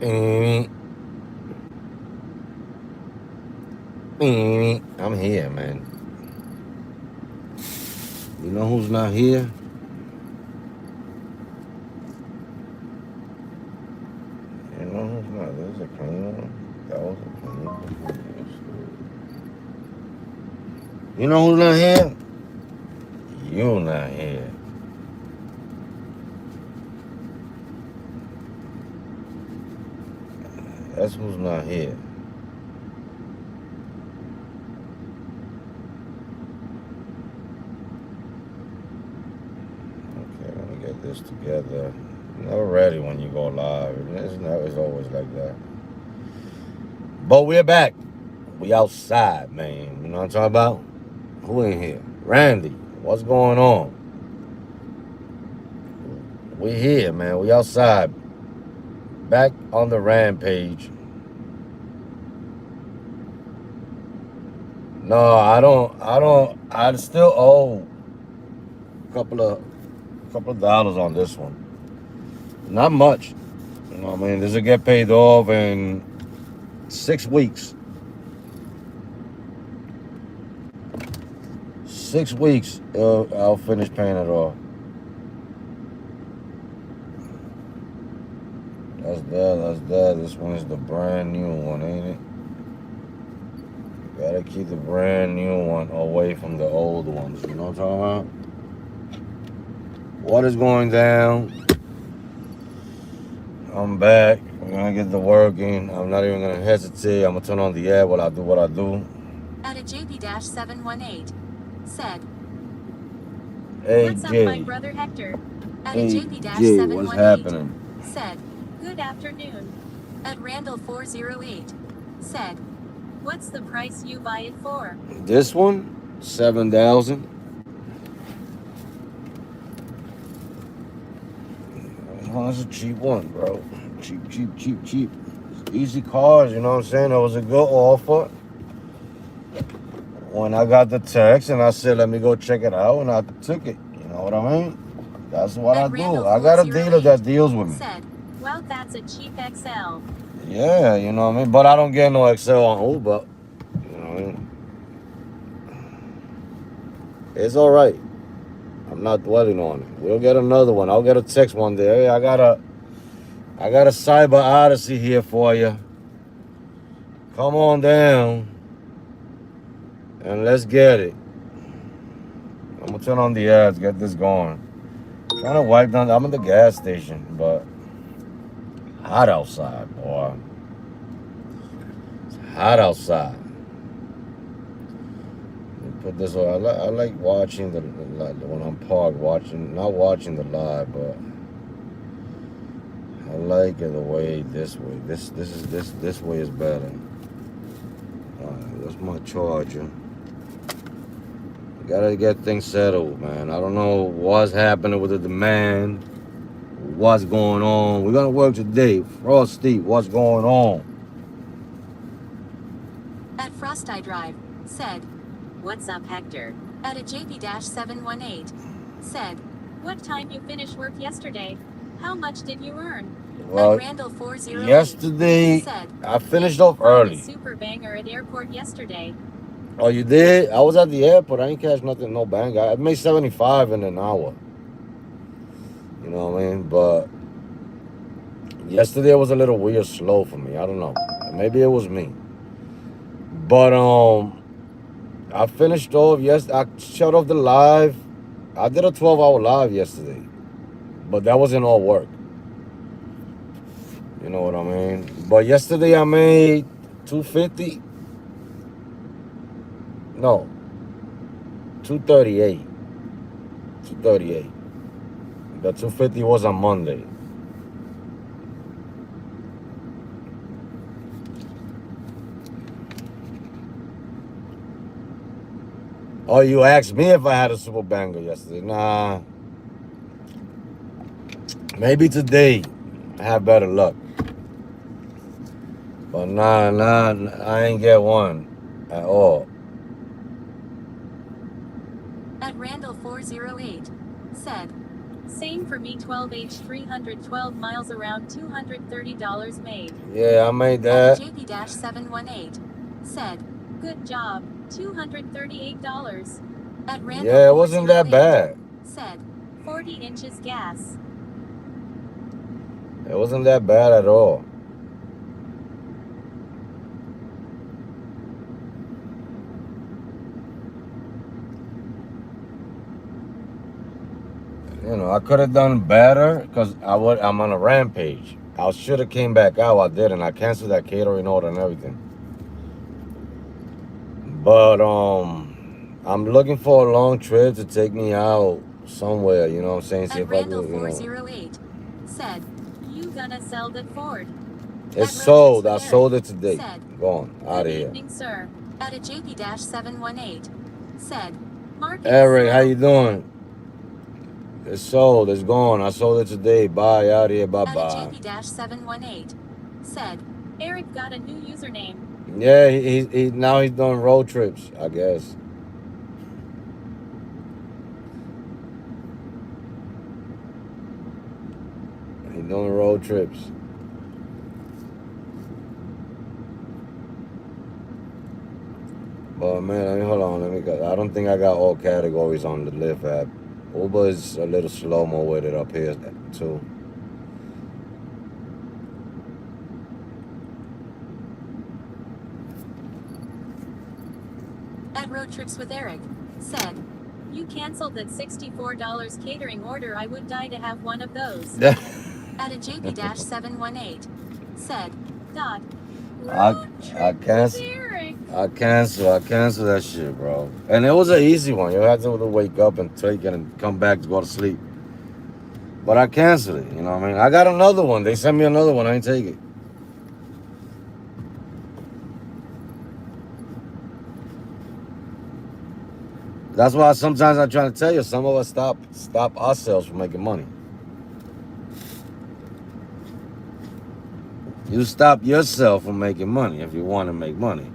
I'm here, man. You know who's not here? You know who's not? There's a clean one. That was a clean one. You know who's not here? You not here. That's who's not here. Okay, let me get this together. Never ready when you go live. It's always like that. But we're back. We outside, man. You know what I'm talking about? Who in here? Randy. What's going on? We here, man. We outside. Back on the Rampage. No, I still owe a couple of dollars on this one. Not much. You know what I mean? This will get paid off in 6 weeks. 6 weeks, I'll finish paying it off. That's that. This one is the brand new one, ain't it? Gotta keep the brand new one away from the old ones. You know what I'm talking about? Water's going down. I'm back. We're gonna get the working. I'm not even gonna hesitate. I'm gonna turn on the air while I do what I do. At a JP-718 said, Hey, "What's up, Jay. my brother Hector?" At a Hey, JP-718 Jay, what's happening? said, "Good afternoon." At Randall408 said, "What's the price you buy it for?" This one, 7,000. Oh, that's a cheap one, bro. Cheap. Easy cars, you know what I'm saying? That was a good offer. When I got the text and I said, let me go check it out, and I took it. You know what I mean? That's what I do. I got a dealer that deals with me. Said, "Well, that's a cheap XL." Yeah, you know what I mean? But I don't get no Excel on Uber. You know what I mean? It's all right. I'm not dwelling on it. We'll get another one. I'll get a text one day. Hey, I got a Cyber Odyssey here for you. Come on down and let's get it. I'm gonna turn on the ads, get this going. Trying to wipe down. I'm at the gas station, but hot outside, boy. It's hot outside. Put this on. I like watching the when I'm parked, not watching the live, but I like it the way this way. This way is better. Alright, that's my charger. Gotta get things settled, man. I don't know what's happening with the demand. What's going on? We're gonna work today. Frosty, what's going on? At Frost I Drive said, "What's up, Hector?" At a JP-718 said, "What time you finished work yesterday? How much did you earn?" Well, at Randall408 yesterday said, I finished off early. Super banger at airport yesterday. Oh, you did? I was at the airport. I ain't catch nothing, no bang. I made 75 in an hour. You know what I mean? But yesterday was a little weird slow for me. I don't know. Maybe it was me. But I finished off. Yes, I shut off the live. I did a 12-hour live yesterday, but that wasn't all work. You know what I mean? But yesterday I made 250. No, 238. 238. The 250 was on Monday. Oh, you asked me if I had a super banger yesterday. Nah. Maybe today I have better luck. But nah, I ain't get one at all. At Randall408 said, Same for me. 12H 312 miles around $230 made. Yeah, I made At that. JP-718 said, good job, $238. At Randall Yeah, it wasn't that 408 bad. said, 40 inches gas. It wasn't that bad at all. You know, I could have done better because I'm on a rampage. I should have came back out. I didn't. I canceled that catering order and everything. But I'm looking for a long trip to take me out somewhere. You know what I'm saying? See At if I Randall could, you know. 408 said, you gonna sell that Ford? It's At sold. I Roaches with sold it Eric today. said, Gone out of good here. evening, sir. At a JP-718 said, market Eric, slow. how you doing? It's sold. It's gone. I sold it today. Bye. Out of here. Bye At a bye. JP-718 said, Eric got a new username. Yeah, he now he's doing road trips, I guess. He's doing road trips. But man, hold on. I don't think I got all categories on the Lyft app. Uber is a little slow mo with it up here too. At Road Trips with Eric said, you canceled that $64 catering order. I would die to have one of those. At a JP-718 said, Dot. I cancel that shit, bro. And it was an easy one. You had to wake up and take it and come back to go to sleep. But I canceled it. You know what I mean? I got another one. They sent me another one. I ain't take it. That's why sometimes I'm trying to tell you, some of us stop ourselves from making money. You stop yourself from making money if you want to make money.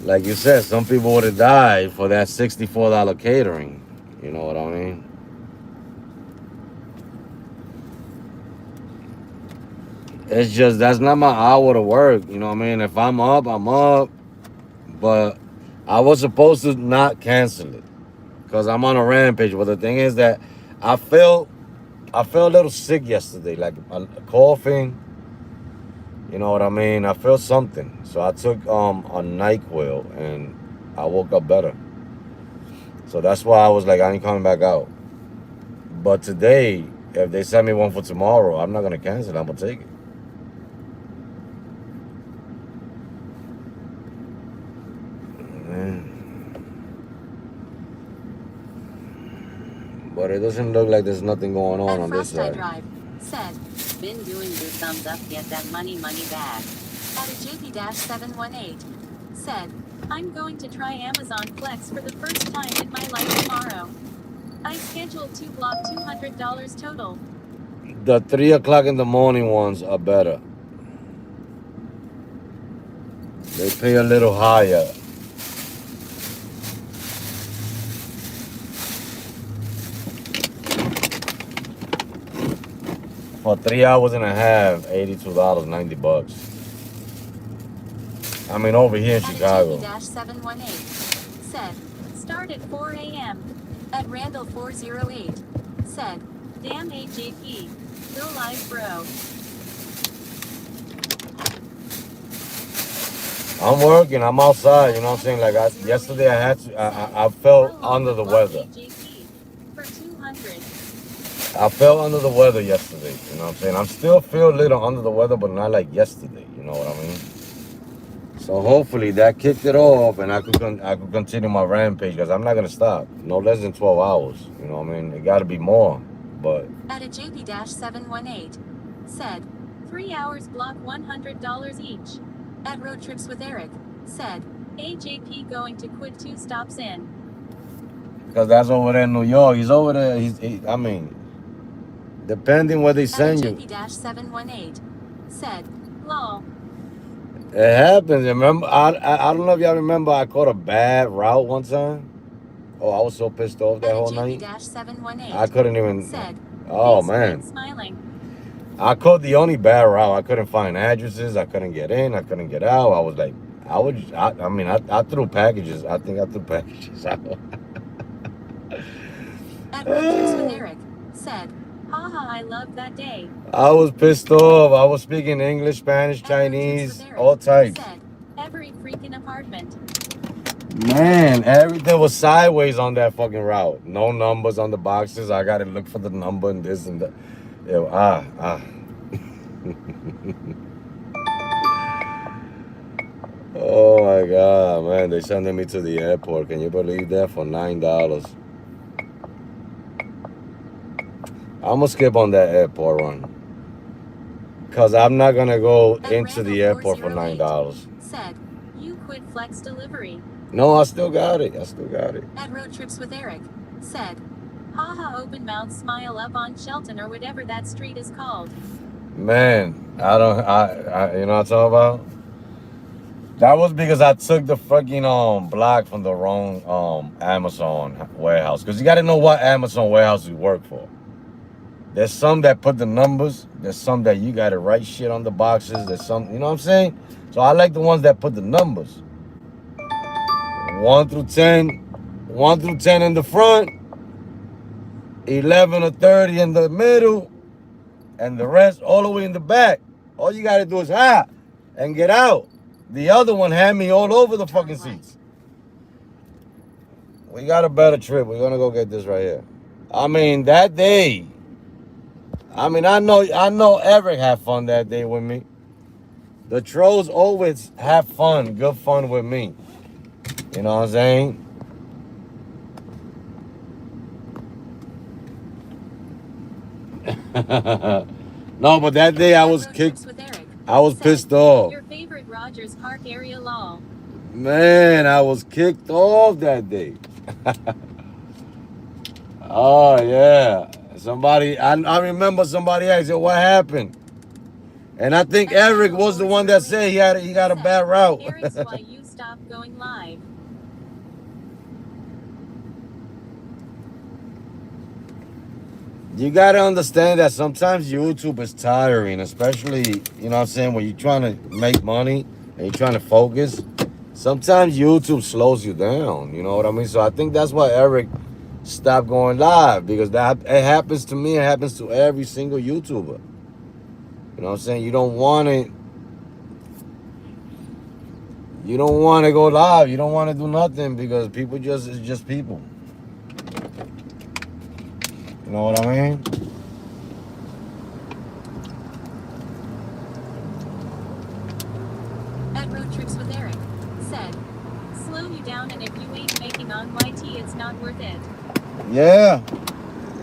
Like you said, some people would have died for that $64 catering. You know what I mean? It's just, that's not my hour to work. You know what I mean? If I'm up, I'm up. But I was supposed to not cancel it because I'm on a rampage. But the thing is that I felt a little sick yesterday, like coughing. You know what I mean? I felt something. So I took a NyQuil and I woke up better. So that's why I was like, I ain't coming back out. But today, if they send me one for tomorrow, I'm not going to cancel it. I'm going to take it. But it doesn't look like there's nothing going on this side. Drive said, been doing the thumbs up, get that money back. At a JP-718 said, I'm going to try Amazon Flex for the first time in my life tomorrow. I scheduled to block $200 total. The 3 o'clock in the morning ones are better. They pay a little higher. For 3 hours and a half, $82, $90. I mean, over here in Chicago. JP-718 said, start at 4 a.m. At Randall 408 said, damn AJP, go live, bro. I'm working. I'm outside. You know what I'm saying? Like yesterday, I felt under the weather. I felt under the weather yesterday. You know what I'm saying? I'm still feel a little under the weather, but not like yesterday. You know what I mean? So hopefully that kicked it off, and I could continue my rampage because I'm not gonna stop. No less than 12 hours. You know what I mean? It got to be more. But at a JP-718 said, 3 hours block $100 each. At Road Trips with Eric said, AJP going to quit 2 stops in. Because that's over there in New York. He's over there. I mean, depending where they send you. At a JP-718 said, lol. It happens. Remember, I don't know if y'all remember. I caught a bad route one time. Oh, I was so pissed off that whole night. JP-718 I couldn't even. said, Oh "Hey, man. screen smiling." I called the only bad route. I couldn't find addresses. I couldn't get in. I couldn't get out. I was like, I threw packages. I think I threw packages out. At Road Trips with Eric said, "Haha, I love that day." I was pissed off. I was speaking English, Spanish, Chinese, all types. Said, "Every freaking apartment." Man, everything was sideways on that fucking route. No numbers on the boxes. I gotta look for the number and this and that. Oh my god, man! They sending me to the airport. Can you believe that? For $9. I'm gonna skip on that airport run. Cause I'm not gonna go into the airport for $9. Said, "You quit Flex Delivery." No, I still got it. I still got it. At Road Trips with Eric said, "Haha, open mouth smile up on Shelton or whatever that street is called." Man, I you know what I'm talking about? That was because I took the fucking block from the wrong Amazon warehouse. Cause you gotta know what Amazon warehouse you work for. There's some that put the numbers. There's some that you gotta write shit on the boxes. There's some, you know what I'm saying? So I like the ones that put the numbers. 1 through 10. 1 through 10 in the front. 11 or 30 in the middle. And the rest all the way in the back. All you gotta do is hop and get out. The other one had me all over the fucking seats. We got a better trip. We're gonna go get this right here. I mean, that day. I mean, I know Eric had fun that day with me. The trolls always have fun, good fun with me. You know what I'm saying? No, but that day I was kicked. I was pissed off. Your favorite Rogers Park area law. Man, I was kicked off that day. Oh yeah. Somebody, I remember somebody asked, "Yo, what happened?" And I think Eric was the one that said he got a bad route. Eric's why you stopped going live. You gotta understand that sometimes YouTube is tiring, especially, you know what I'm saying, when you're trying to make money and you're trying to focus. Sometimes YouTube slows you down, you know what I mean? So I think that's why Eric stopped going live, because that it happens to me, it happens to every single YouTuber. You know what I'm saying? You don't want to go live. You don't want to do nothing because people it's just people. You know what I mean? At Road Trips with Eric said, "Slow you down, and if you ain't making on YT, it's not worth it." Yeah.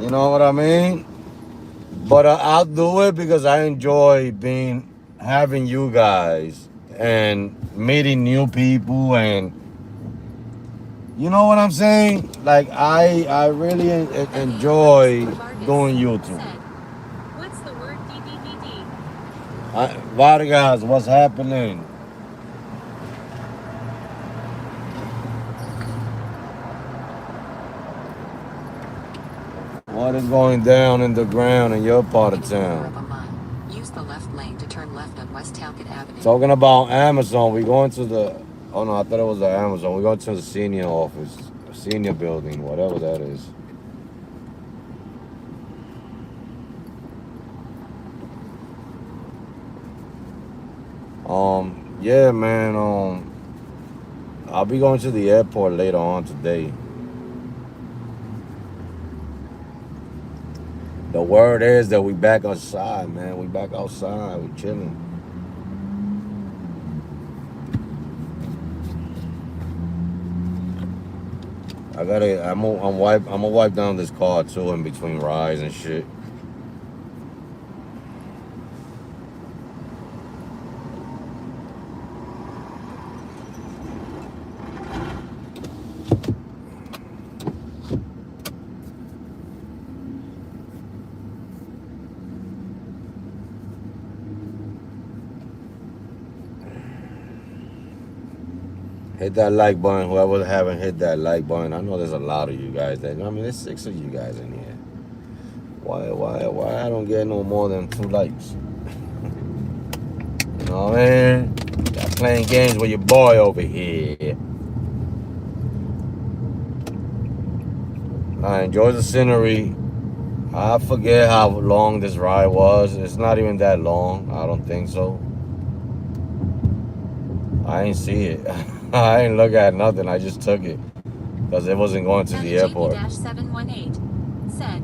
You know what I mean? But I'll do it because I enjoy having you guys and meeting new people, and you know what I'm saying? Like I really enjoy doing YouTube. What's the word? DDDD. Vargas, what's happening? What is going down in the ground in your part of town? Use the left lane to turn left on West Talcott Avenue. Talking about Amazon, we going to the. Oh no, I thought it was the Amazon. We're going to the senior office, senior building, whatever that is. Yeah, man. I'll be going to the airport later on today. The word is that we back outside, man. We back outside. We chilling. I'm gonna wipe down this car too in between rides and shit. Hit that like button. Whoever haven't hit that like button. I know there's a lot of you guys. I mean, there's 6 of you guys in here. Why I don't get no more than 2 likes? You know what I mean? Got playing games with your boy over here. I enjoy the scenery. I forget how long this ride was. It's not even that long. I don't think so. I ain't see it. I ain't look at nothing. I just took it because it wasn't going to the airport. JP-718 said,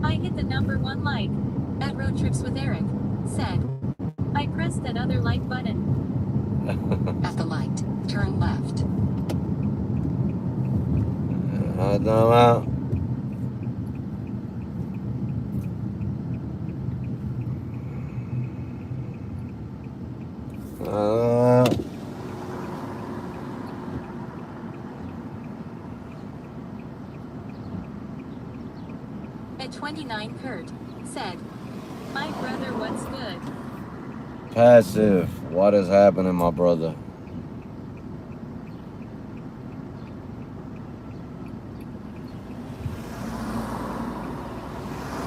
I hit the number 1 like at Road Trips with Eric. Said, I pressed that other like button. At the light, turn left. At 29, Kurt said, my brother, what's good? Passive. What is happening, my brother?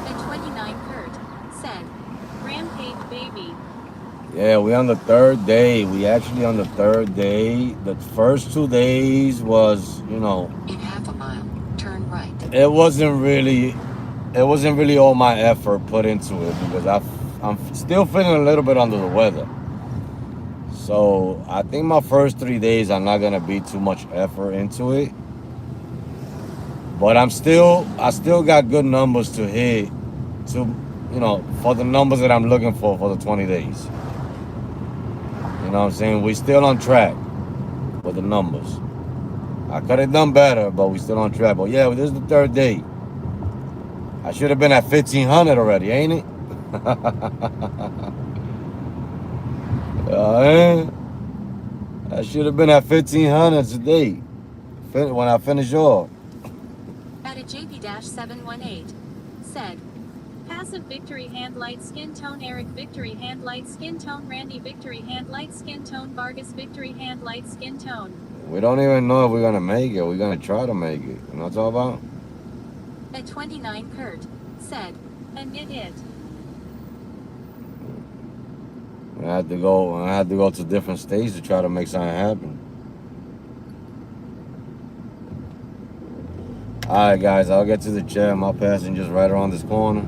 At 29, Kurt said, Rampage, baby. Yeah, we on the 3rd day. We actually on the 3rd day. The first 2 days was, In half a mile, turn right. it wasn't really all my effort put into it because I'm still feeling a little bit under the weather. So I think my first 3 days I'm not gonna be too much effort into it. But I still got good numbers to hit for the numbers that I'm looking for the 20 days. You know what I'm saying? We still on track with the numbers. I could have done better, but we still on track. But yeah, this is the 3rd day. I should have been at 1,500 already, ain't it? I should have been at 1,500 today when I finish off. At a JP-718 said, passive victory hand light skin tone Eric victory hand light skin tone Randy victory hand light skin tone Vargas victory hand light skin tone. We don't even know if we're gonna make it. We're gonna try to make it. You know what I'm talking about? At 29, Kurt said, and did it. I had to go to different states to try to make something happen. Alright guys, I'll get to the chair. My passenger's right around this corner.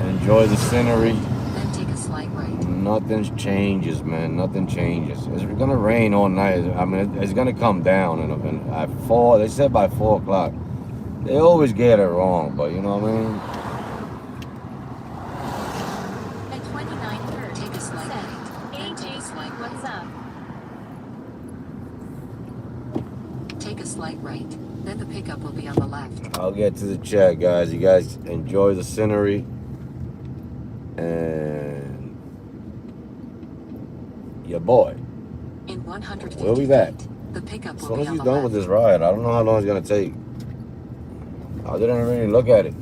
Enjoy the scenery. Then take a slight right. Nothing changes, man. Nothing changes. It's gonna rain all night. I mean, it's gonna come down, and at 4. They said by 4 o'clock. They always get it wrong, but you know what I mean. At 29, Kurt take a slight right. AJ, what's up? Take a slight right. Then the pickup will be on the left. I'll get to the chat, guys. You guys enjoy the scenery, and your boy. In 150 we'll be back. The pickup As will soon be as on he's the done left. with this ride, I don't know how long it's gonna take. I didn't really look at it.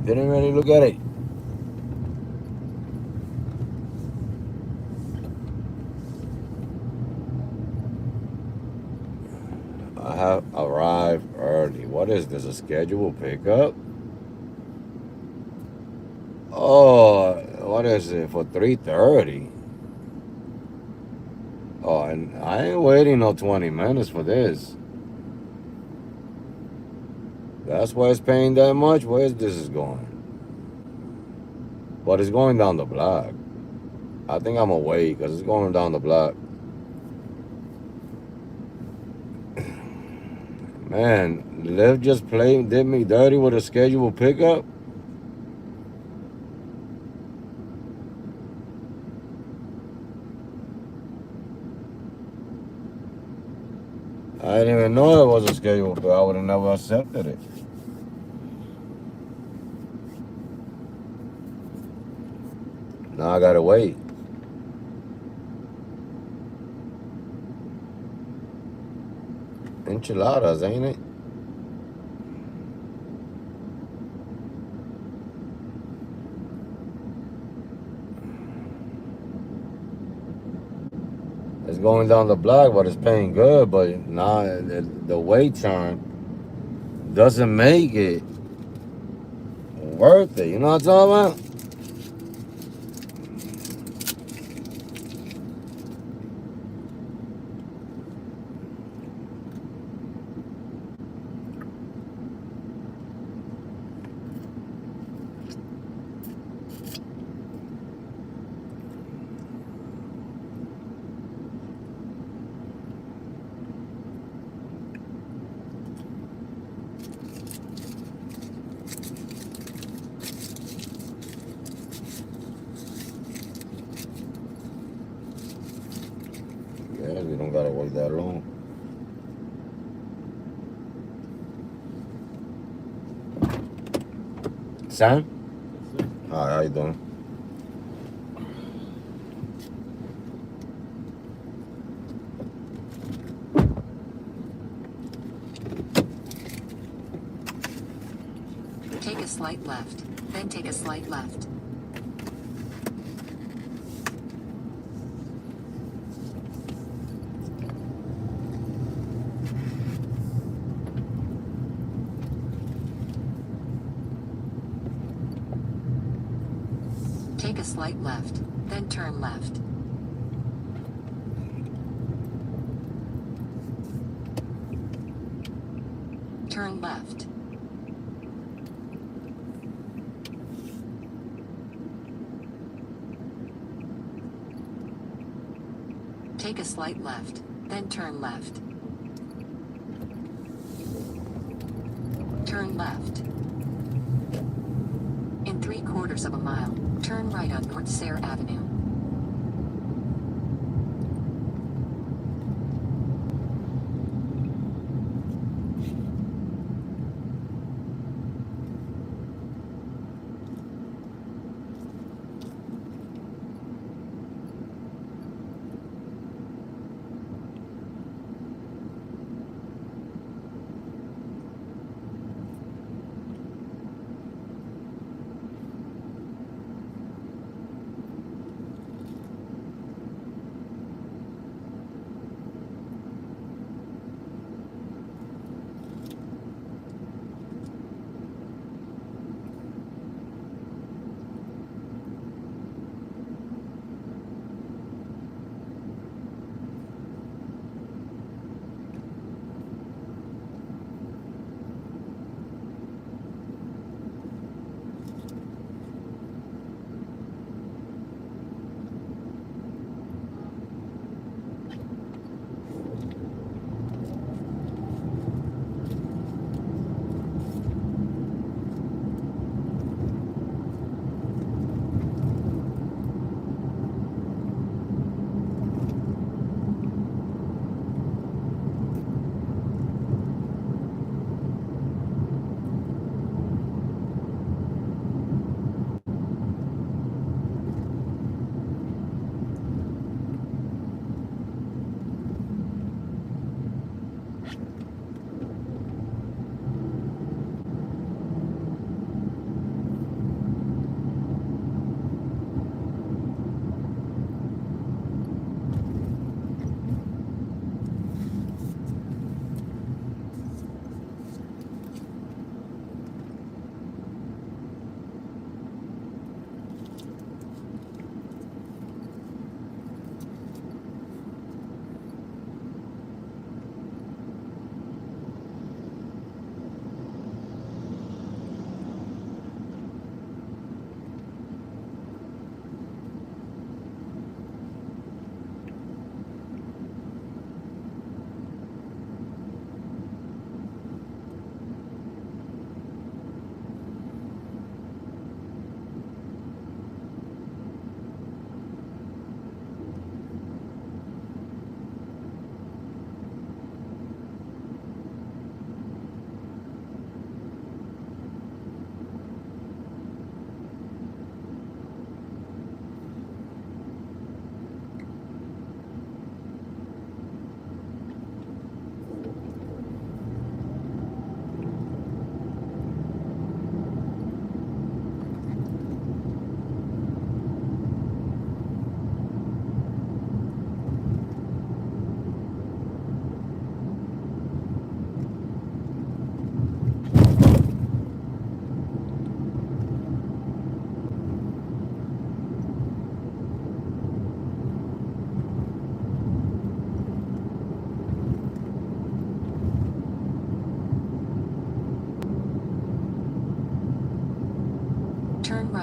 Didn't really look at it. I have arrived early. What is this? A scheduled pickup? Oh, what is it for 3:30? Oh, and I ain't waiting no 20 minutes for this. That's why it's paying that much. Where's this is going? But it's going down the block. I think I'm gonna wait because it's going down the block. Man, Liv just did me dirty with a scheduled pickup. I didn't even know it was a scheduled pickup. I would have never accepted it. Now I gotta wait. Enchiladas, ain't it? going down the block, but it's paying good. But now the wait time doesn't make it worth it. You know what I'm talking about? Yeah, we don't gotta wait that long. Sam? Hi, how you doing? Take a slight left, then take a slight left. Take a slight left, then turn left. Turn left. Take a slight left, then turn left. Turn left. In 3/4 of a mile, turn right on North Sayre Avenue.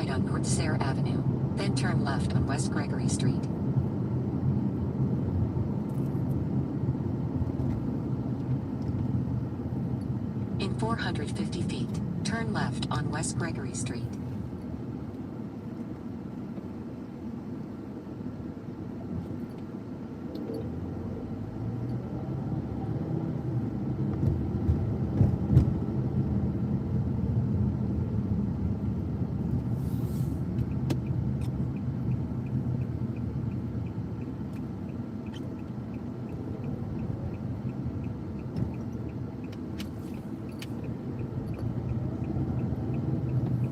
right on North Sayre Avenue, then turn left on West Gregory Street. In 450 feet, turn left on West Gregory Street.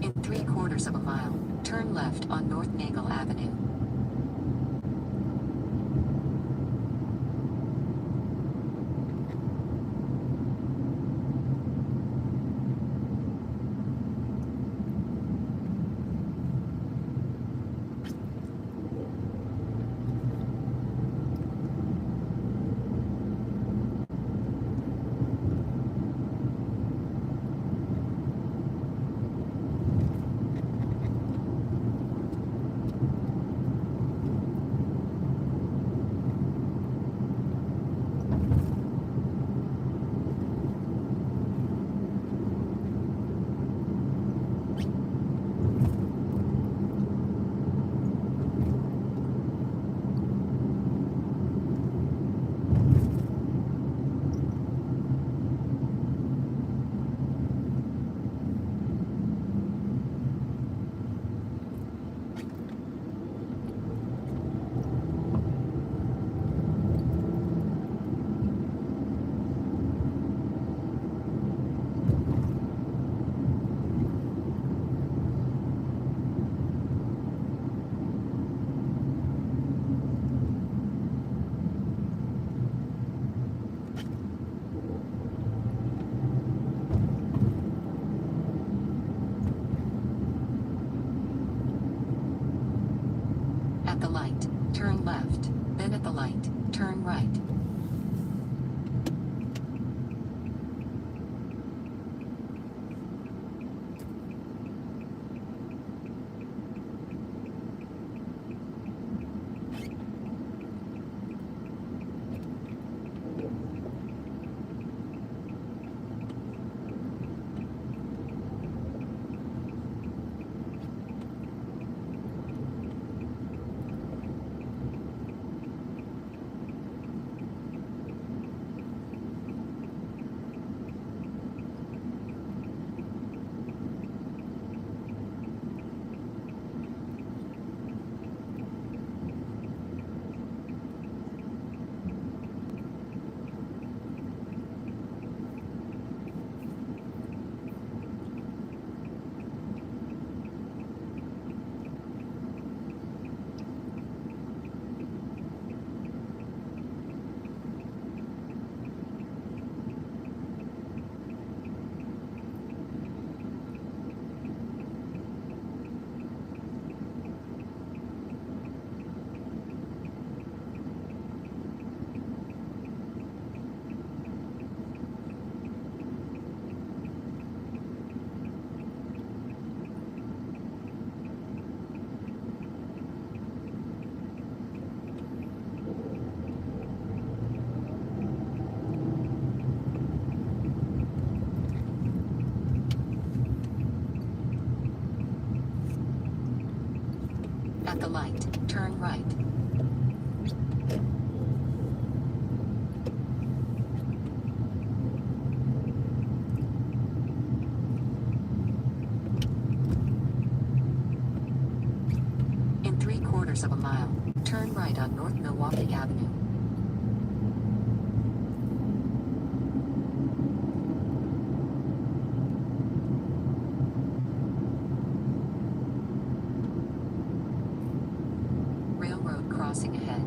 In 3/4 of a mile, turn left on North Nagle Avenue. At the light, turn left, then at the light, turn right. At the light, turn right. In 3/4 of a mile, turn right on North Milwaukee Avenue. Railroad crossing ahead.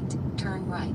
right, turn right.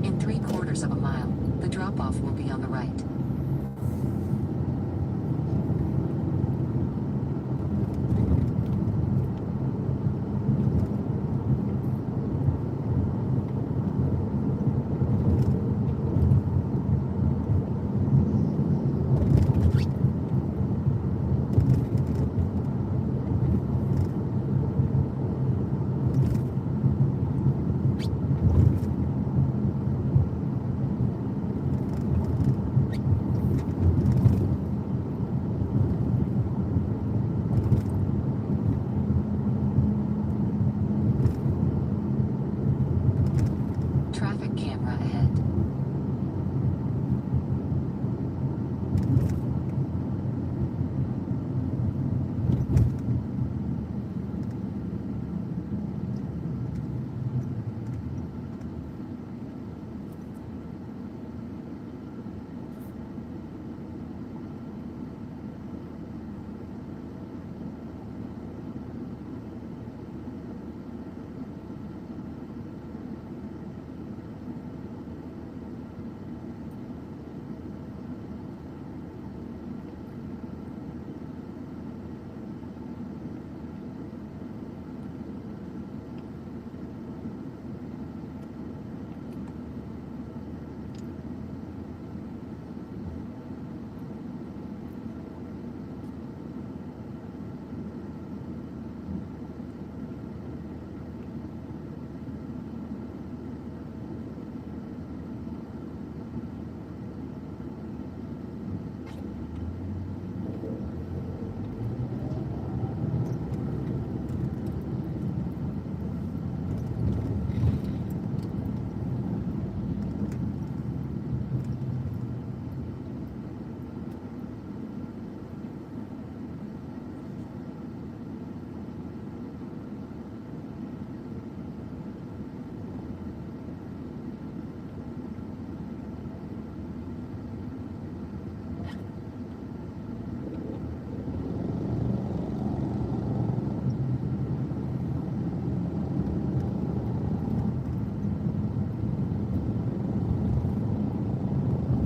In 3/4 of a mile, the drop-off will be on the right. Traffic camera ahead.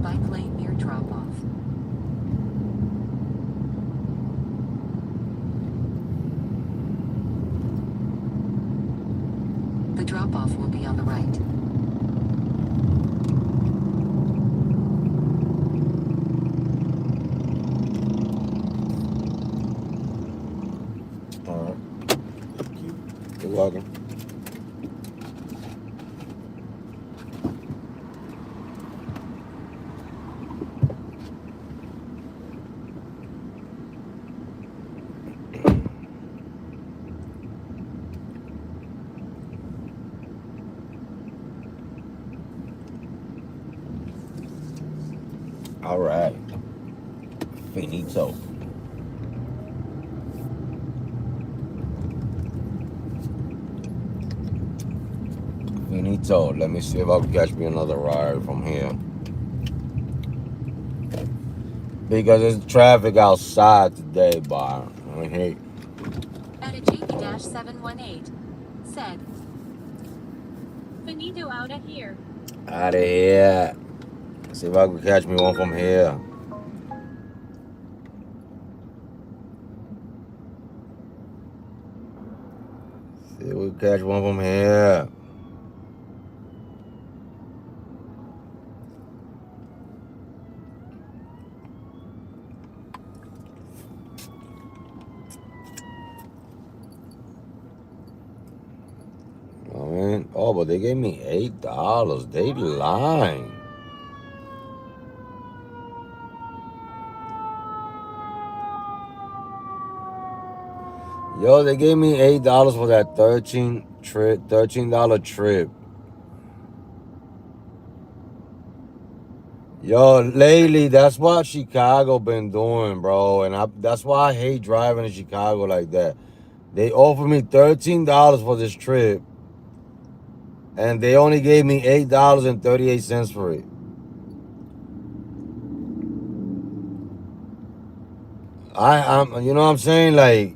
Bike lane near drop-off. The drop-off will be on the right. All right. You're welcome. All right. Finito. Finito. Let me see if I can catch me another ride from here. Because there's traffic outside today, but I hate. At a JP-718, said. Finito out of here. Out of here. See if I can catch me one from here. See if we can catch one from here. Yo, but they gave me $8. They lying. Yo, they gave me $8 for that $13 trip. Yo, lately, that's what Chicago been doing, bro. And that's why I hate driving in Chicago like that. They offered me $13 for this trip, and they only gave me $8.38 for it. I'm, you know what I'm saying? Like,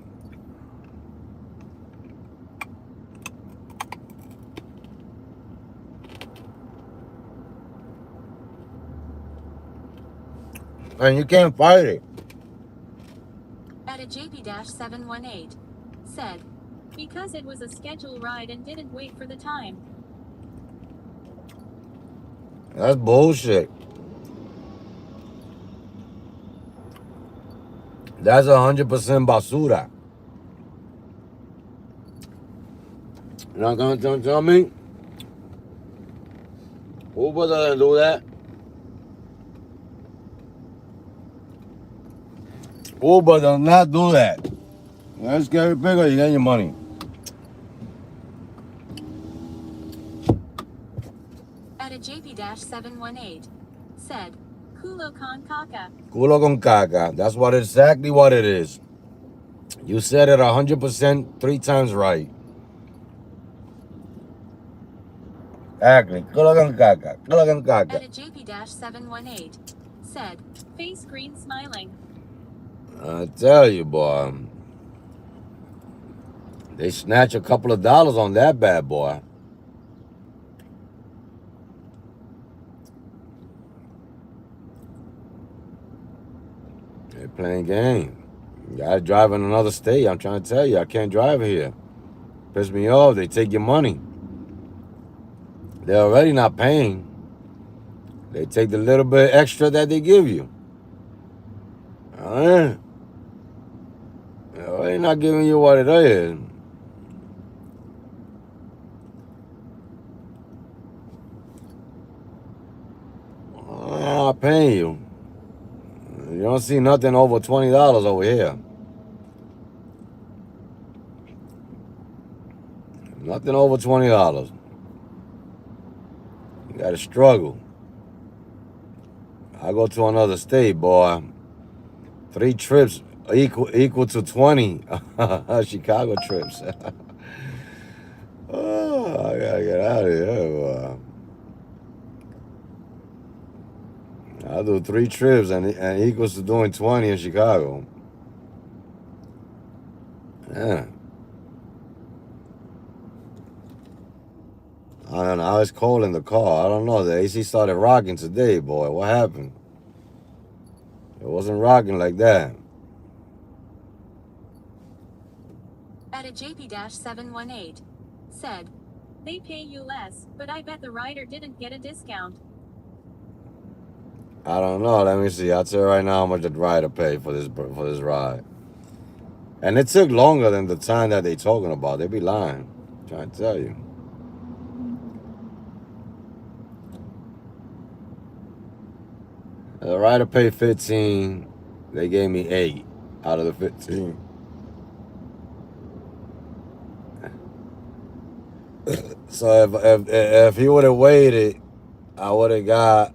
and you can't fight it. At a JP-718 said, because it was a scheduled ride and didn't wait for the time. That's bullshit. That's 100% basura. You're not gonna tell me? Uber doesn't do that. Uber does not do that. Let's get it bigger, you get your money. At a JP-718 said, culo con caca. Culo con caca. That's exactly what it is. You said it 100% 3 times right. Exactly. Culo con caca. Culo con caca. At a JP-718 said, face green smiling. I tell you, boy. They snatch a couple of dollars on that bad boy. They're playing game. You gotta drive in another state. I'm trying to tell you, I can't drive here. Piss me off. They take your money. They're already not paying. They take the little bit extra that they give you. They're already not giving you what it is. I'm not paying you. You don't see nothing over $20 over here. Nothing over $20. You gotta struggle. I go to another state, boy. 3 trips equal to 20 Chicago trips. Oh, I gotta get out of here, boy. I do 3 trips and equals to doing 20 in Chicago. Yeah. I don't know. It's cold in the car. I don't know. The AC started rocking today, boy. What happened? It wasn't rocking like that. At a JP-718 said, they pay you less, but I bet the rider didn't get a discount. I don't know. Let me see. I'll tell you right now how much the rider paid for this ride. And it took longer than the time that they talking about. They be lying. I'm trying to tell you. The rider paid 15. They gave me 8 out of the 15. So if he would have waited, I would have got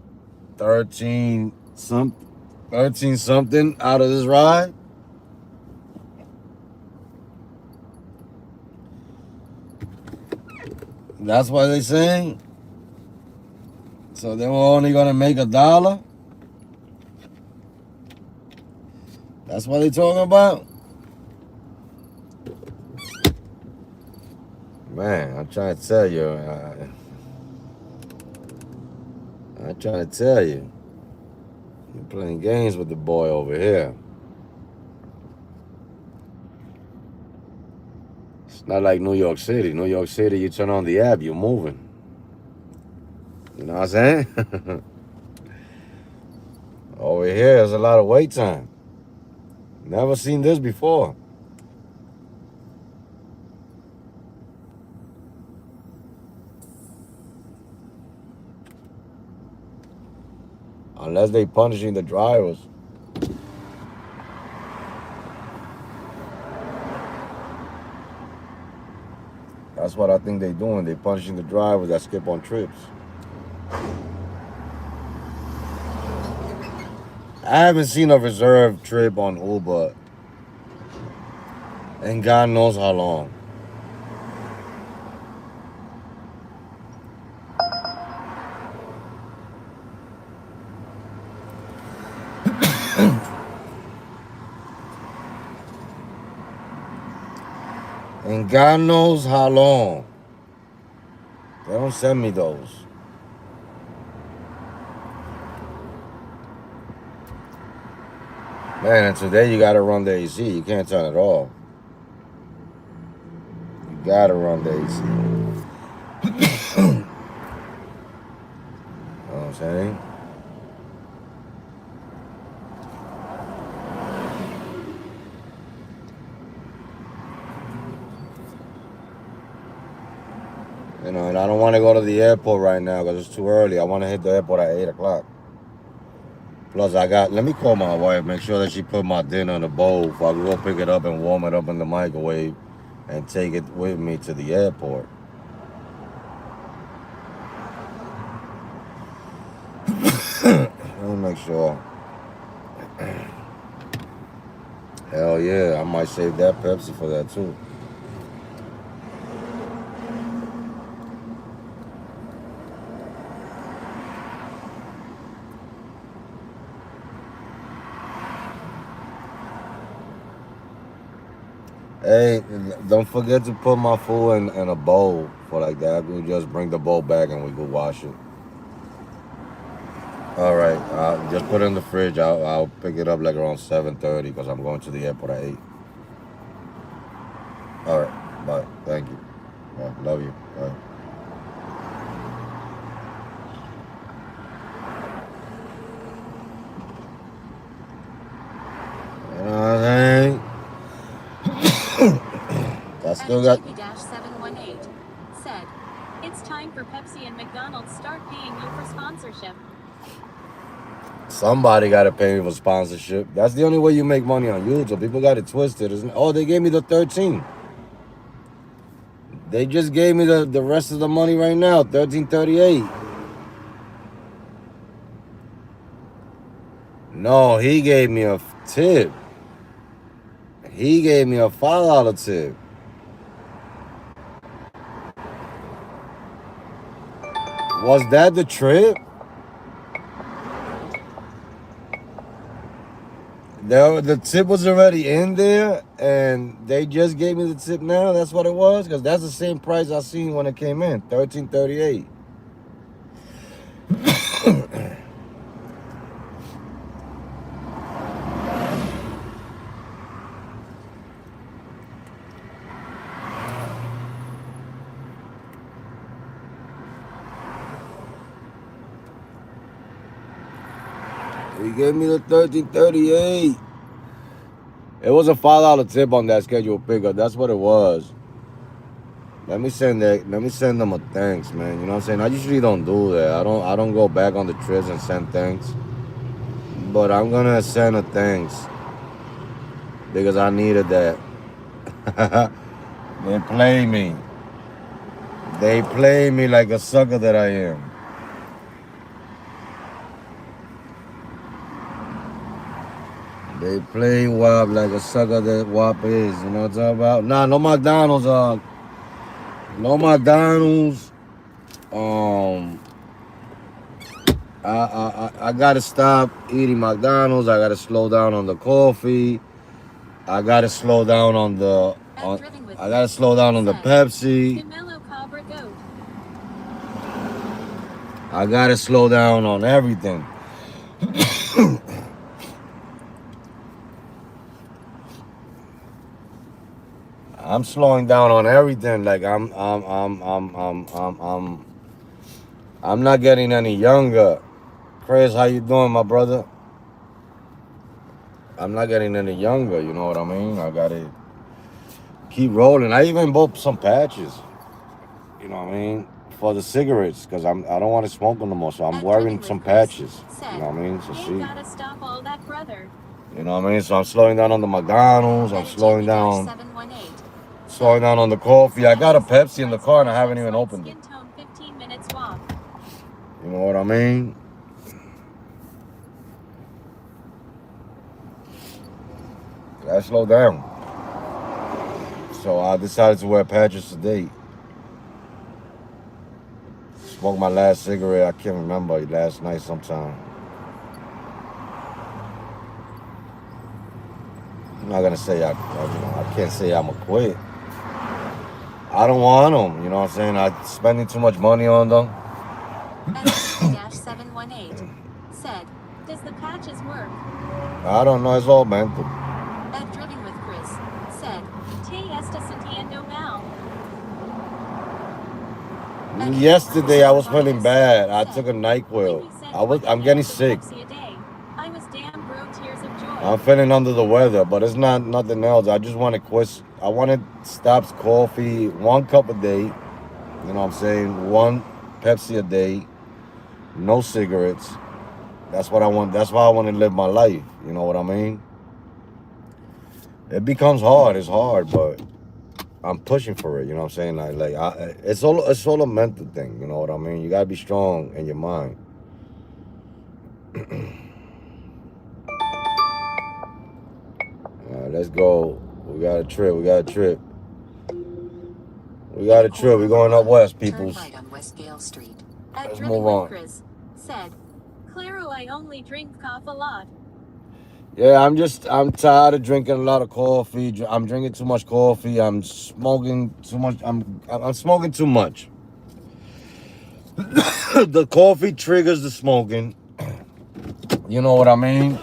13 something out of this ride. That's what they saying. So they were only gonna make $1. That's what they talking about. Man, I'm trying to tell you. I'm trying to tell you. You're playing games with the boy over here. It's not like New York City. New York City, you turn on the app, you're moving. You know what I'm saying? Over here, there's a lot of wait time. Never seen this before. Unless they punishing the drivers. That's what I think they doing. They punishing the drivers that skip on trips. I haven't seen a reserve trip on Uber and God knows how long. And God knows how long. They don't send me those. Man, and today you gotta run the AC. You can't turn it off. You gotta run the AC. You know what I'm saying? You know, and I don't want to go to the airport right now because it's too early. I want to hit the airport at 8 o'clock. Plus, let me call my wife, make sure that she put my dinner in a bowl so I can go pick it up and warm it up in the microwave and take it with me to the airport. Let me make sure. Hell yeah, I might save that Pepsi for that too. Hey, don't forget to put my food in a bowl for like that. We'll just bring the bowl back and we go wash it. All right, just put it in the fridge. I'll pick it up like around 7:30 because I'm going to the airport at 8. All right, bye. Thank you. Bye. Love you. Bye. You know what I'm saying? I still got. JP-718 said, "It's time for Pepsi and McDonald's start paying you for sponsorship." Somebody got to pay me for sponsorship. That's the only way you make money on YouTube. People got it twisted, isn't it? Oh, they gave me the 13. They just gave me the rest of the money right now, 1338. No, he gave me a tip. He gave me a $5 tip. Was that the trip? The tip was already in there, and they just gave me the tip now. That's what it was, because that's the same price I seen when it came in, 1338. He gave me the 1338. It was a $5 tip on that scheduled pickup. That's what it was. Let me send them a thanks, man. You know what I'm saying? I usually don't do that. I don't go back on the trips and send thanks. But I'm gonna send a thanks because I needed that. They play me. They play me like a sucker that I am. They play WAP like a sucker that WAP is. You know what I'm talking about? Nah, no McDonald's. No McDonald's. I gotta stop eating McDonald's. I gotta slow down on the coffee. I gotta slow down on the. I gotta slow down on the Pepsi. I gotta slow down on everything. I'm slowing down on everything. Like I'm not getting any younger. Chris, how you doing, my brother? I'm not getting any younger. You know what I mean? I gotta keep rolling. I even bought some patches. You know what I mean? for the cigarettes because I don't want to smoke them no more. So I'm At wearing Driving some with Chris patches. said, You know what I mean? So "You see, gotta stop all that, brother." you know what I mean? So I'm slowing down on the McDonald's. I'm At a slowing JP-718 down on the said, coffee. I got a "Patches Pepsi look in the like car and I Scotch haven't X even like opened it. skin tone 15 minutes walk." You know what I mean? I slow down. So I decided to wear patches today. Smoked my last cigarette. I can't remember last night sometime. I'm not gonna say I can't say I'm a quit. I don't want them. You know what I'm saying? I'm spending too much money on them. At JP-718 said, "Does the patches work?" I don't know. It's all mental. At Driving with Chris said, "Te estás sintiendo mal?" Yesterday I was feeling bad. I took a "When NyQuil. you said I'm 20 getting ounces of sick. Pepsi a day, I was damn bro tears of joy." I'm feeling under the weather, but it's not nothing else. I just want to quit. I want to stop coffee, 1 cup a day. You know what I'm saying? 1 Pepsi a day, no cigarettes. That's what I want. That's why I want to live my life. You know what I mean? It becomes hard. It's hard, but I'm pushing for it. You know what I'm saying? It's all a mental thing. You know what I mean? You gotta be strong in your mind. All right, let's go. We got a trip. We got a trip. We got a trip. We're going up west, peoples. Turn right on West Gale Street. At Let's Driving move with on. Chris said, "Claro, I only drink coffee a lot." Yeah, I'm tired of drinking a lot of coffee. I'm drinking too much coffee. I'm smoking too much. I'm smoking too much. The coffee triggers the smoking. You know what I mean?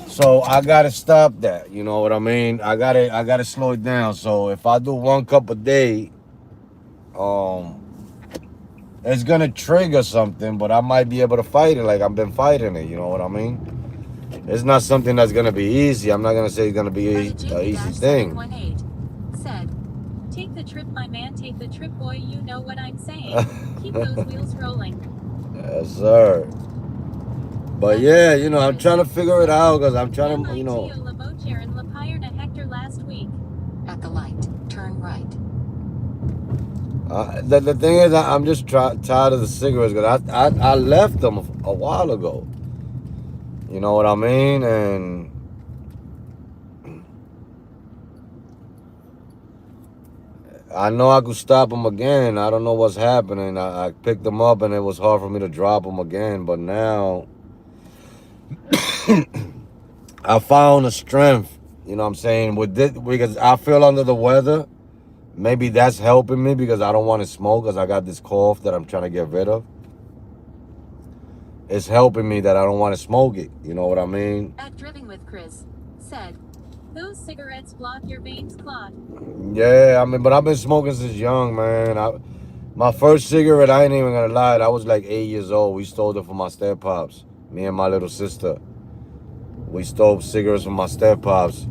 So I gotta stop that. You know what I mean? I gotta slow it down. So if I do 1 cup a day, it's gonna trigger something, but I might be able to fight it like I've been fighting it. You know what I mean? It's not something that's gonna be easy. I'm not gonna say it's gonna be an easy thing. 718 said, "Take the trip, my man, take the trip, boy, you know what I'm saying. Keep those wheels rolling." Yes, sir. But yeah, you know, I'm trying to figure it out because I'm trying to, you know. Last week. At the light, turn right. The thing is, I'm just tired of the cigarettes because I left them a while ago. You know what I mean? And I know I could stop them again. I don't know what's happening. I picked them up and it was hard for me to drop them again. But now I found a strength. You know what I'm saying? With this, because I feel under the weather. Maybe that's helping me because I don't want to smoke because I got this cough that I'm trying to get rid of. It's helping me that I don't want to smoke it. You know what I mean? At Driving with Chris said, "Those cigarettes block your veins clot." Yeah, I mean, but I've been smoking since young, man. My first cigarette, I ain't even gonna lie, I was like 8 years old. We stole it from my step pops. Me and my little sister. We stole cigarettes from my step pops,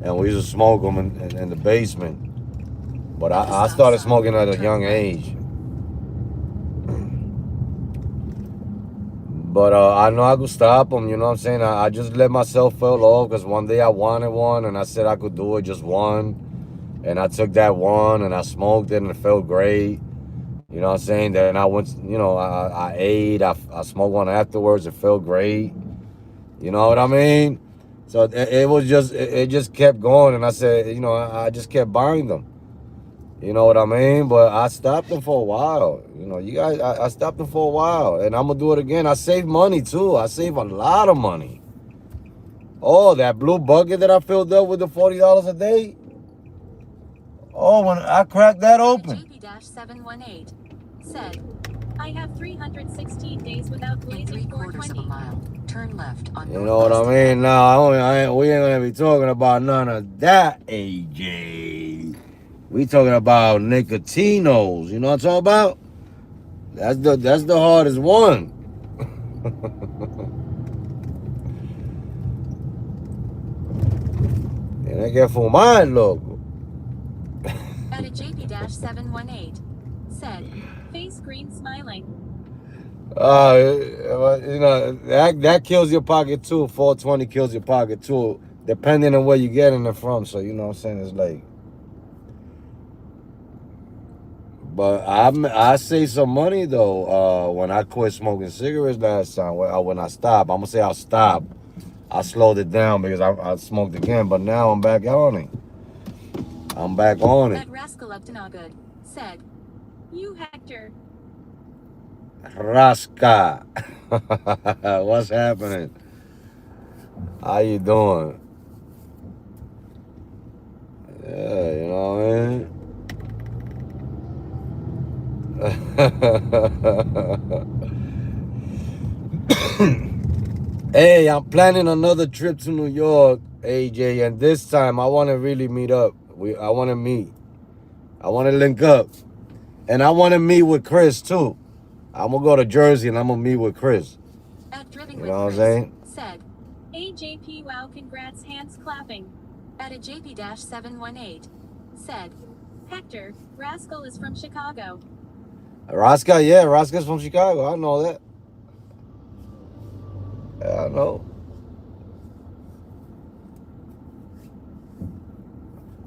and we used to smoke them in the basement. But I started smoking at a young age. But I know I could stop them, you know what I'm saying? I just let myself fall off because one day I wanted one and I said I could do it, just one. And I took that one and I smoked it and it felt great. You know what I'm saying? Then I went, you know, I ate, I smoked one afterwards, it felt great. You know what I mean? So it was just, it just kept going. And I said, you know, I just kept buying them. You know what I mean? But I stopped them for a while. You know, you guys, I stopped them for a while. And I'm going to do it again. I save money, too. I save a lot of money. Oh, that blue bucket that I filled up with the $40 a day. Oh, when I cracked that open. JP-718 said, "I have 316 days without blazing 420 of a mile. Turn left on You know what I mean? Now, we ain't going to be talking about none of that, AJ. We talking about Nicotinos. You know what I'm talking about? That's the hardest one. Tiene que fumar, loco. At a JP-718 said, face green smiling. You know, that kills your pocket too. 420 kills your pocket too, depending on where you're getting it from. So you know what I'm saying? It's like, but I saved some money though. When I quit smoking cigarettes last time, when I stopped, I'm gonna say I stopped. I slowed it down because I smoked again, but now I'm back on it. I'm back on it. That rascal up to no good said, you Hector. Raska. What's happening? How you doing? Yeah, you know what I mean? Hey, I'm planning another trip to New York, AJ, and this time I want to really meet up. I want to meet. I want to link up. And I want to meet with Chris, too. I'm going to go to Jersey and I'm going to meet with Chris. At Driving You with know what I'm Chris saying? said, AJP wow congrats hands clapping. At a JP-718 said, Hector, rascal is from Chicago. Raska, yeah, Raska's from Chicago. I know that. Yeah, I know.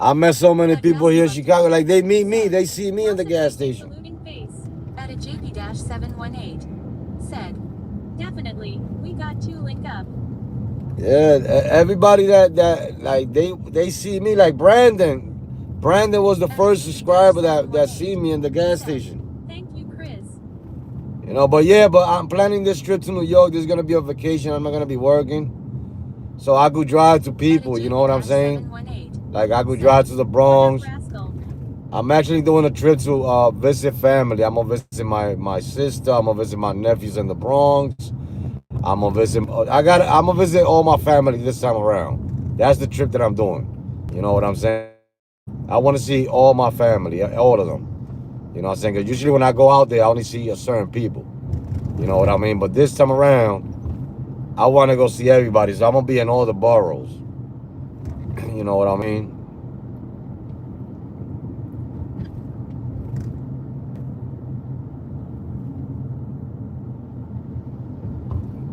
I met so many people here in Chicago. Like, they meet me. They see me in the gas station. Saluting face. At a JP-718 said, definitely, we got to link up. Yeah, everybody that like they see me, like Brandon. Brandon was the first subscriber that see me in the gas station. Thank you, Chris. You know, but I'm planning this trip to New York. This is gonna be a vacation. I'm not gonna be working, so I could drive to people. You know what I'm saying? Like I could drive to the Bronx. I'm actually doing a trip to visit family. I'm gonna visit my sister. I'm gonna visit my nephews in the Bronx. I'm gonna visit all my family this time around. That's the trip that I'm doing. You know what I'm saying? I want to see all my family, all of them. You know what I'm saying? Because usually when I go out there, I only see a certain people. You know what I mean? But this time around, I want to go see everybody. So I'm gonna be in all the boroughs. You know what I mean?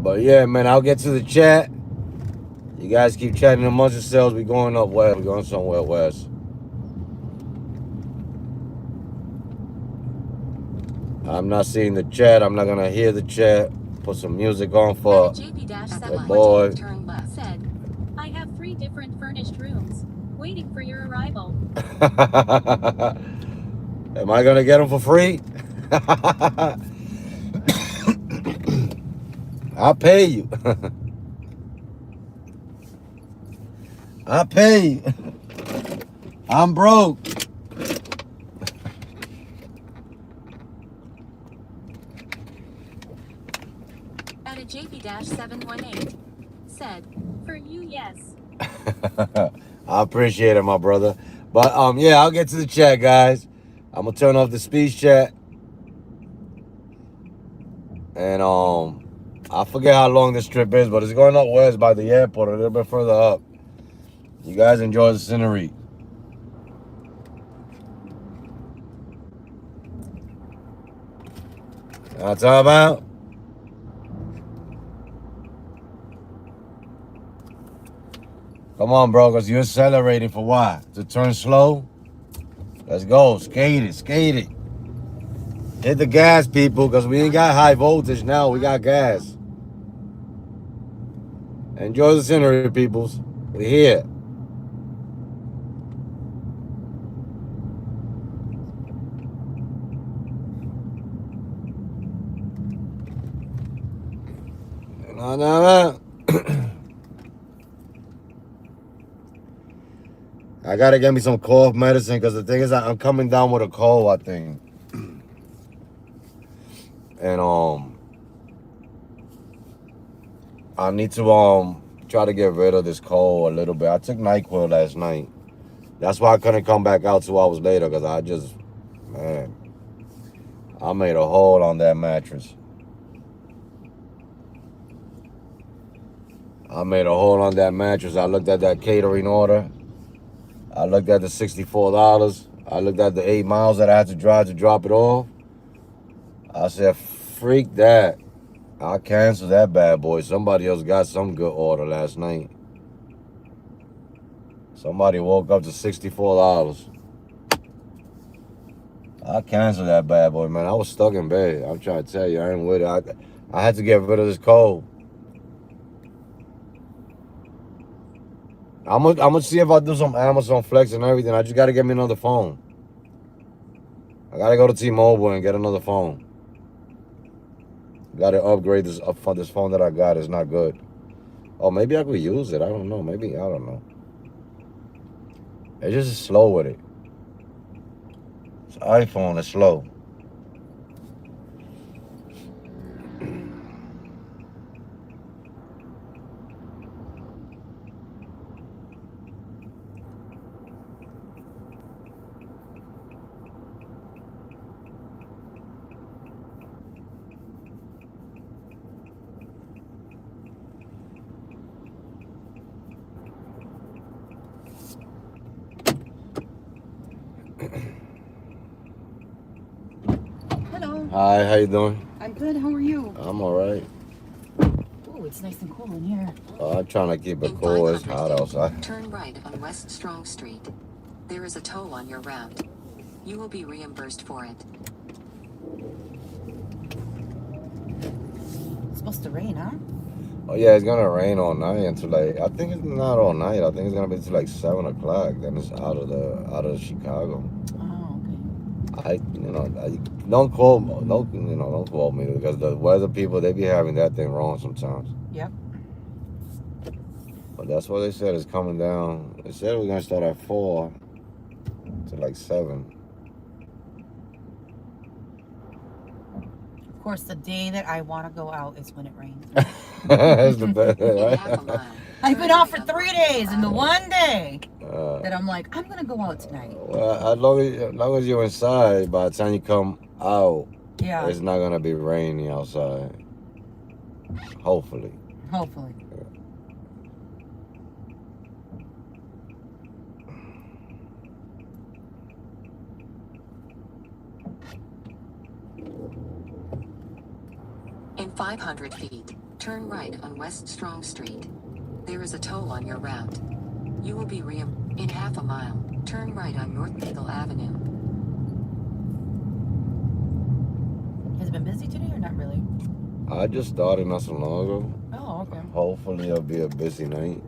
But yeah, man, I'll get to the chat. You guys keep chatting amongst yourselves. We're going up west. We're going somewhere west. I'm not seeing the chat. I'm not gonna hear the chat. Put some music on for the boy. Said, I have 3 different furnished rooms waiting for your arrival. Am I gonna get them for free? I'll pay you. I'll pay you. I'm broke. At a JP-718 said, for you, yes. I appreciate it, my brother. But yeah, I'll get to the chat, guys. I'm gonna turn off the speech chat. And I forget how long this trip is, but it's going up west by the airport, a little bit further up. You guys enjoy the scenery. That's all about. Come on, bro, because you're accelerating for what? To turn slow? Let's go. Skate it. Skate it. Hit the gas, people, because we ain't got high voltage now. We got gas. Enjoy the scenery, peoples. We're here. No. I gotta get me some cough medicine because the thing is I'm coming down with a cold, I think. And I need to try to get rid of this cold a little bit. I took NyQuil last night. That's why I couldn't come back out 2 hours later, because I made a hole on that mattress. I looked at that catering order. I looked at the $64. I looked at the 8 miles that I had to drive to drop it off. I said, freak that. I canceled that bad boy. Somebody else got some good order last night. Somebody woke up to $64. I canceled that bad boy, man. I was stuck in bed. I'm trying to tell you, I ain't with it. I had to get rid of this cold. I'm gonna see if I do some Amazon Flex and everything. I just gotta get me another phone. I gotta go to T-Mobile and get another phone. Gotta upgrade this phone that I got. Is not good. Oh, maybe I could use it. I don't know. Maybe, I don't know. It's just slow with it. It's iPhone. It's slow. Hello. Hi, how you doing? I'm good. How are you? I'm all right. Oh, it's nice and cool in here. I'm trying to keep it In cool. It's 500 hot feet, outside. turn right on West Strong Street. There is a toll on your route. You will be reimbursed for it. It's supposed to rain, huh? Oh yeah, it's gonna rain all night until like, I think it's not all night. I think it's gonna be till like 7 o'clock. Then it's out of Chicago. Oh, okay. Don't quote, don't quote me because the weather people they be having that thing wrong sometimes. Yep. But that's what they said is coming down. They said we're gonna start at 4 to like 7. Of course, the day that I want to go out is when it rains. That's the best, In half a right? mile. I've been turn out right for on 3 North days, Maple and the Avenue. one day that Uh, I'm like, I'm gonna go out tonight. well, as long as you're inside, by the time you come out, Yeah. it's not gonna be rainy outside. Hopefully. Hopefully. In 500 feet, turn right on West Strong Street. There is a toll on your route. You will be in half a mile. Turn right on North Maple Avenue. Has it been busy today or not really? I just started not so long ago. Oh, okay. Hopefully it'll be a busy night.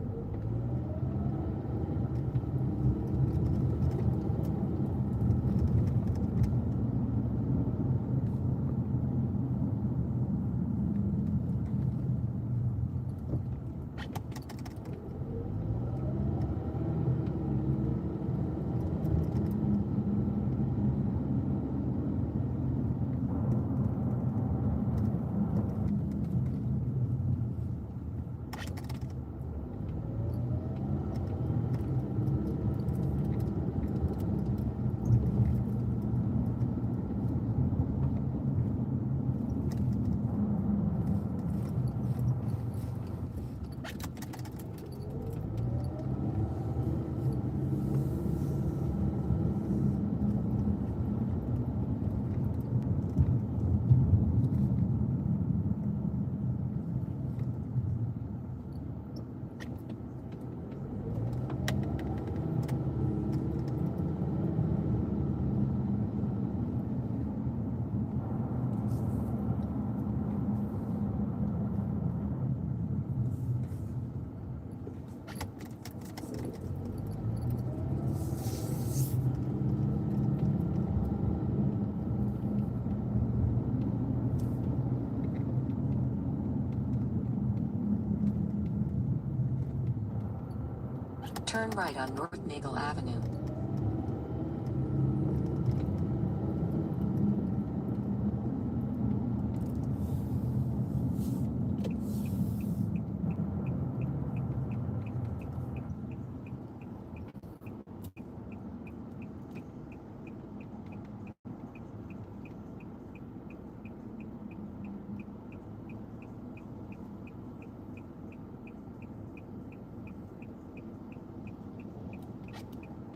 Turn right on North Maple Avenue.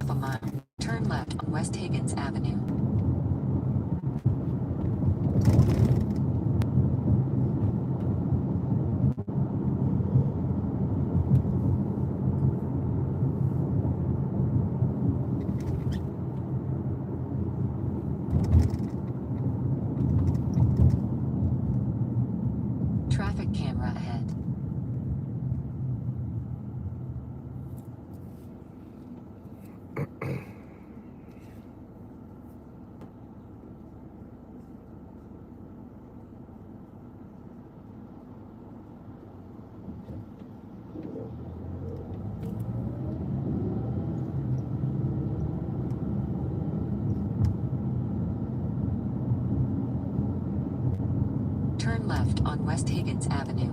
Half a mile. Turn left on West Higgins Avenue. Traffic camera ahead. Turn left on West Higgins Avenue.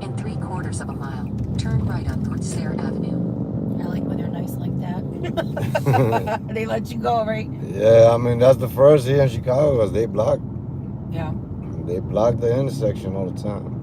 In 3/4 of a mile, turn right on North Sayre Avenue. I like when they're nice like that. They let you go, right? Yeah, I mean, that's the first here in Chicago, because they block Yeah. the intersection all the time.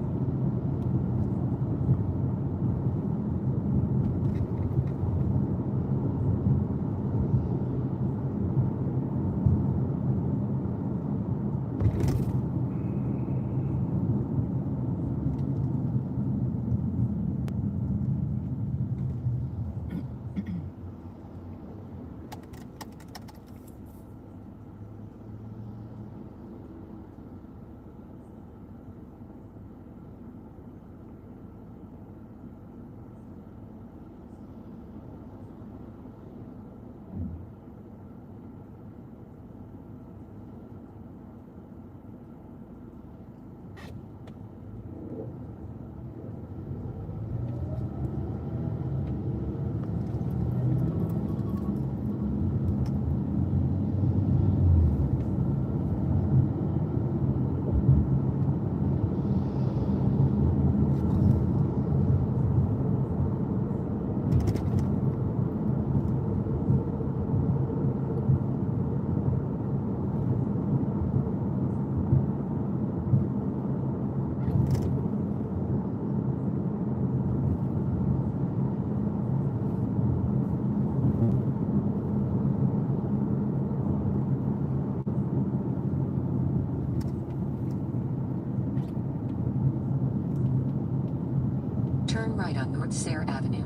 Turn right on North Sayre Avenue.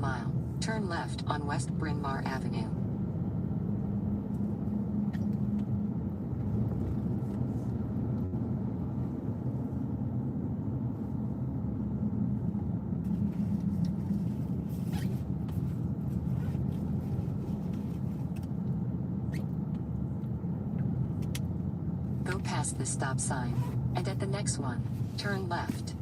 mile, turn left on West Bryn Mawr Avenue. Go past the stop sign, and at the next one, turn left.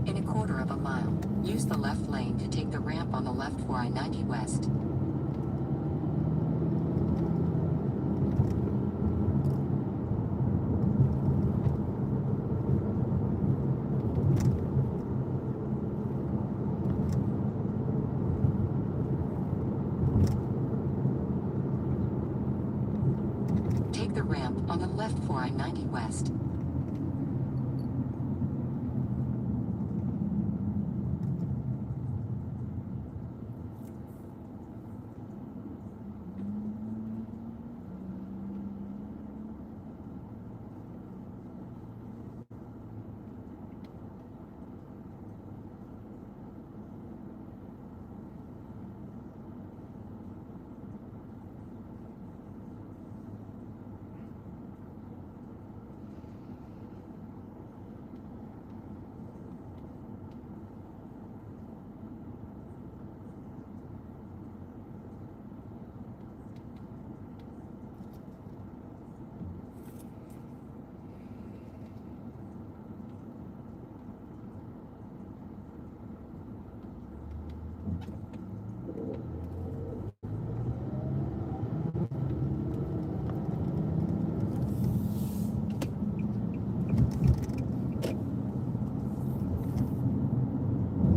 In a quarter of a mile, use the left lane to take the ramp on the left for I-90 West. Take the ramp on the left for I-90 West.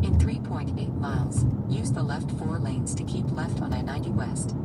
In 3.8 miles, use the left 4 lanes to keep left on I-90 West.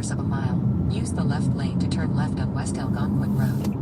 3/4 of a mile. Use the left lane to turn left on West Algonquin Road.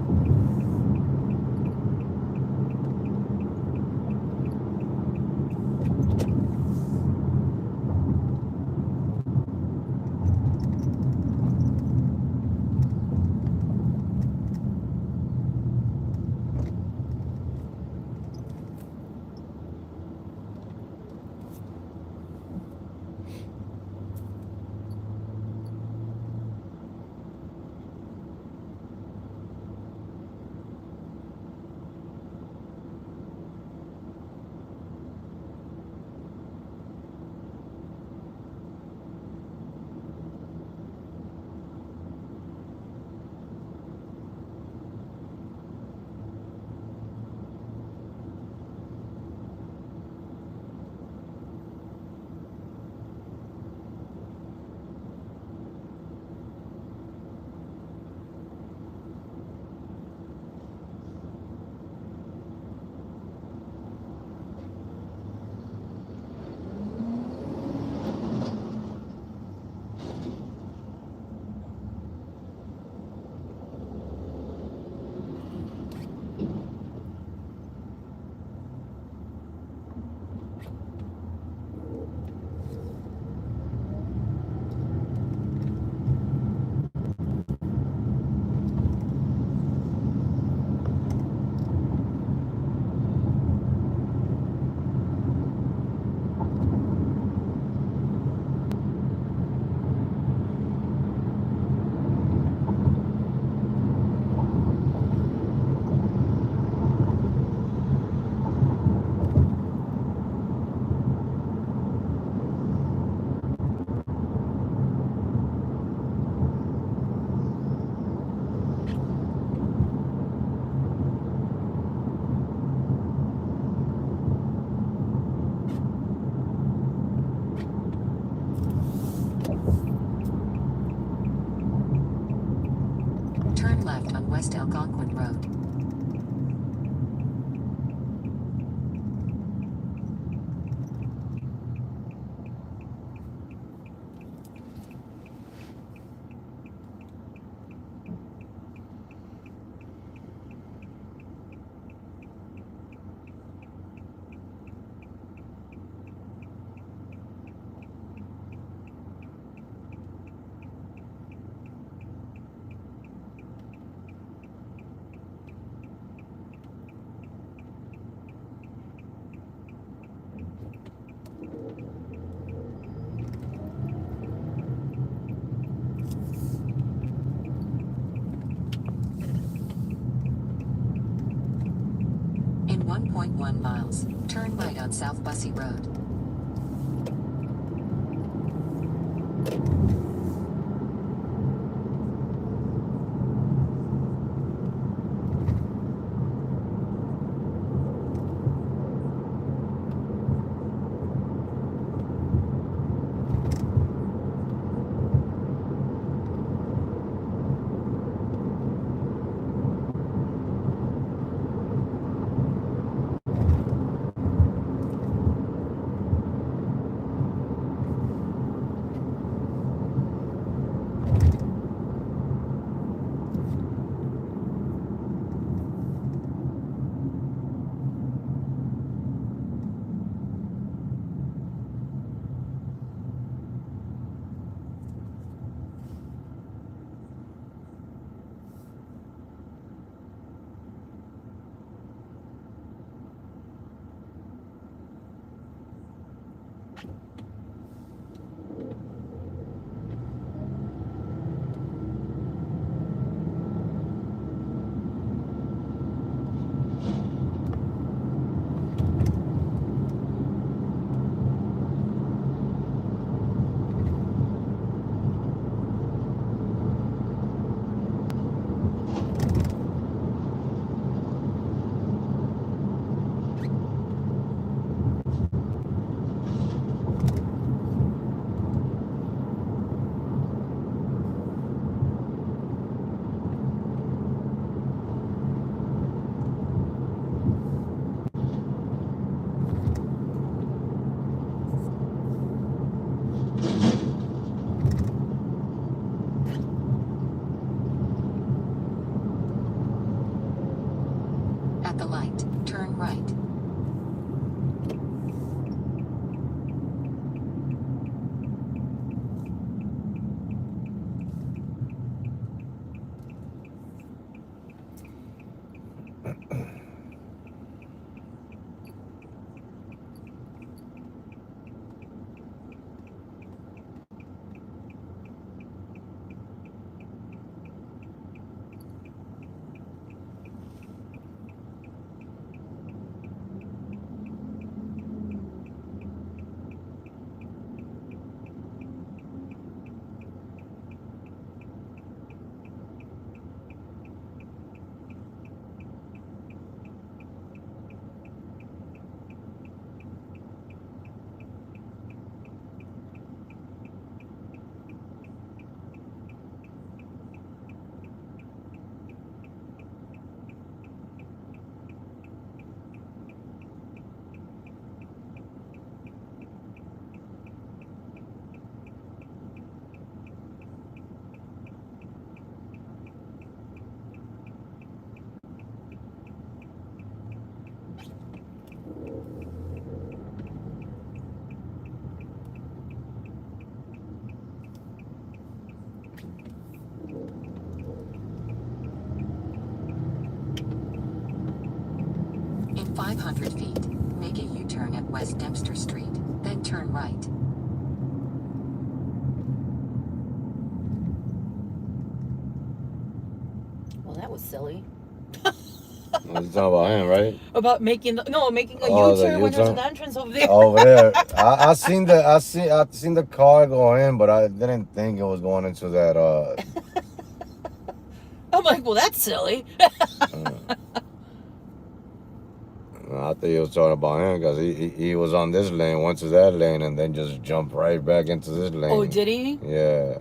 Turn left on West Algonquin Road. In 1.1 miles, turn right on South Bussy Road. West Dempster Street, then turn right. Well, that was silly. You're talking about him, right? About making a Oh, the U-turn when there's U-turn? an entrance over there. Over there. I seen the car go in, but I didn't think it was going into that I'm like, well, that's silly. I think he was talking about him because he was on this lane, went to that lane, and then just jumped right back into this lane. Oh, did he? Yeah.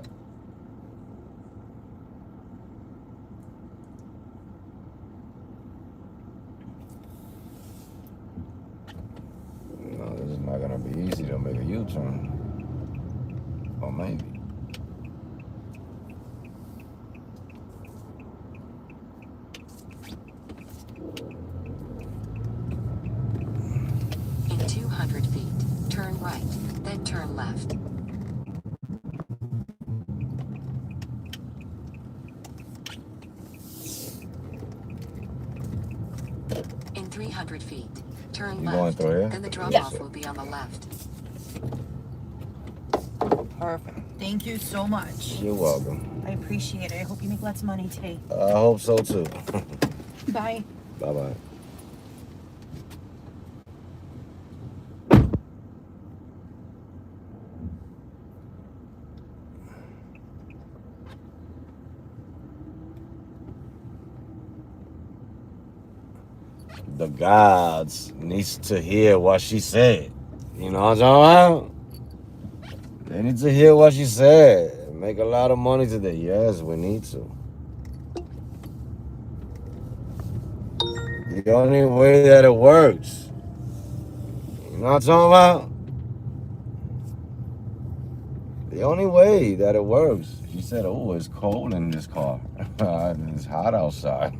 No, this is not gonna be easy to make a U-turn. Or maybe. In 200 feet, turn right, then turn left. In 300 feet, turn You going left, through here? then the drop-off Yeah. will be on the left. Perfect. Thank you so much. You're welcome. I appreciate it. I hope you make lots of money today. I hope so too. Bye. Bye-bye. The gods needs to hear what she said. You know what I'm talking about? They need to hear what she said. Make a lot of money today. Yes, we need to. The only way that it works. You know what I'm talking about? The only way that it works. She said, oh, it's cold in this car. It's hot outside.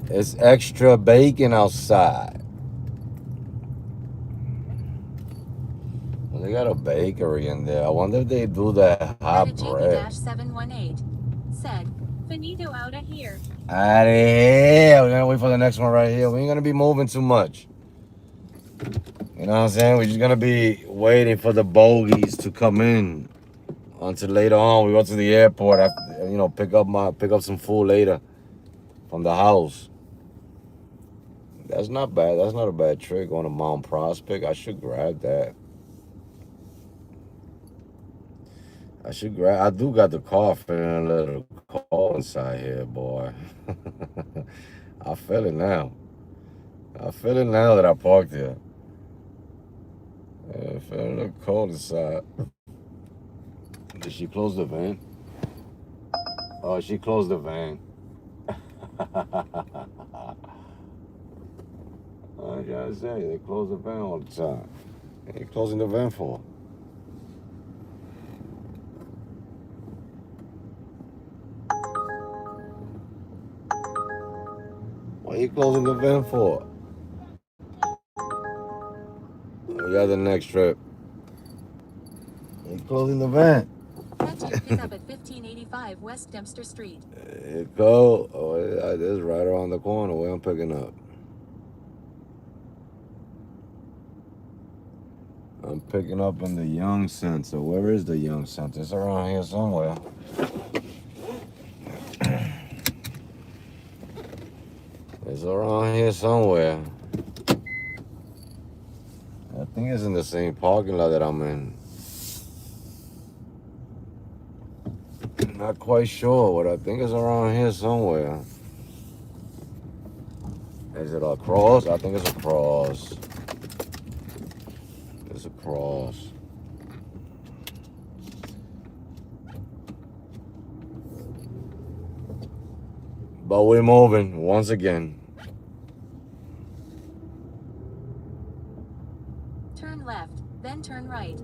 It's extra bacon outside. Well, they got a bakery in there. I wonder if they do that hot bread. JP-718 said, Finito outta here. Out of here. We're gonna wait for the next one right here. We ain't gonna be moving too much. You know what I'm saying? We're just gonna be waiting for the bogies to come in until later on. We go to the airport. Pick up some food later from the house. That's not bad. That's not a bad trick on a Mount Prospect. I should grab that. I do got the car feeling a little cold inside here, boy. I feel it now. I feel it now that I parked here. I feel a little cold inside. Did she close the van? Oh, she closed the van. I gotta say, they close the van all the time. What are you closing the van for? What are you closing the van for? We got the next trip. You closing the van? Catch your pickup at 1585 West Dempster Street. There you go. Oh, yeah, this is right around the corner where I'm picking up. I'm picking up in the Young Center. Where is the Young Center? It's around here somewhere. It's around here somewhere. I think it's in the same parking lot that I'm in. Not quite sure, but I think it's around here somewhere. Is it across? I think it's across. It's across. But we're moving once again. Turn left, then turn right.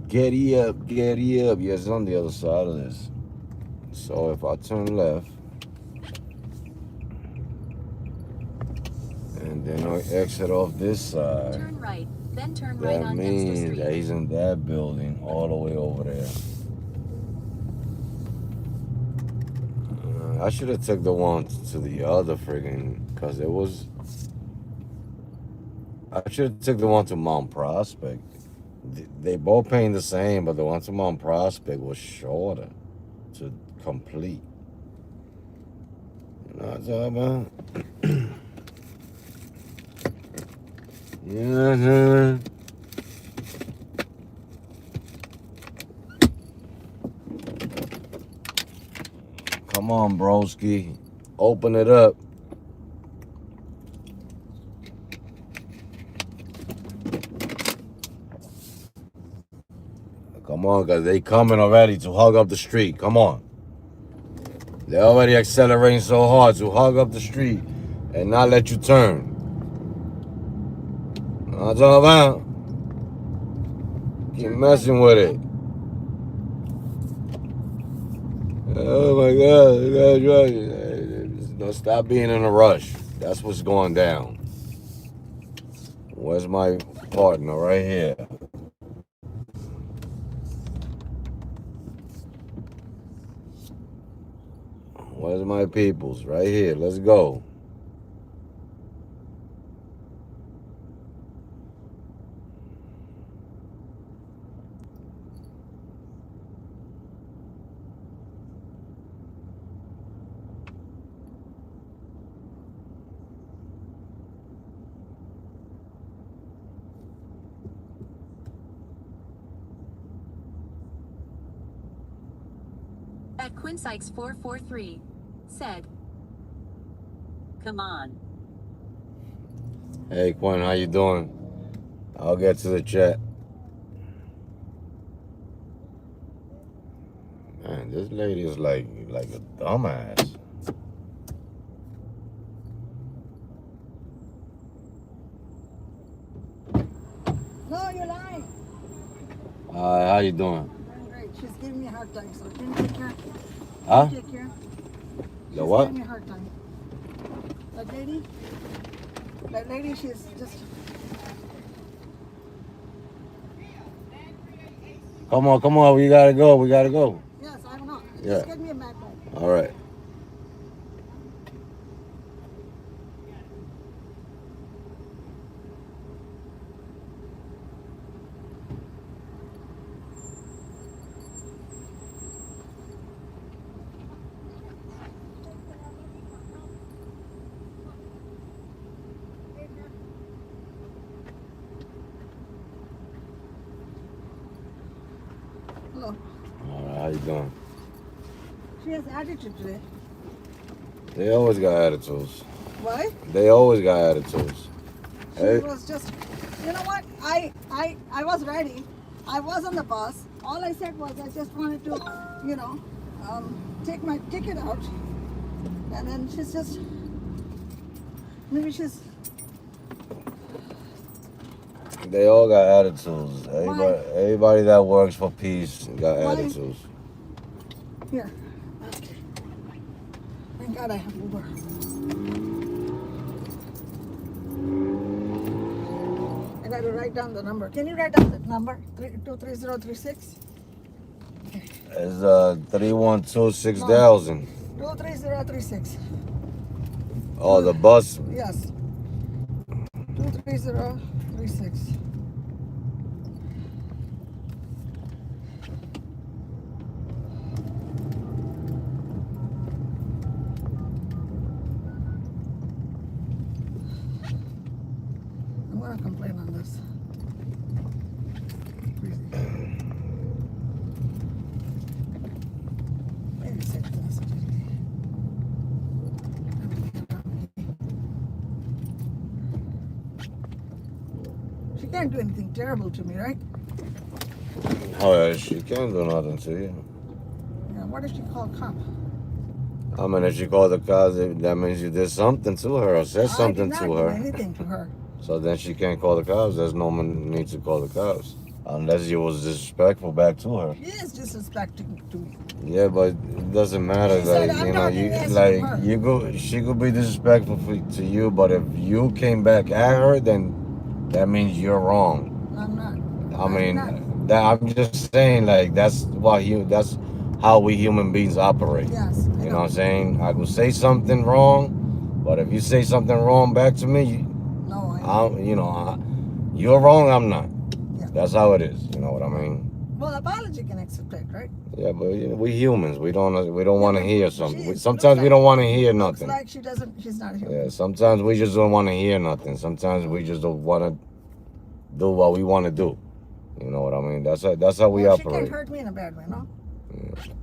Giddy up, giddy up. Yeah, it's on the other side of this. So if I turn left, and then I exit off this side, Turn right, then turn right that on Dempster means Street. that he's in that building all the way over there. I should have took the one to the other friggin', cause it was. I should have took the one to Mount Prospect. They both paying the same, but the one to Mount Prospect was shorter to complete. You know what I'm talking about? Yeah. Come on, broski. Open it up. Come on, because they coming already to hug up the street. Come on. They're already accelerating so hard to hug up the street and not let you turn. I'm talking about. Keep messing with it. Oh my God. Don't stop being in a rush. That's what's going down. Where's my partner? Right here. Where's my peoples? Right here. Let's go. At Quinn Sykes 443 said, "Come on." Hey Quinn, how you doing? I'll get to the chat. Man, this lady is like a dumbass. No, you're lying. How you doing? Doing great. She's giving me a hard time, so can you take care? Huh? Take care. The what? She's giving me a hard time. That lady, she's just... Come on. We gotta go. Yes, I don't know. Yeah. Just get me a map. All right. Hello. All right. How you doing? She has attitude today. They always got attitudes. Why? They always got attitudes. She was just... You know what? I was ready. I was on the bus. All I said was I just wanted to, take my ticket out. And then she's just... Maybe she's... They all got attitudes. Everybody that works for peace got attitudes. Here. Okay. Thank God I have Uber. I got to write down the number. Can you write down the number? 23036? It's 312-6000. 23036. Oh, the bus. Yes. 23036. I'm gonna complain on this. Maybe send the message. She can't do anything terrible to me, right? Oh, yeah, she can't do nothing to you. Yeah, what if she called cop? I mean, if she called the cops, that means you did something to her or said something I to did not her. do anything to her. So then she can't call the cops. There's no need to call the cops. Unless you was disrespectful back to her. She is disrespecting to me. Yeah, but it doesn't matter. She said, "I'm not asking her." She could be disrespectful to you, but if you came back at her, then that means you're wrong. I'm not. I'm just saying, like, that's how we human beings operate. Yes. You know what I'm saying? I could say something wrong, but if you say something wrong back to me, No, I know. you're wrong, I'm not. Yeah. That's how it is. You know what I mean? Well, apology can accept it, right? Yeah, but we humans, we don't want to but hear something. looks Sometimes we don't want to hear looks nothing. like she's not a human. Yeah, sometimes we just don't want to hear nothing. Sometimes we just don't want to do what we want to do. You know what I mean? That's how we Well, she operate. can't hurt me in a bad way, no? Yeah.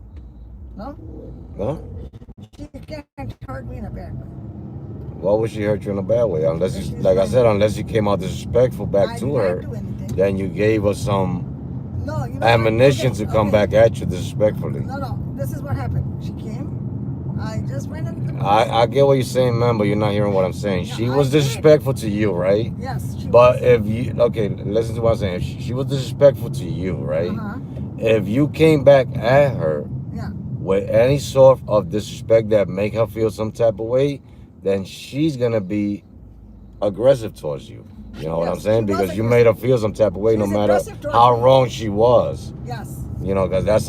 No? Huh? She can't hurt me in a bad way. Why would she hurt you in a bad way? Unless She's you, like I lying. said, unless you came out disrespectful back I to did her, not do anything. then you gave her some No, you know ammunition what? to come back at you disrespectfully. No, this is what happened. She came. I just went in the bus. I get what you're saying, man, but you're not hearing what I'm saying. Yeah, She I was did. disrespectful to you, right? Yes, she But was. if you, okay, listen to what I'm saying. If she was disrespectful to you, right? Uh-huh. If you came back at her Yeah. with any sort of disrespect that make her feel some type of way, then she's gonna be aggressive towards you. You know what I'm Yes, saying? she was Because you made her aggressive. feel some type of way, She's no matter aggressive towards how me. wrong she was. Yes. You know, because that's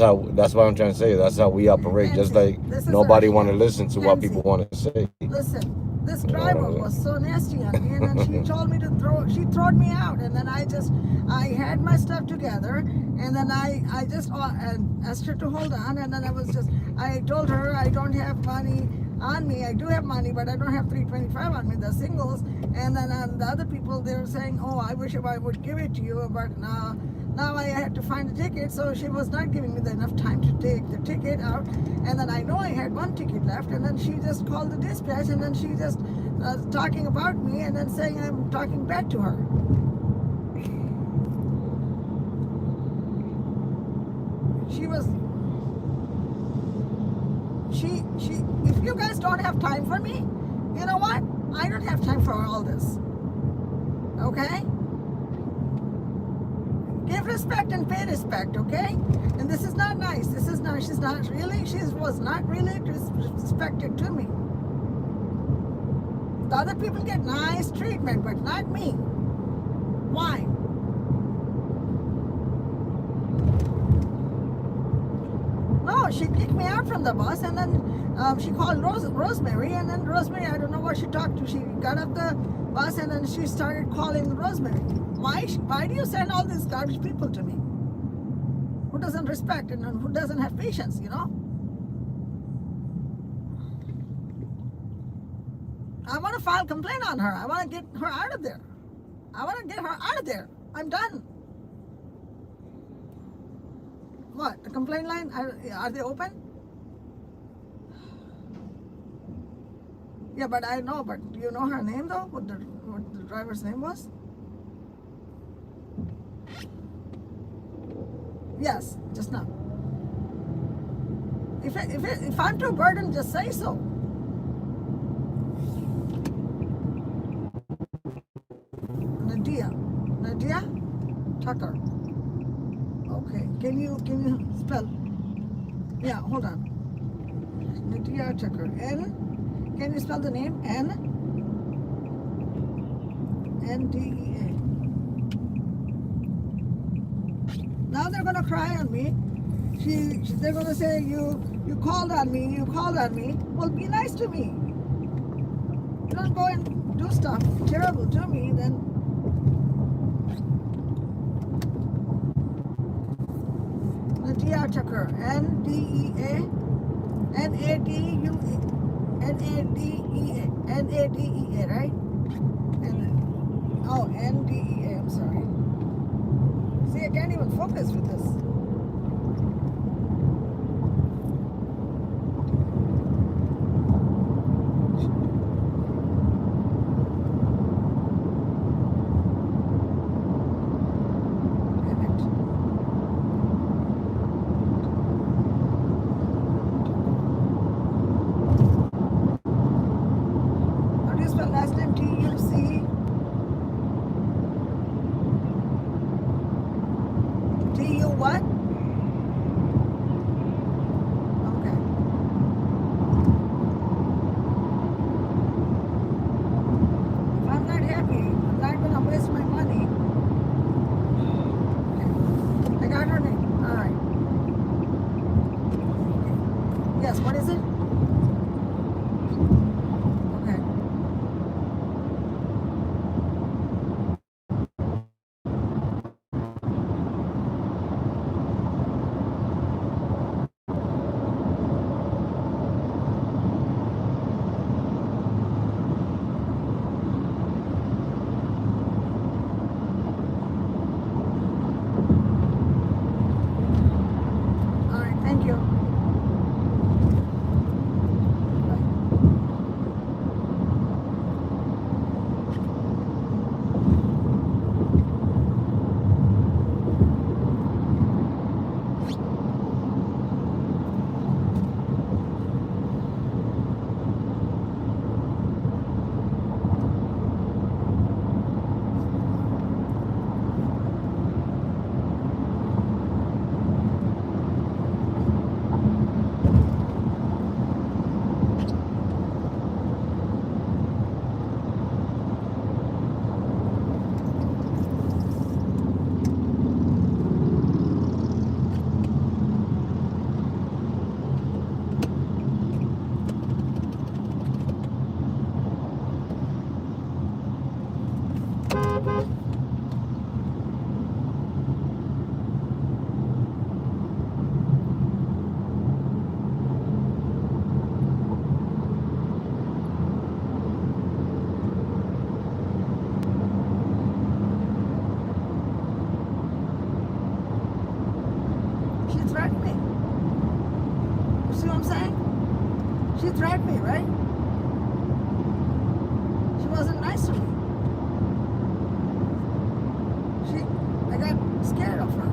what I'm trying to say. That's how we operate. Just Nancy, like this is nobody her- want to listen to what people Nancy, want to say. Listen, this You know what driver I mean? was so nasty on me, and then she told me she throwed me out, and then I had my stuff together, and then I just and asked her to hold on, and then I told her I don't have money on me. I do have money, but I don't have 325 on me, the singles, and then the other people, they were saying, oh, I wish I would give it to you, but now I had to find a ticket, so she was not giving me enough time to take the ticket out. And then I know I had one ticket left, and then she just called the dispatch, and then she just talking about me, and then saying I'm talking back to her. If you guys don't have time for me, you know what? I don't have time for all this. Okay? Give respect and pay respect, okay? And this is not nice. She was not really respected to me. The other people get nice treatment, but not me. Why? No, she kicked me out from the bus, and then she called Rosemary, and then Rosemary, I don't know what she talked to. She got off the bus, and then she started calling Rosemary. Why do you send all these garbage people to me? Who doesn't respect and who doesn't have patience, you know? I want to file a complaint on her. I want to get her out of there. I'm done. What? The complaint line? Are they open? Yeah, but I know. But do you know her name though? What the driver's name was? Yes, just now. If I'm too burdened, just say so. Nadia Tucker. Okay, can you spell? Yeah, hold on. Nadia Tucker. Can you spell the name? Ndea. Now they're gonna cry on me. They're gonna say you called on me. Well, be nice to me. Don't go and do stuff terrible to me. Then Nadia Tucker. Ndea. Nadea, right? Ndea. I'm sorry. See, I can't even focus with this. Damn it. How do you spell last name? Tuc. Tu what? Yes, what is it? Okay. All right, thank you. She threatened me. You see what I'm saying? She threatened me, right? She wasn't nice to me. I got scared of her.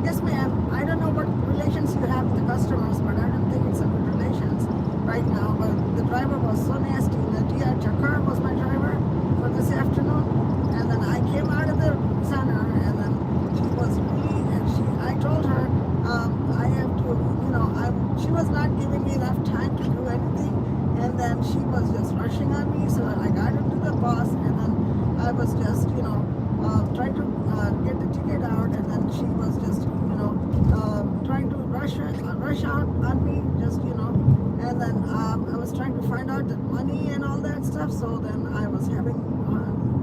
Yes, ma'am. I don't know what relations you have with the customers, but I don't think it's a good relations right now. But the driver was so nasty. Nadia Jakar was my driver for this afternoon, and then I came out of the center, and then she was really, and I told her, I have to, she was not giving me enough time to do anything, and then she was just rushing on me, so I got into the bus, and then I was just, trying to get the ticket out, and then she was just, trying to rush out on me, just, and then I was trying to find out the money and all that stuff, so then I was having,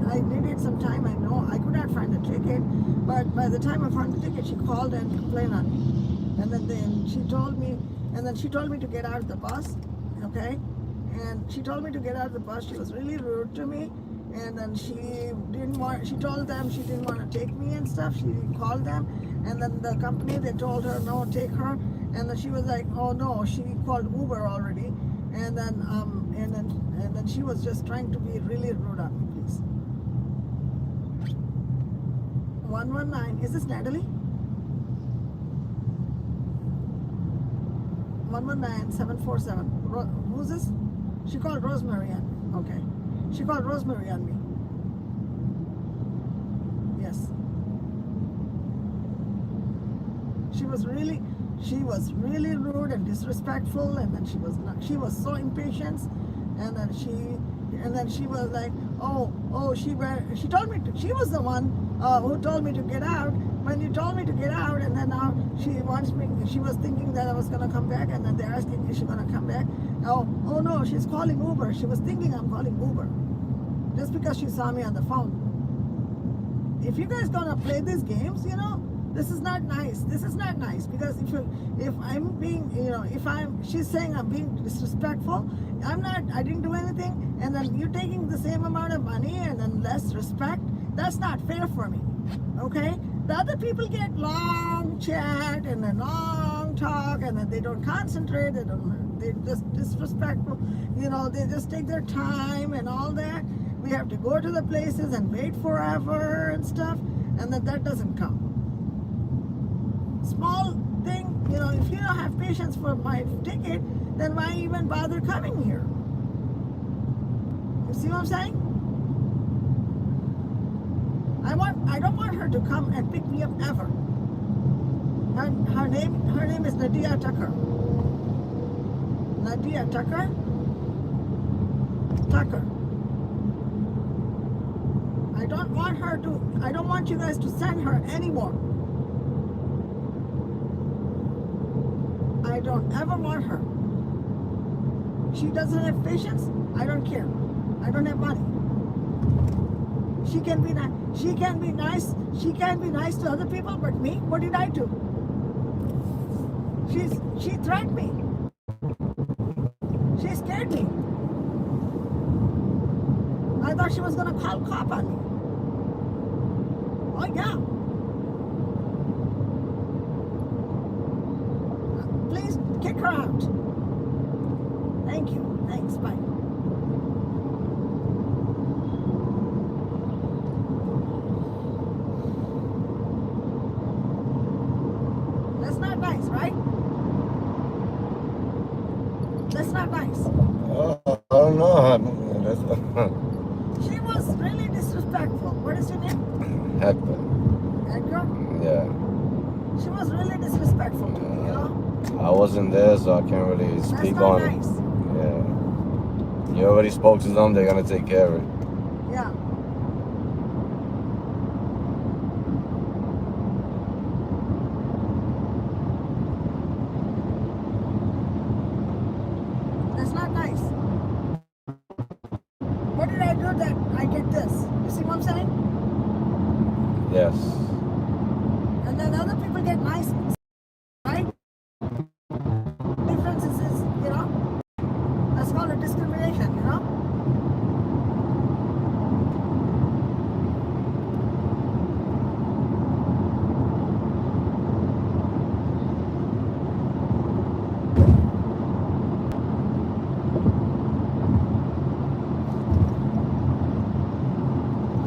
I needed some time, I know, I could not find the ticket, but by the time I found the ticket, she called and complained on me, and then she told me to get out of the bus, okay, and she told me to get out of the bus, she was really rude to me, and then she told them she didn't want to take me and stuff. She called them, and then the company, they told her, no, take her, and then she was like, oh no, she called Uber already, and then she was just trying to be really rude on me, please. 119, is this Natalie? 119-747. Who's this? She called Rosemary on me. Okay. She called Rosemary on me. Yes. She was really rude and disrespectful, and then she was so impatient, and then she was like, she told me she was the one who told me to get out. When you told me to get out, and then now she was thinking that I was gonna come back, and then they're asking, is she gonna come back? Oh no, she's calling Uber. She was thinking I'm calling Uber, just because she saw me on the phone. If you guys gonna play these games, this is not nice. This is not nice, because if I'm being, she's saying I'm being disrespectful, I didn't do anything, and then you're taking the same amount of money and then less respect, that's not fair for me, okay? The other people get long chat and then long talk, and then they don't concentrate, they're just disrespectful, they just take their time and all that. We have to go to the places and wait forever and stuff, and then that doesn't come. Small thing, if you don't have patience for my ticket, then why even bother coming here? You see what I'm saying? I don't want her to come and pick me up ever. Her name is Nadia Tucker. Nadia Tucker? Tucker. I don't want you guys to send her anymore. I don't ever want her. She doesn't have patience. I don't care. I don't have money. She can be nice. She can be nice. She can be nice to other people, but me, what did I do? She threatened me. She scared me. I thought she was gonna call cop on me. Oh yeah. Please kick her out. Thank you. Thanks. Bye. That's not nice, right? That's not nice. I don't know. She was really disrespectful. What is your name? Hector. Edgar? Yeah. She was really disrespectful to me, I wasn't there, so I can't really That's speak not on nice. it. Yeah. You already spoke to them. They're gonna take care of it. Yeah. That's not nice. What did I do that I get this? You see what I'm saying? Yes. And then other people get nice, right? Difference is, that's called a discrimination,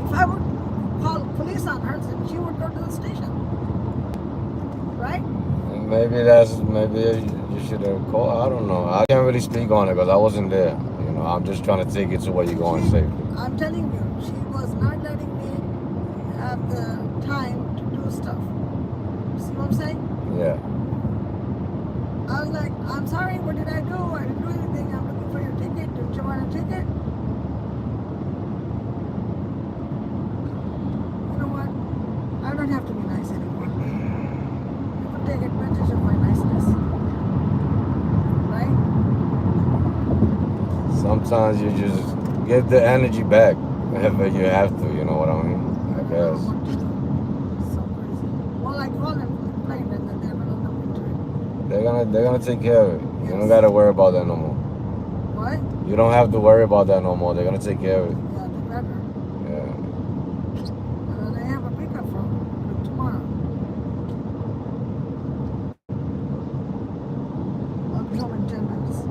If I would call police on her, then she would go to the station, right? Maybe you should have called. I don't know. I can't really speak on it because I wasn't there. I'm just trying to take it to where you're going safely. I'm telling you, she was not letting me have the time to do stuff. See what I'm saying? Yeah. I was like, I'm sorry, what did I do? I didn't do anything. I'm looking for your ticket. Don't you want a ticket? You know what? I don't have to be nice anymore. People take advantage of my niceness. Right? Sometimes you just give the energy back whenever you have to. You know what I mean? I don't know guess. what to do. So crazy. Well, I called and complained and then they're going to look into it. They're gonna take care of it. You don't gotta worry about that no more. What? You don't have to worry about that no more. They're gonna take care of it. Yeah, they better. Yeah. And then I have a pickup from tomorrow. I'll be home in 10 minutes.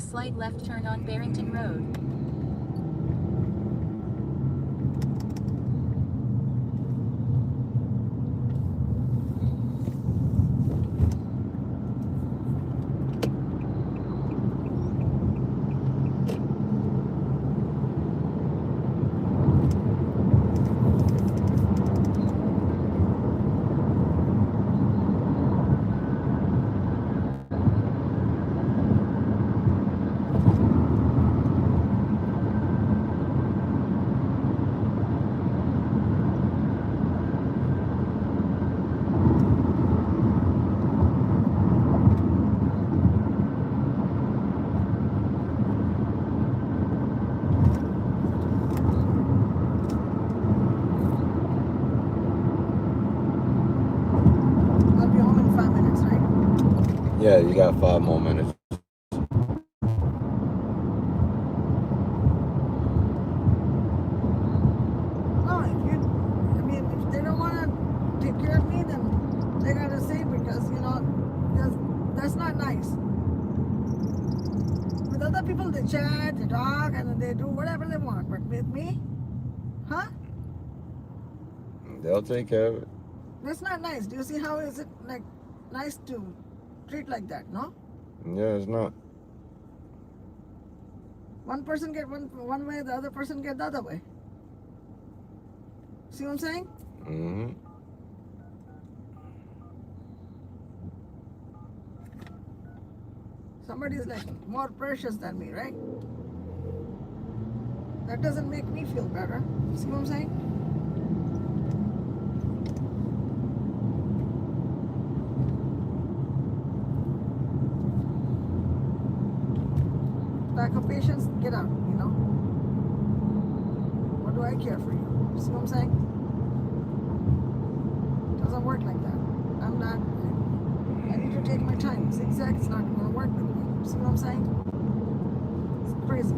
a slight left turn on Barrington Road. I'll be home in 5 minutes, right? Yeah, you got 5 more minutes. No, if they don't want to take care of me, then they gotta say, because that's not nice. With other people, they chat, they talk, and they do whatever they want. But with me, huh? They'll take care of it. That's not nice. Do you see how is it like nice to treat like that? No, Yeah, it's not. one person get one way, the other person get the other way. See what I'm saying? Mm-hmm. Somebody is like more precious than me, right? That doesn't make me feel better. See what I'm saying? Lack of patience, get out, What do I care for you? See what I'm saying? It doesn't work like that. I need to take my time. Zigzag is not going to work with me. See what I'm saying? It's crazy.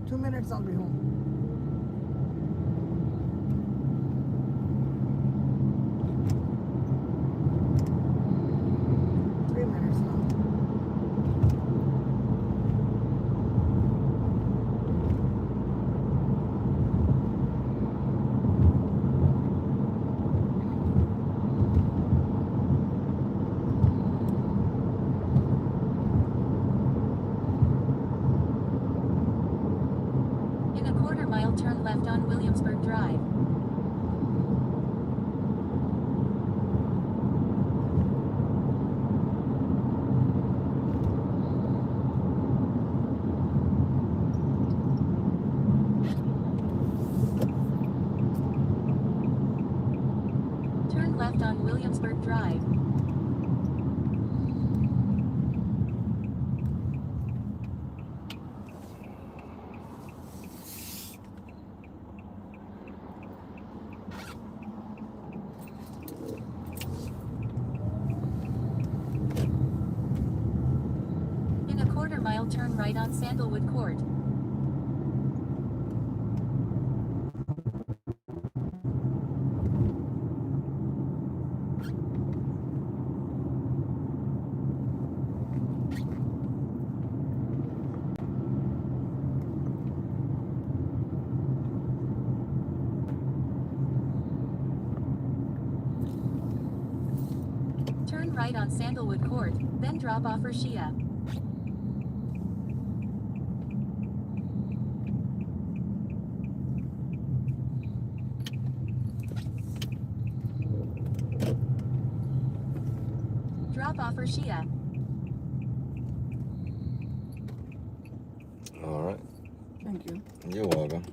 Two minutes, I'll be home. Turn left on Williamsburg Drive. Turn left on Williamsburg Drive. Mile turn right on Sandalwood Court. Turn right on Sandalwood Court, then drop off Rashia. offer Shia. All right. Thank you. You're welcome.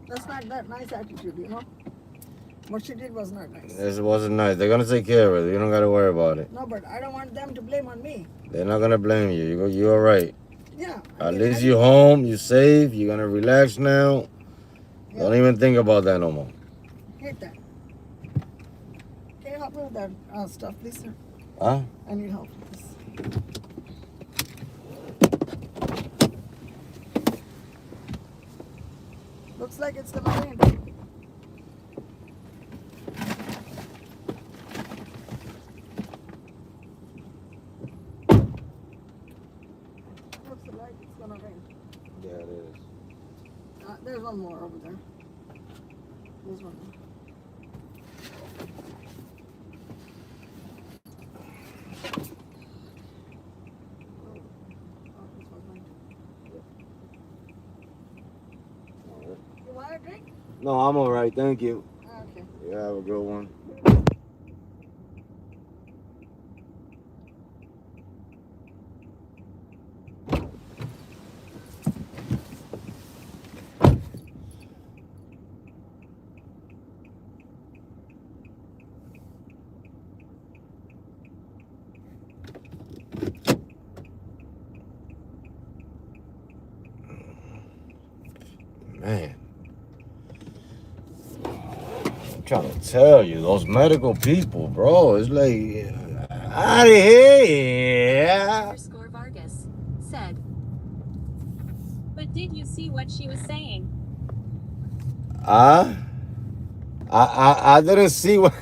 That's not that nice attitude, you know. What she did was not nice. This wasn't nice. They're gonna take care of it. You don't gotta worry about it. No, but I don't want them to blame on me. They're not gonna blame you. You're all right. Yeah. At least you're home. You're safe. You're gonna relax now. Yeah. Don't even think about that no more. Hate that. Can you help me with that stuff, please, sir? Huh? I need help with this. Looks like it's gonna rain. Looks like it's gonna rain. Yeah, it is. There's one more over there. There's one more. You want a drink? No, I'm all right. Thank you. Okay. You have a good one. Man, I'm trying to tell you, those medical people, bro, it's like, out of here. Underscore Vargas said. But did you see what she was saying? I didn't see what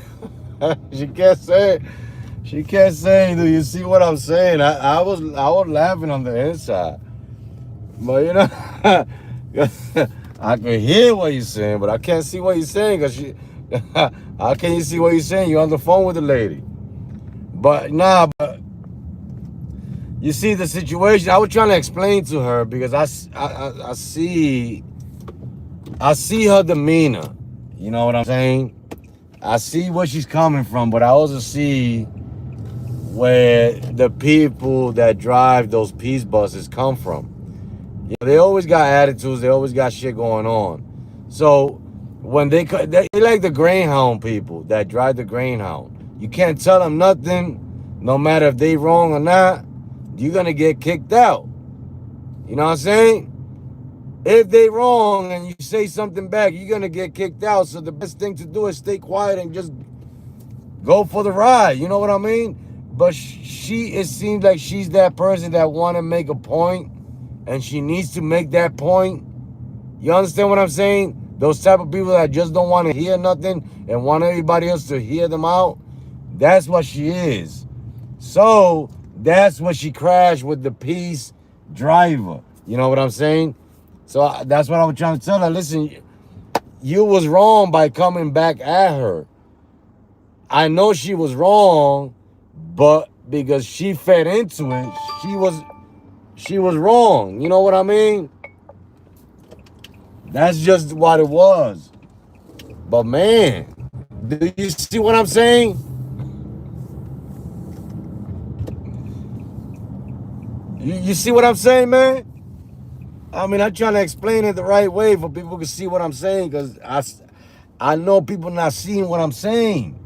she kept saying. She kept saying, "Do you see what I'm saying?" I was laughing on the inside, but you know, I can hear what you're saying, but I can't see what you're saying because she. How can you see what you're saying? You're on the phone with the lady. But nah, but you see the situation. I was trying to explain to her because I see her demeanor. You know what I'm saying? I see where she's coming from, but I also see where the people that drive those peace buses come from. You know, they always got attitudes. They always got shit going on. So when they like the Greyhound people that drive the Greyhound. You can't tell them nothing, no matter if they wrong or not. You're gonna get kicked out. You know what I'm saying? If they wrong and you say something back, you're gonna get kicked out. So the best thing to do is stay quiet and just go for the ride. You know what I mean? But it seems like she's that person that want to make a point, and she needs to make that point. You understand what I'm saying? Those type of people that just don't want to hear nothing and want everybody else to hear them out. That's what she is. So that's what she crashed with the peace driver. You know what I'm saying? So that's what I was trying to tell her. Listen, you was wrong by coming back at her. I know she was wrong, but because she fed into it, she was wrong. You know what I mean? That's just what it was. But man, do you see what I'm saying? You see what I'm saying, man? I mean, I'm trying to explain it the right way for people to see what I'm saying, because I know people not seeing what I'm saying.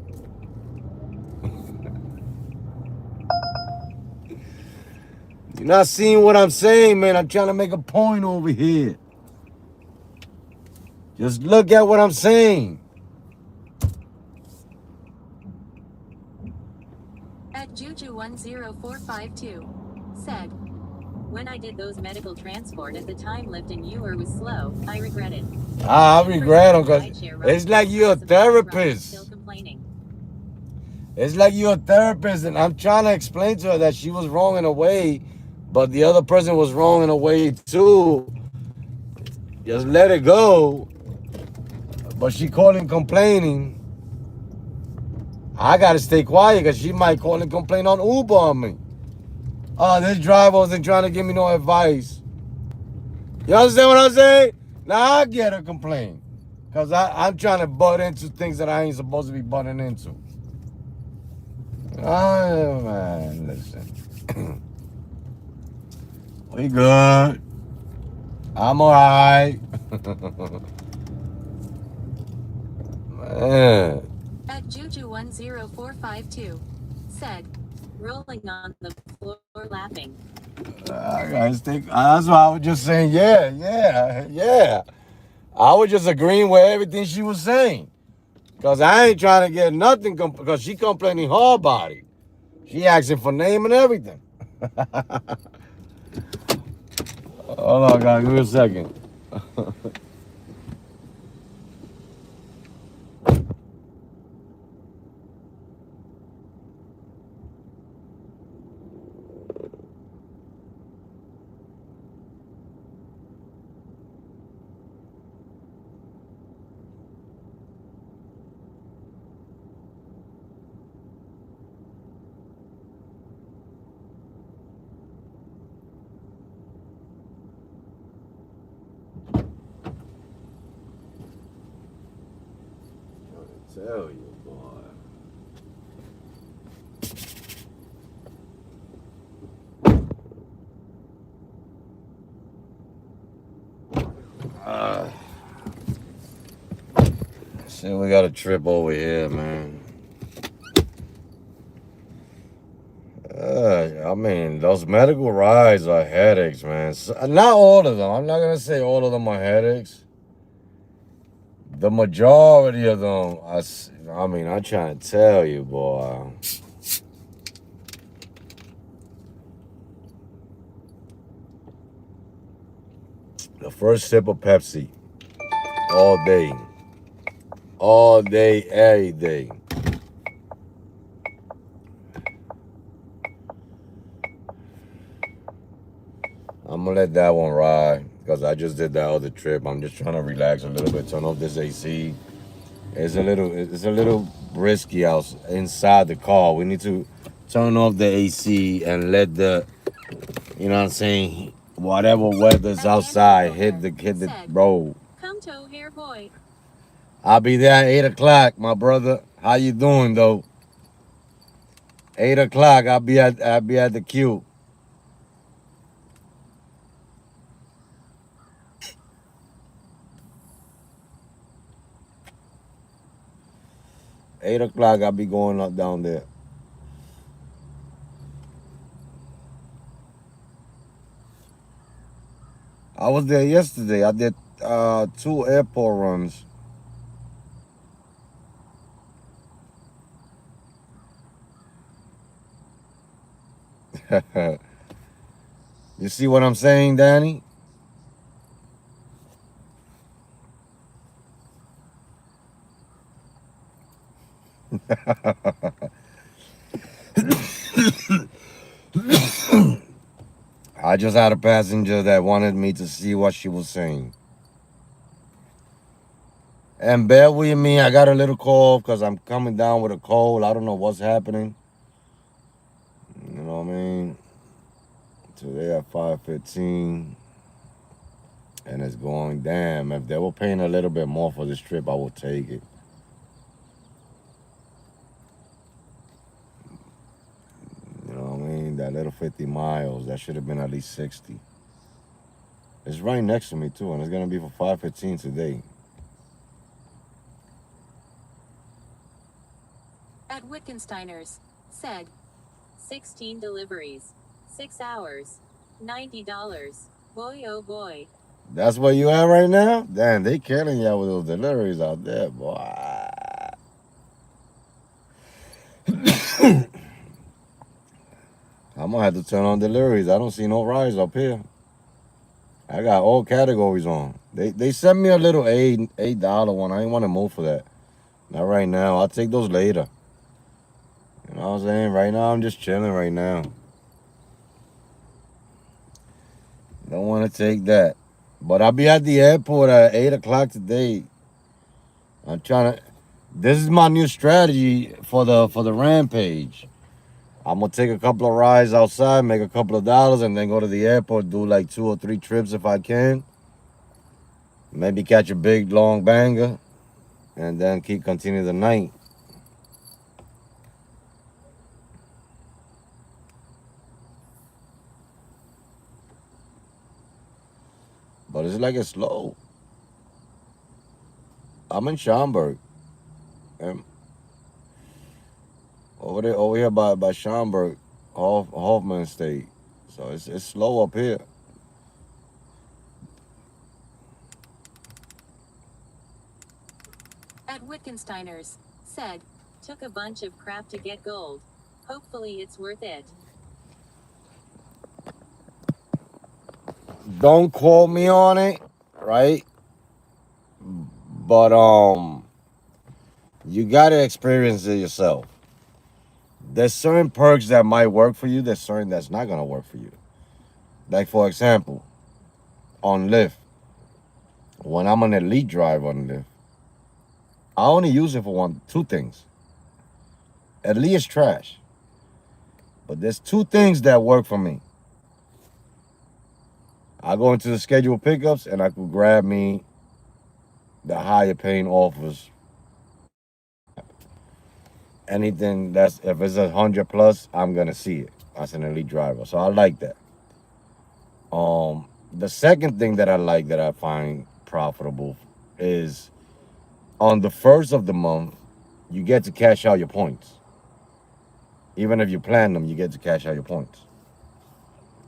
You're not seeing what I'm saying, man. I'm trying to make a point over here. Just look at what I'm saying. At Juju10452 said, when I did those medical transport at the time lifting you or was slow, I regret it. I regret them because it's like you're a therapist. Still complaining. It's like you're a therapist, and I'm trying to explain to her that she was wrong in a way, but the other person was wrong in a way too. Just let it go. But she calling complaining. I gotta stay quiet because she might call and complain on Uber on me. Oh, this driver wasn't trying to give me no advice. You understand what I'm saying? Now I get her complain. Because I'm trying to butt into things that I ain't supposed to be butting into. Oh, man, listen. We good. I'm all right. Man. At Juju10452 said, rolling on the floor laughing. I guys think that's why I was just saying, yeah. I was just agreeing with everything she was saying. Because I ain't trying to get nothing because she complaining hard about it. She asking for name and everything. Hold on, guys. Give me a second. I tell you, boy. See, we got a trip over here, man. I mean, those medical rides are headaches, man. Not all of them. I'm not gonna say all of them are headaches. The majority of them, I mean, I'm trying to tell you, boy. The first sip of Pepsi, all day, every day. I'm gonna let that one ride because I just did that other trip. I'm just trying to relax a little bit, turn off this AC. It's a little risky out inside the car. We need to turn off the AC and let the, you know what I'm saying, whatever weather's outside hit the road. Come to here, boy. I'll be there at 8 o'clock, my brother. How you doing though? 8 o'clock. I'll be at the queue. Eight o'clock. I'll be going up down there. I was there yesterday. I did 2 airport runs. You see what I'm saying, Danny? I just had a passenger that wanted me to see what she was saying. And bear with me, I got a little cold because I'm coming down with a cold. I don't know what's happening. You know what I mean? Today at 5:15. And it's going, damn, if they were paying a little bit more for this trip, I would take it. You know what I mean? That little 50 miles, that should have been at least 60. It's right next to me too, and it's gonna be for 5:15 today. At Wittgensteiner's said, 16 deliveries, 6 hours, $90. Boy, oh boy. That's where you at right now? Damn, they killing y'all with those deliveries out there, boy. I'm gonna have to turn on deliveries. I don't see no rides up here. I got all categories on. They sent me a little $8 one. I ain't want to move for that. Not right now. I'll take those later. You know what I'm saying? Right now, I'm just chilling right now. Don't want to take that. But I'll be at the airport at 8 o'clock today. I'm trying to. This is my new strategy for the Rampage. I'm gonna take a couple of rides outside, make a couple of dollars, and then go to the airport, do like 2 or 3 trips if I can. Maybe catch a big long banger, and then continue the night. But it's like it's slow. I'm in Schaumburg, and over here by Schaumburg, Hoffman State. So it's slow up here. At Wittgensteiner's, said, took a bunch of crap to get gold. Hopefully it's worth it. Don't quote me on it, right? But you gotta experience it yourself. There's certain perks that might work for you. There's certain that's not gonna work for you. Like for example, on Lyft, when I'm an elite driver on Lyft, I only use it for two things. Elite is trash, but there's two things that work for me. I go into the scheduled pickups and I could grab me the higher paying offers. Anything that's if it's 100 plus, I'm gonna see it as an elite driver. So I like that. The second thing that I like that I find profitable is on the first of the month, you get to cash out your points. Even if you plan them, you get to cash out your points.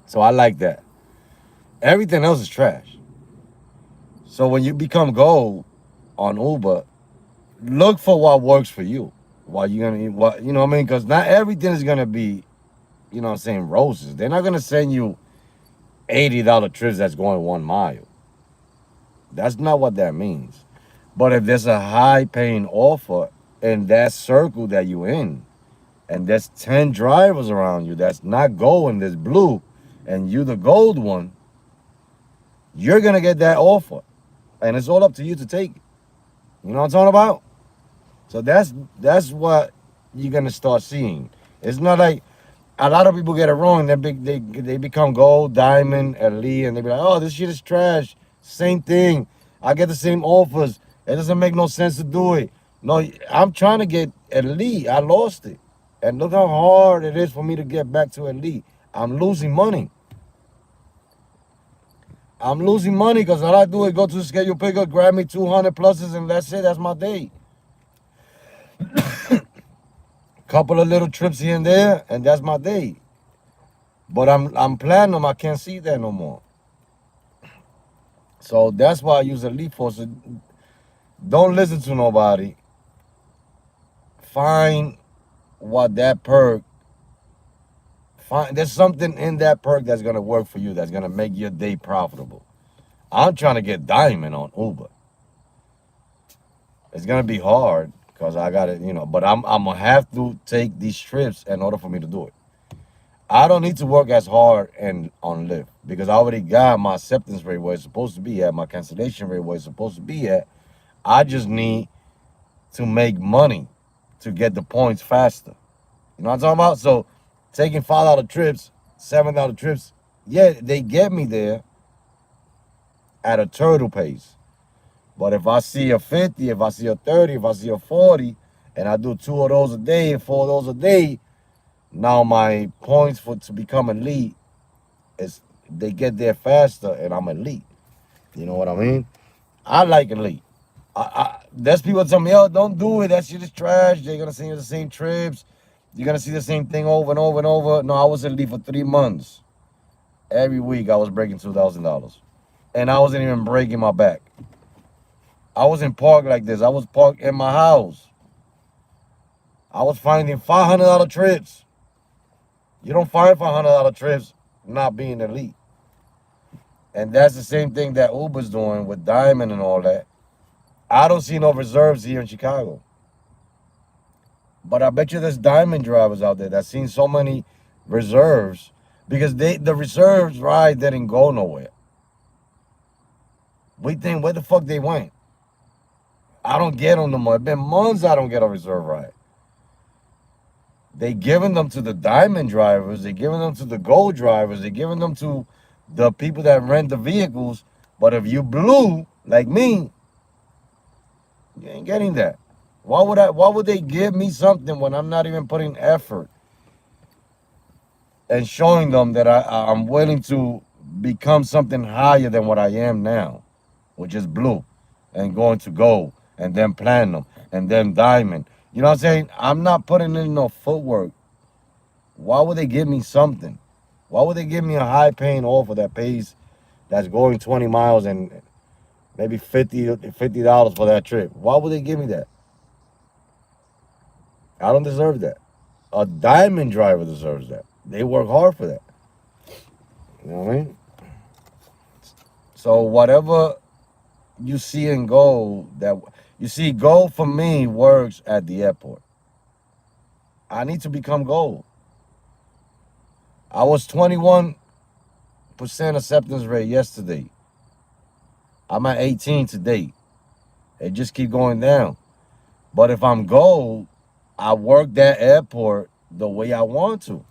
So I like that. Everything else is trash. So when you become gold on Uber, look for what works for you. What you gonna what you know what I mean? Because not everything is gonna be, you know what I'm saying, roses. They're not gonna send you $80 trips that's going 1 mile. That's not what that means. But if there's a high paying offer in that circle that you're in, and there's 10 drivers around you that's not going, there's blue, and you the gold one, you're gonna get that offer. And it's all up to you to take it. You know what I'm talking about? So that's what you're gonna start seeing. It's not like a lot of people get it wrong. They become gold, diamond, elite, and they be like, oh, this shit is trash. Same thing. I get the same offers. It doesn't make no sense to do it. No, I'm trying to get elite. I lost it. And look how hard it is for me to get back to elite. I'm losing money. I'm losing money because all I do is go to the schedule pickup, grab me 200 pluses, and that's it. That's my day. Couple of little trips here and there, and that's my day. But I'm platinum. I can't see that no more. So that's why I use Elite Force. So don't listen to nobody. Find what that perk. There's something in that perk that's gonna work for you. That's gonna make your day profitable. I'm trying to get diamond on Uber. It's gonna be hard because I got it, But I'm gonna have to take these trips in order for me to do it. I don't need to work as hard and on Lyft because I already got my acceptance rate where it's supposed to be at, my cancellation rate where it's supposed to be at. I just need to make money to get the points faster. You know what I'm talking about? So taking $5 trips, $7 trips, yeah, they get me there at a turtle pace. But if I see a 50, if I see a 30, if I see a 40, and I do 2 of those a day, 4 of those a day, now my points to become elite is they get there faster, and I'm elite. You know what I mean? I like elite. There's people tell me, oh, don't do it. That shit is trash. They're gonna send you the same trips. You're gonna see the same thing over and over and over. No, I was elite for 3 months. Every week I was breaking $2,000, and I wasn't even breaking my back. I wasn't parked like this. I was parked in my house. I was finding $500 trips. You don't find $500 trips not being elite. And that's the same thing that Uber's doing with Diamond and all that. I don't see no reserves here in Chicago. But I bet you there's Diamond drivers out there that seen so many reserves because the reserves ride didn't go nowhere. We think where the fuck they went. I don't get them no more. It's been months I don't get a reserve ride. They giving them to the diamond drivers. They giving them to the gold drivers. They giving them to the people that rent the vehicles. But if you blue like me, You ain't getting that. Why would they give me something when I'm not even putting effort and showing them that I'm willing to become something higher than what I am now, which is blue, and going to gold, and then platinum, and then diamond. You know what I'm saying? I'm not putting in no footwork. Why would they give me something? Why would they give me a high paying offer that pays that's going 20 miles and maybe $50 for that trip? Why would they give me that? I don't deserve that. A diamond driver deserves that. They work hard for that. You know what I mean? So whatever you see in gold, that you see, gold for me works at the airport. I need to become gold. I was 21% acceptance rate yesterday. I'm at 18 today. It just keep going down. But if I'm gold, I work that airport the way I want to.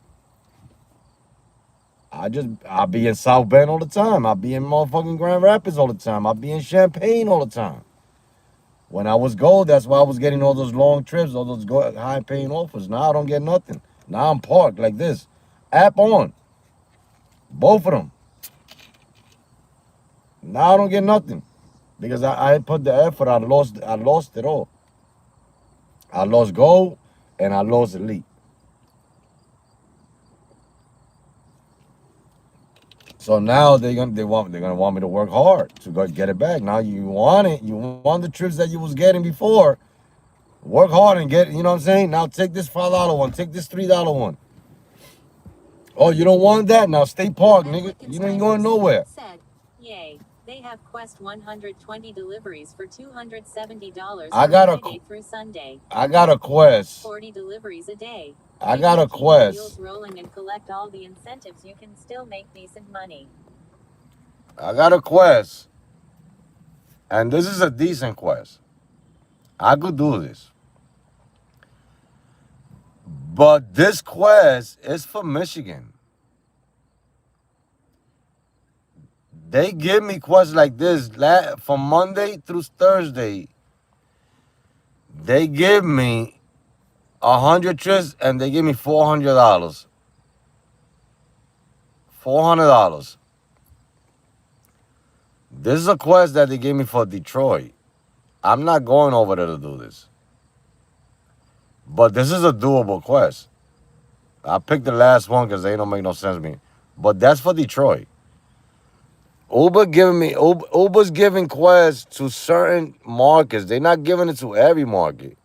I'll be in South Bend all the time. I'll be in motherfucking Grand Rapids all the time. I'll be in Champaign all the time. When I was gold, that's why I was getting all those long trips, all those high paying offers. Now I don't get nothing. Now I'm parked like this. App on. Both of them. Now I don't get nothing. Because I put the effort, I lost it all. I lost gold and I lost elite. So now they're gonna want me to work hard to go get it back. Now you want it, you want the trips that you was getting before. Work hard and get, you know what I'm saying? Now take this $5 one, take this $3 one. Oh, you don't want that? Now stay parked, nigga. You ain't going nowhere. Said, yay. They have Quest 120 deliveries for $270 I from got a Friday through Sunday. I got a Quest. 40 deliveries a day. I If got you a keep the Quest. wheels rolling and collect all the incentives, you can still make decent money. I got a Quest. And this is a decent Quest. I could do this. But this Quest is for Michigan. They give me quests like this from Monday through Thursday. They give me 100 trips and they give me $400. $400. This is a quest that they gave me for Detroit. I'm not going over there to do this. But this is a doable quest. I picked the last one because they don't make no sense to me. But that's for Detroit. Uber's giving quests to certain markets. They're not giving it to every market.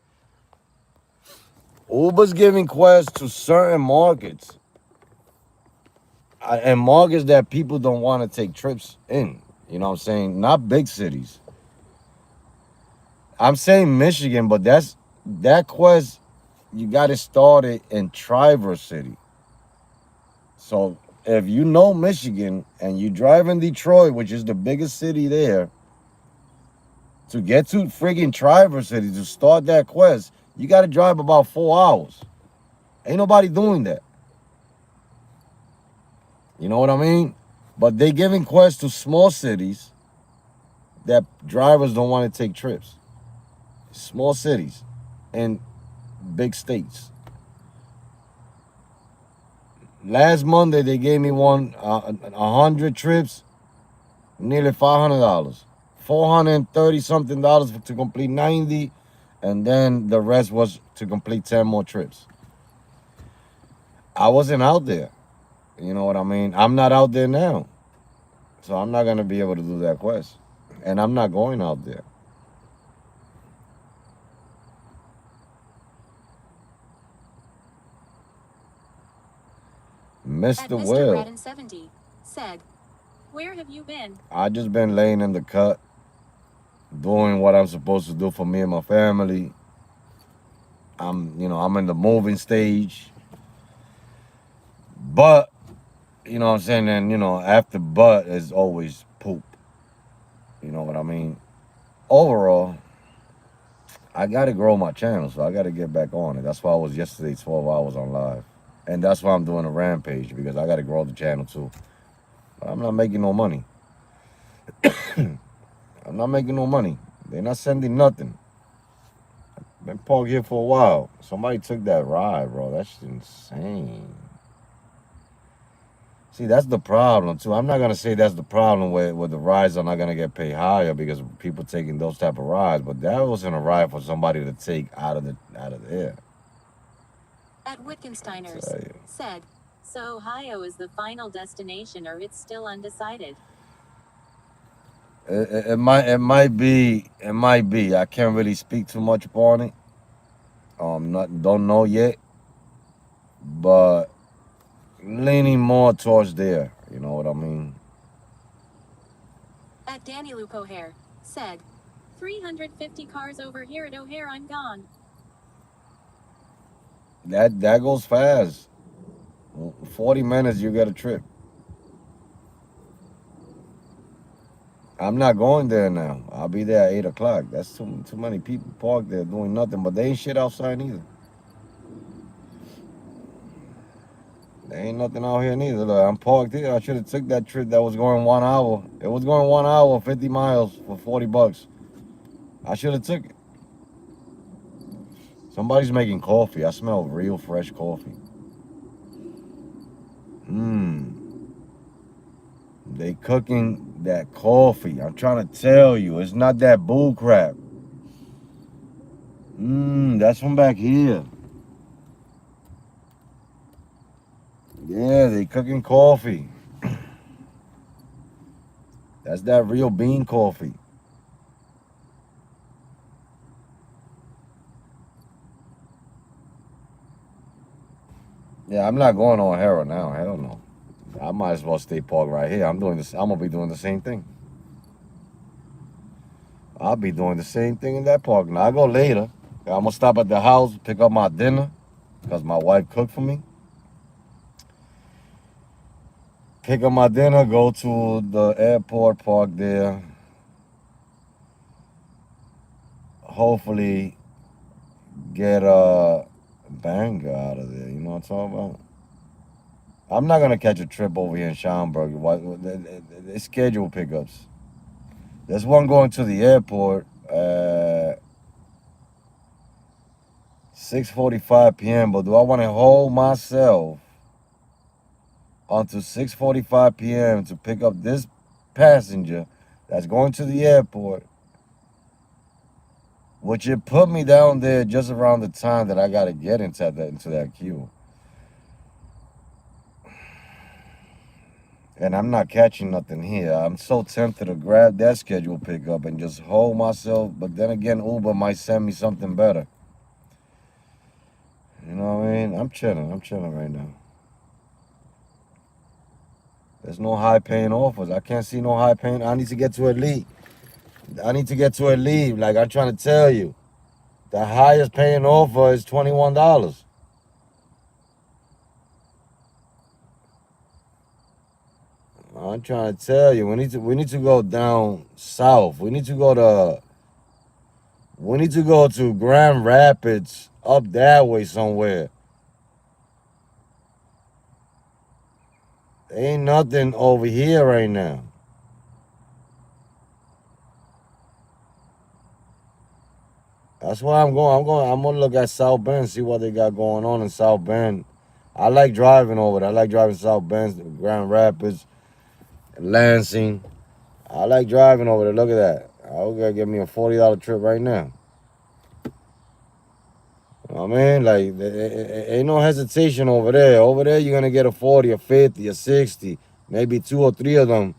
Uber's giving quests to certain markets. And markets that people don't want to take trips in. You know what I'm saying? Not big cities. I'm saying Michigan, but that quest, you got to start it in Traverse City. So if you know Michigan and you drive in Detroit, which is the biggest city there, to get to friggin' Traverse City to start that quest, you got to drive about 4 hours. Ain't nobody doing that. You know what I mean? But they giving quests to small cities that drivers don't want to take trips. Small cities and big states. Last Monday they gave me 100 trips, nearly $500, $430 something to complete 90, and then the rest was to complete 10 more trips. I wasn't out there. You know what I mean? I'm not out there now, so I'm not gonna be able to do that quest, and I'm not going out there. Mr. Mr. Will, Redden 70 said, where have you been? I just been laying in the cut, doing what I'm supposed to do for me and my family. I'm in the moving stage. But, you know what I'm saying, and after but is always poop. You know what I mean? Overall, I gotta grow my channel, so I gotta get back on it. That's why I was yesterday 12 hours on live. And that's why I'm doing a Rampage, because I gotta grow the channel too. But I'm not making no money. I'm not making no money. They're not sending nothing. Been parked here for a while. Somebody took that ride, bro. That's insane. See, that's the problem too. I'm not gonna say that's the problem where the rides are not gonna get paid higher because people taking those type of rides, but that wasn't a ride for somebody to take out of there. At Wittgensteiners Tell you. said, so Ohio is the final destination or it's still undecided. It might be. I can't really speak too much upon it. Not don't know yet, but leaning more towards there. You know what I mean? At Danny Luke O'Hare said, 350 cars over here at O'Hare, I'm gone. That goes fast. 40 minutes, you get a trip. I'm not going there now. I'll be there at 8 o'clock. That's too many people parked there doing nothing, but they ain't shit outside neither. There ain't nothing out here neither. Look, I'm parked here. I should have took that trip that was going 1 hour. It was going 1 hour, 50 miles for $40. I should have took it. Somebody's making coffee. I smell real fresh coffee. They cooking that coffee. I'm trying to tell you, it's not that bull crap. That's from back here. Yeah, they cooking coffee. That's that real bean coffee. Yeah, I'm not going on Hera now. Hell no. I might as well stay parked right here. I'm doing this. I'm gonna be doing the same thing. I'll be doing the same thing in that park. Now I go later. I'm gonna stop at the house, pick up my dinner, because my wife cooked for me. Pick up my dinner, go to the airport, park there. Hopefully get a banger out of there. You know what I'm talking about? I'm not gonna catch a trip over here in Schaumburg. They schedule pickups. There's one going to the airport at 6:45 p.m. But do I want to hold myself until 6:45 p.m. to pick up this passenger that's going to the airport, which it put me down there just around the time that I gotta get into that queue. And I'm not catching nothing here. I'm so tempted to grab that schedule pickup and just hold myself. But then again, Uber might send me something better. You know what I mean? I'm chilling. I'm chilling right now. There's no high paying offers. I can't see no high paying. I need to get to elite. I need to get to elite. Like I'm trying to tell you, the highest paying offer is $21. I'm trying to tell you, we need to go down south. We need to go to Grand Rapids, up that way somewhere. There ain't nothing over here right now. That's why I'm going. I'm gonna look at South Bend, see what they got going on in South Bend. I like driving over there. I like driving South Bend, Grand Rapids, Lansing. I like driving over there. Look at that. I'll gotta get me a $40 trip right now. I mean, like, ain't no hesitation over there. Over there, you're gonna get a 40, a 50, a 60, maybe two or three of them.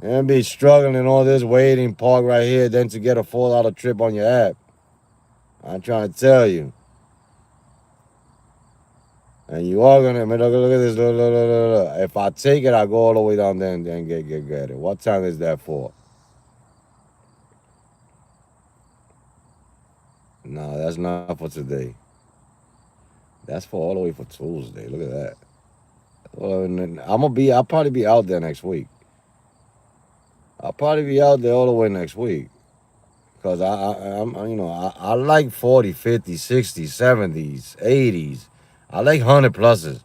And be struggling all this waiting, park right here, then to get a $4 trip on your app. I'm trying to tell you. And you are gonna, I mean, look at this. Look. If I take it, I go all the way down there and then get it. What time is that for? No, that's not for today. That's for all the way for Tuesday. Look at that. Well, I'll probably be out there next week. I'll probably be out there all the way next week. Because I like 40, 50, 60, 70s, 80s. I like 100 pluses.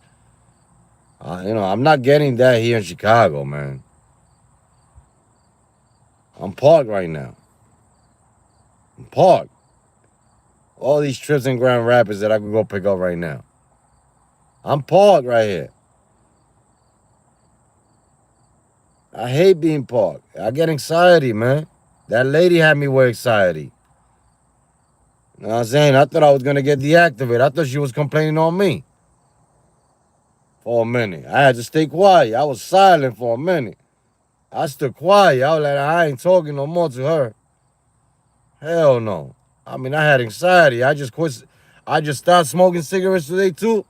I'm not getting that here in Chicago, man. I'm parked right now. I'm parked. All these trips in Grand Rapids that I can go pick up right now. I'm parked right here. I hate being parked. I get anxiety, man. That lady had me with anxiety. You know what I'm saying? I thought I was going to get deactivated. I thought she was complaining on me for a minute. I had to stay quiet. I was silent for a minute. I stood quiet. I was like, I ain't talking no more to her. Hell no. I mean, I had anxiety. I just quit. I just stopped smoking cigarettes today, too.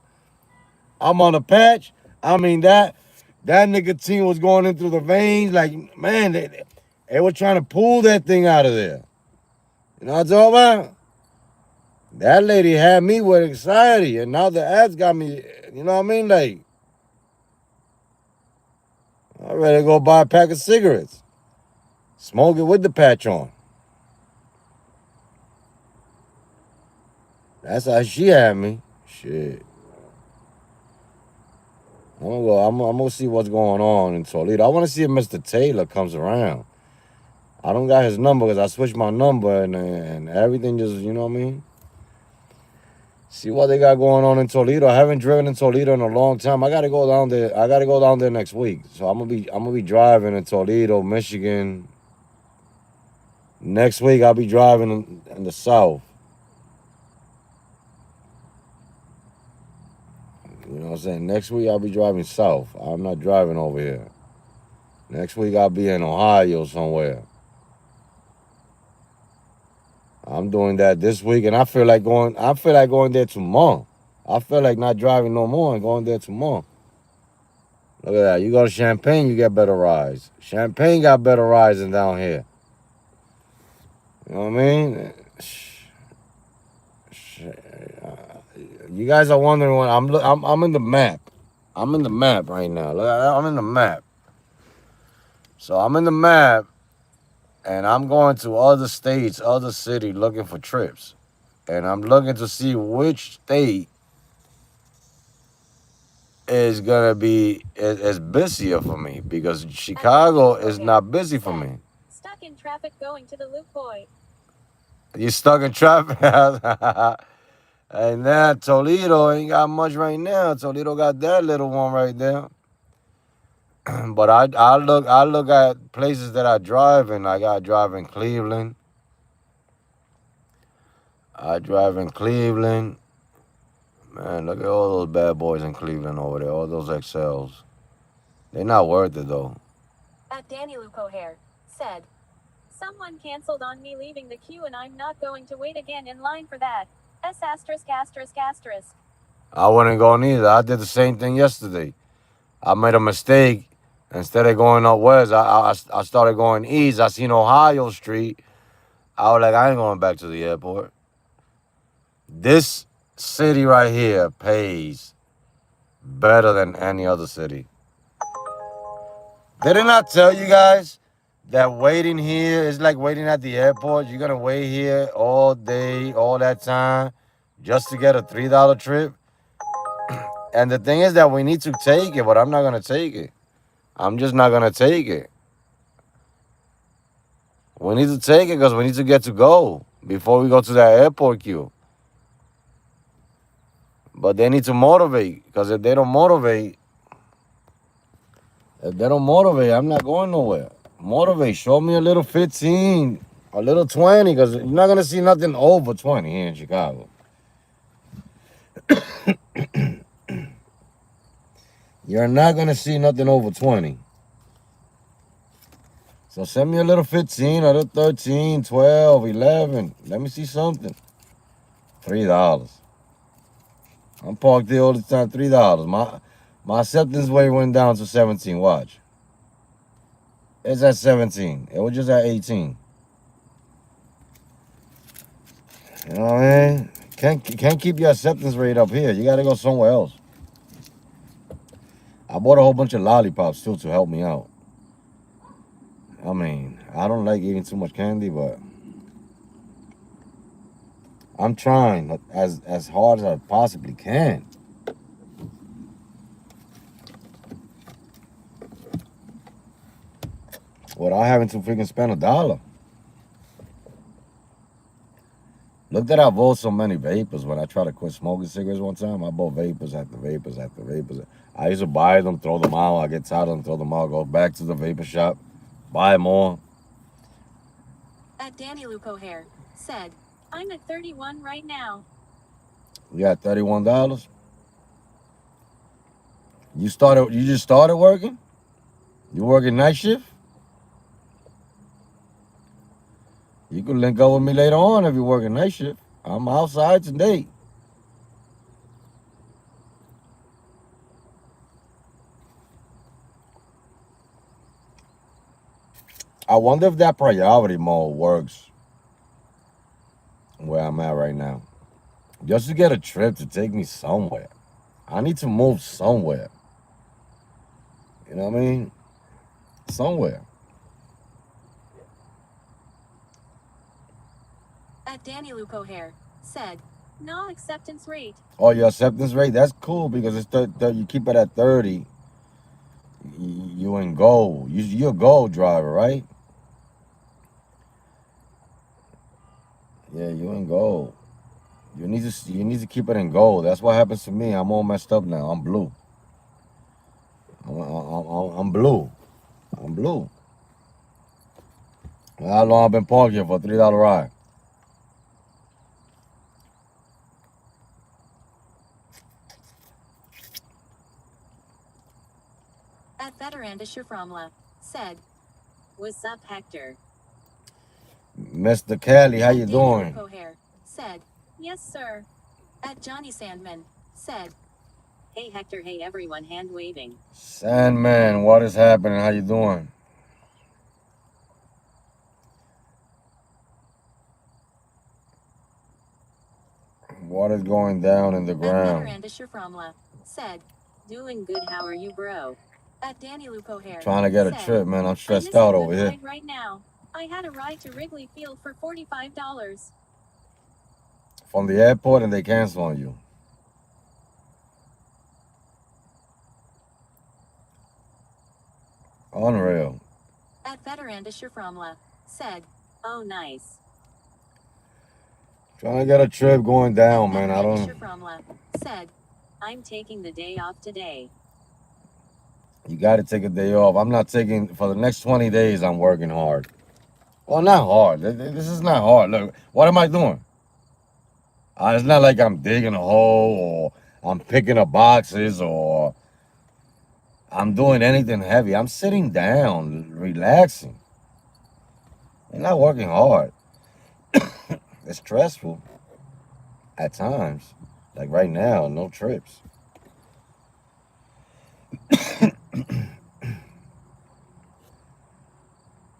I'm on a patch. I mean, that nicotine was going in through the veins. Like, man, they were trying to pull that thing out of there. You know what I'm talking about? That lady had me with anxiety, and now the ads got me, you know what I mean? Like, I'm ready to go buy a pack of cigarettes. Smoke it with the patch on. That's how she had me. Shit. I'm gonna see what's going on in Toledo. I want to see if Mr. Taylor comes around. I don't got his number because I switched my number and everything just, you know what I mean? See what they got going on in Toledo. I haven't driven in Toledo in a long time. I gotta go down there. I gotta go down there next week. So I'm gonna be driving in Toledo, Michigan. Next week I'll be driving in the south. You know what I'm saying? Next week I'll be driving south. I'm not driving over here. Next week I'll be in Ohio somewhere. I'm doing that this week, and I feel like going. I feel like going there tomorrow. I feel like not driving no more and going there tomorrow. Look at that. You go to Champaign, you get better rides. Champaign got better rides than down here. You know what I mean? You guys are wondering when I'm in the map. I'm in the map right now. Look, I'm in the map. So I'm in the map, and I'm going to other states, other cities, looking for trips, and I'm looking to see which state is gonna be is busier for me because Chicago is not busy for me. Stuck in traffic going to the Loop Boy. You stuck in traffic? And now Toledo ain't got much right now. Toledo got that little one right there. But I look at places that I drive in. I got drive in Cleveland. I drive in Cleveland. Man, look at all those bad boys in Cleveland over there. All those XLs. They're not worth it though. At Danny Lupo Hair said, someone canceled on me leaving the queue and I'm not going to wait again in line for that. S asterisk asterisk asterisk. I wouldn't go neither. I did the same thing yesterday. I made a mistake. Instead of going up west, I started going east. I seen Ohio Street. I was like, I ain't going back to the airport. This city right here pays better than any other city. Did I not tell you guys that waiting here is like waiting at the airport? You're going to wait here all day, all that time, just to get a $3 trip? And the thing is that we need to take it, but I'm not going to take it. I'm just not going to take it. We need to take it because we need to get to go before we go to that airport queue. But they need to motivate, because if they don't motivate, I'm not going nowhere. Motivate. Show me a little 15, a little 20, because you're not going to see nothing over 20 here in Chicago. You're not going to see nothing over 20. So send me a little 15, a little 13, 12, 11. Let me see something. $3. I'm parked there all the time, $3. My acceptance rate went down to 17. Watch. It's at 17. It was just at 18. You know what I mean? Can't keep your acceptance rate up here. You got to go somewhere else. I bought a whole bunch of lollipops, too, to help me out. I mean, I don't like eating too much candy, but I'm trying as hard as I possibly can. Without having to freaking spend $1. Look that I bought so many vapors when I tried to quit smoking cigarettes one time. I bought vapors after vapors after vapors. I used to buy them, throw them out. I get tired of them, throw them out, go back to the vapor shop, buy more. At Danny Lupo Hair said, I'm at 31 right now. You got $31. You just started working? You working night shift? You can link up with me later on if you're working night shift. I'm outside today. I wonder if that priority mode works where I'm at right now. Just to get a trip to take me somewhere. I need to move somewhere. You know what I mean? Somewhere. At Danny Lupo Hair said, no acceptance rate. Oh, your acceptance rate? That's cool because it's you keep it at 30. You in gold. You're a gold driver, right? Yeah, you in gold. You need to keep it in gold. That's what happens to me. I'm all messed up now. I'm blue. I'm blue. I'm blue. How long I've been parked here for a $3 ride? At Veteranda Shaframla said, what's up, Hector? Mr. Kelly, how At you Danny doing? Lupo Hair said, yes, sir. At Johnny Sandman said, hey, Hector, hey, everyone, hand waving. Sandman, what is happening? How you doing? What is going down in the At ground? Veteranda Shaframla said, doing good, how are you, bro? At Danny Lupo Hair Trying to get a said, trip, man. I'm I stressed miss a out good over here. ride right now. I had a ride to Wrigley Field for $45. From the airport and they cancel on you. Unreal. At Veteranda Shaframla said, oh, nice. Trying to get a trip going down, man. I Veteranda don't. Shaframla said, I'm taking the day off today. You got to take a day off. I'm not taking for the next 20 days. I'm working hard. Well, not hard. This is not hard. Look, what am I doing? It's not like I'm digging a hole or I'm picking up boxes or I'm doing anything heavy. I'm sitting down, relaxing. I'm not working hard. It's stressful at times. Like right now, no trips.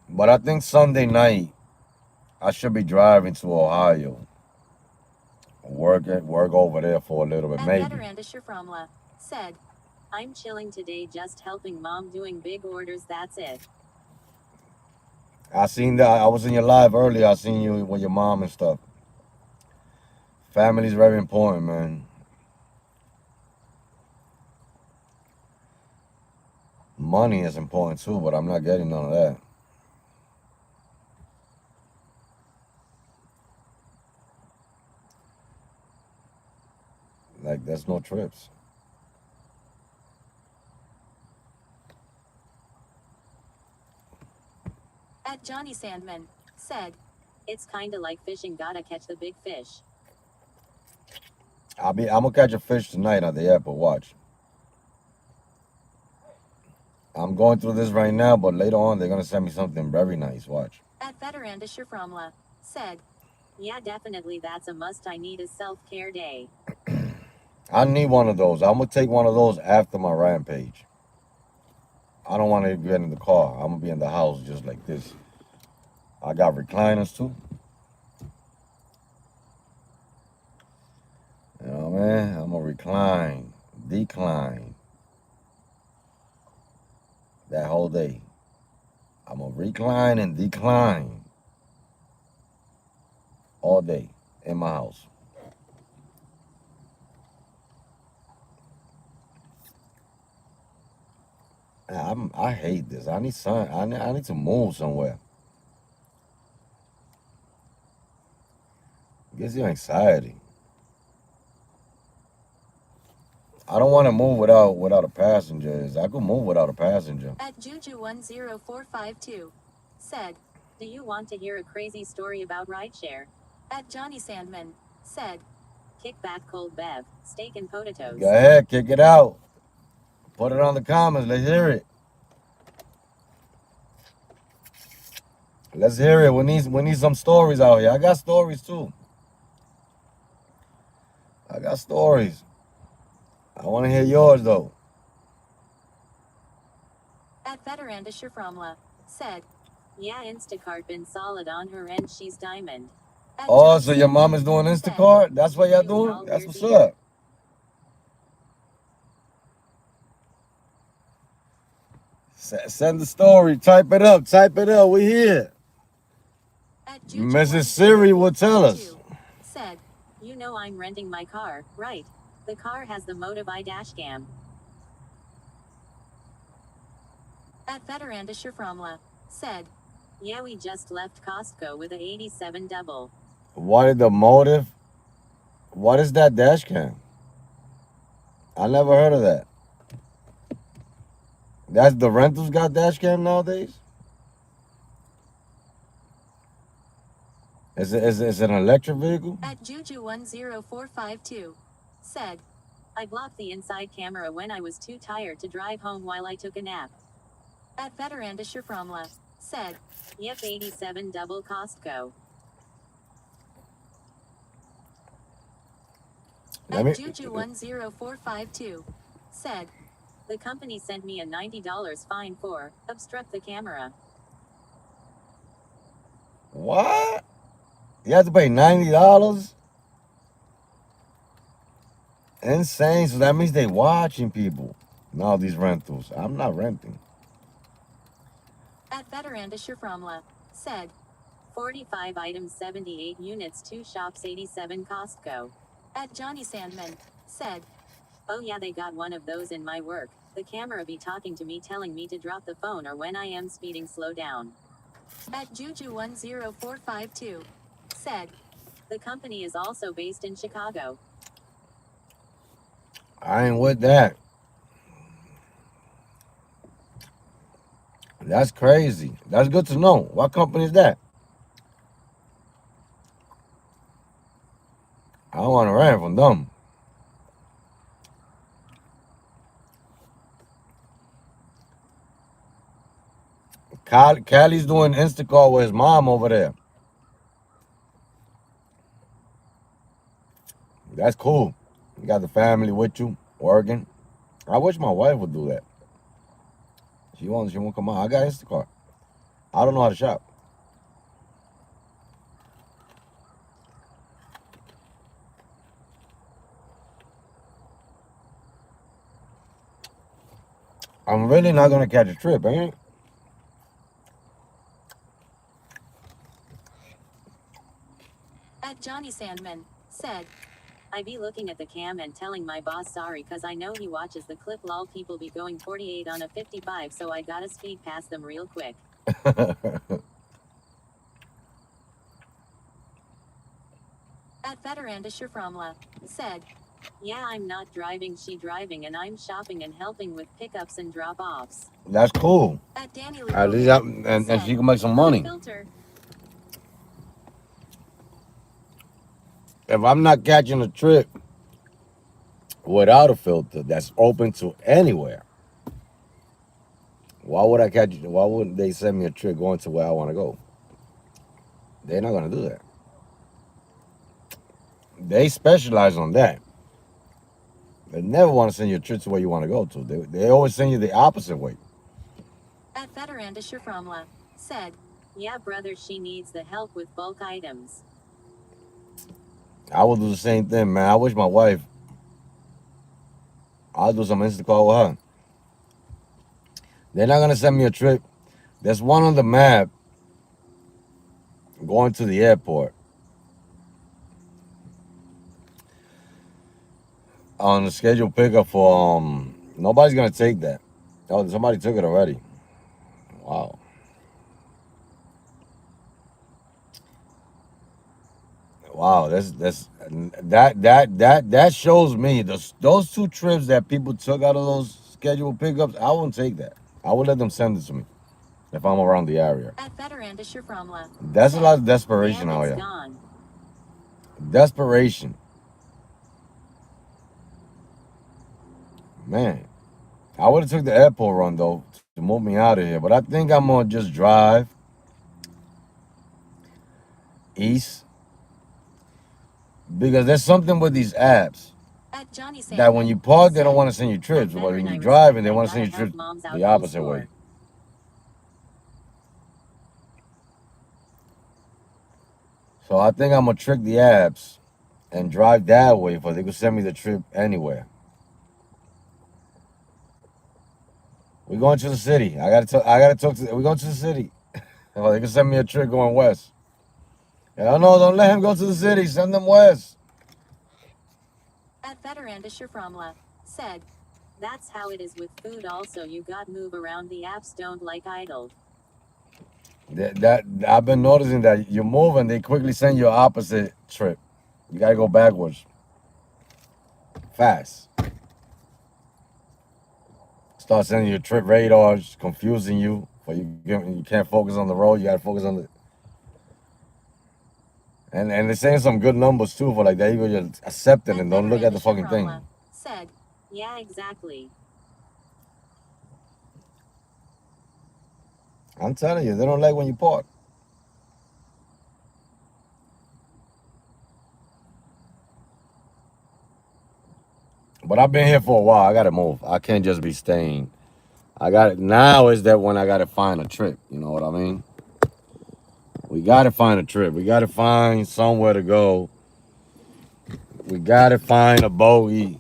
But I think Sunday night I should be driving to Ohio. Work over there for a little bit, At maybe. Veteranda Shaframla said, I'm chilling today, just helping mom doing big orders, that's it. I seen that. I was in your live earlier. I seen you with your mom and stuff. Family's very important, man. Money is important too, but I'm not getting none of that. Like, there's no trips. At Johnny Sandman said, it's kinda like fishing, gotta catch the big fish. I'm gonna catch a fish tonight at the airport. Watch. I'm going through this right now, but later on they're gonna send me something very nice. Watch. At Veteranda Shaframla said, yeah, definitely, that's a must. I need a self-care day. I need one of those. I'm gonna take one of those after my rampage. I don't want to get in the car. I'm gonna be in the house just like this. I got recliners too. You know what I mean? I'm gonna recline, decline that whole day. I'm gonna recline and decline all day in my house. I hate this. I need sun. I need to move somewhere. gives you anxiety. I don't want to move without a passenger. I could move without a passenger. At Juju10452 said, do you want to hear a crazy story about rideshare? At Johnny Sandman said, kick back cold bev, steak and potatoes. Go ahead, kick it out. Put it on the comments. Let's hear it. Let's hear it. We need some stories out here. I got stories too. I got stories. I want to hear yours though. At Veteranda Shaframla said, yeah, Instacart been solid on her and she's diamond. At Oh, John so your mom is doing Instacart? That's what y'all doing? That's what's up. Send the story. Type it up. Type it up. We here. Mrs. Siri will tell us. Said, you know I'm renting my car, right? The car has the Motiv dash cam. At Veteranda Shaframla said, yeah, we just left Costco with a 87 double. What is the motive? What is that dash cam? I never heard of that. That's the rentals got dash cam nowadays? Is it an electric vehicle? At Juju10452 said, I blocked the inside camera when I was too tired to drive home while I took a nap. At Veteranda Shaframla said, yep, 87 double Costco. At Juju10452 said, the company sent me a $90 fine for obstruct the camera. What? You have to pay $90? Insane. So that means they watching people. No, these rentals. I'm not renting. At Veteranda Shaframla said, 45 items, 78 units, 2 shops, 87 Costco. At Johnny Sandman said, oh yeah, they got one of those in my work. The camera be talking to me telling me to drop the phone or when I am speeding slow down. At Juju10452 said, the company is also based in Chicago. I ain't with that. That's crazy. That's good to know. What company is that? I don't want to rent from them. Callie's doing Instacart with his mom over there. That's cool. You got the family with you, working. I wish my wife would do that. She won't come out. I got Instacart. I don't know how to shop. I'm really not gonna catch a trip, ain't it? At Johnny Sandman said, I be looking at the cam and telling my boss sorry cause I know he watches the clip. Lol, people be going 48 on a 55, so I gotta speed past them real quick. At Veteranda Shaframla said, yeah, I'm not driving, she driving, and I'm shopping and helping with pickups and drop-offs. That's cool. At Danny At least and she can make some money. Filter. If I'm not catching a trip without a filter that's open to anywhere, why wouldn't they send me a trip going to where I want to go? They're not gonna do that. They specialize on that. They never want to send you a trip to where you want to go to. They always send you the opposite way. At Veteranda Shaframla said, yeah, brother, she needs the help with bulk items. I will do the same thing, man. I wish my wife, I'll do some Instacart with her. They're not gonna send me a trip. There's one on the map going to the airport. On the scheduled pickup for nobody's gonna take that. Oh, somebody took it already. Wow. Wow, that shows me those two trips that people took out of those scheduled pickups. I wouldn't take that. I would let them send it to me if I'm around the area. At Veterandischer Fromla That's a lot said, of the desperation out Abbott's here. gone. Desperation, man. I would have took the airport run though to move me out of here, but I think I'm gonna just drive east because there's something with these apps At Johnny that when you Sandman park, they don't said, want to send you at trips, but Veteran when I you drive, respect and they that want to send gotta you help trips moms out the full opposite way. score. So I think I'm gonna trick the apps and drive that way, for they could send me the trip anywhere. We're going to the city. I gotta talk to. We're going to the city. Or they can send me a trip going west. Hell no, don't let him go to the city. Send them west. At Veterandischer Fromla said, that's how it is with food also you got move around the apps don't like idle. That I've been noticing that you move and they quickly send you an opposite trip. You gotta go backwards, fast. Start sending you trip radars, confusing you. But you can't focus on the road. You gotta focus on the and they're saying some good numbers too for like that. You go just accept it At and don't look at the Veterandischer fucking thing. Fromla said, yeah exactly. I'm telling you, they don't like when you park. But I've been here for a while. I gotta move. I can't just be staying. I got it now. Is that when I gotta find a trip? You know what I mean? We gotta find a trip. We gotta find somewhere to go. We gotta find a bogey.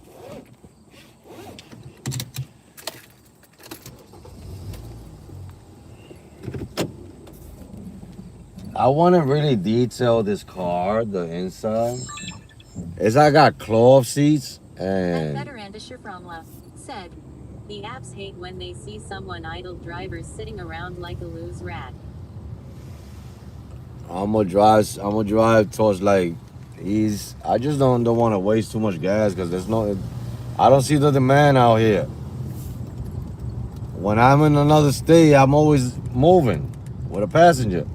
I want to really detail this car, the inside. Is I got cloth seats At and Veterandischer Fromla said, the apps hate when they see someone idle drivers sitting around like a loose rat. I'm gonna drive. I'm gonna drive towards like east. I just don't want to waste too much gas because there's no. I don't see the demand out here. When I'm in another state, I'm always moving with a passenger.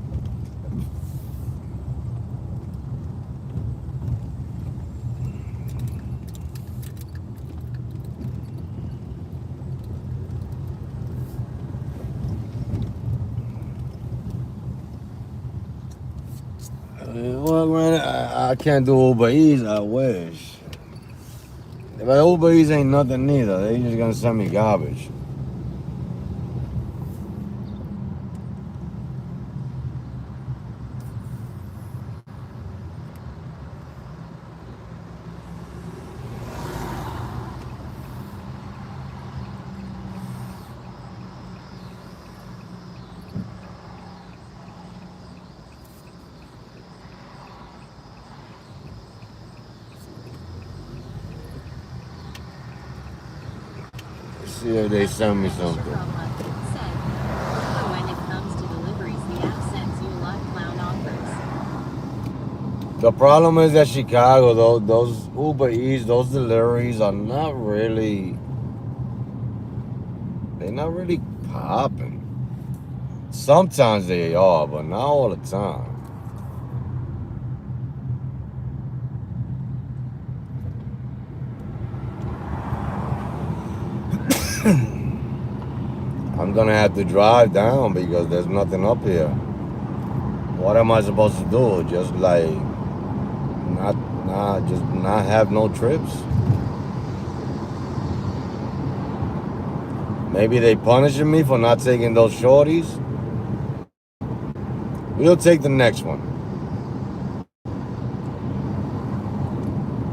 Well, man, I can't do Uber Eats. I wish. But Uber Eats ain't nothing neither. They just gonna send me garbage. Let's see if they At send me Veterandischer something. Fromla said, although when it comes to deliveries the app sends you a lot clown offers. The problem is that Chicago, though, those Uber Eats, those deliveries are not really. They're not really popping. Sometimes they are, but not all the time. I'm gonna have to drive down because there's nothing up here. What am I supposed to do? Just like just not have no trips? Maybe they punishing me for not taking those shorties. We'll take the next one.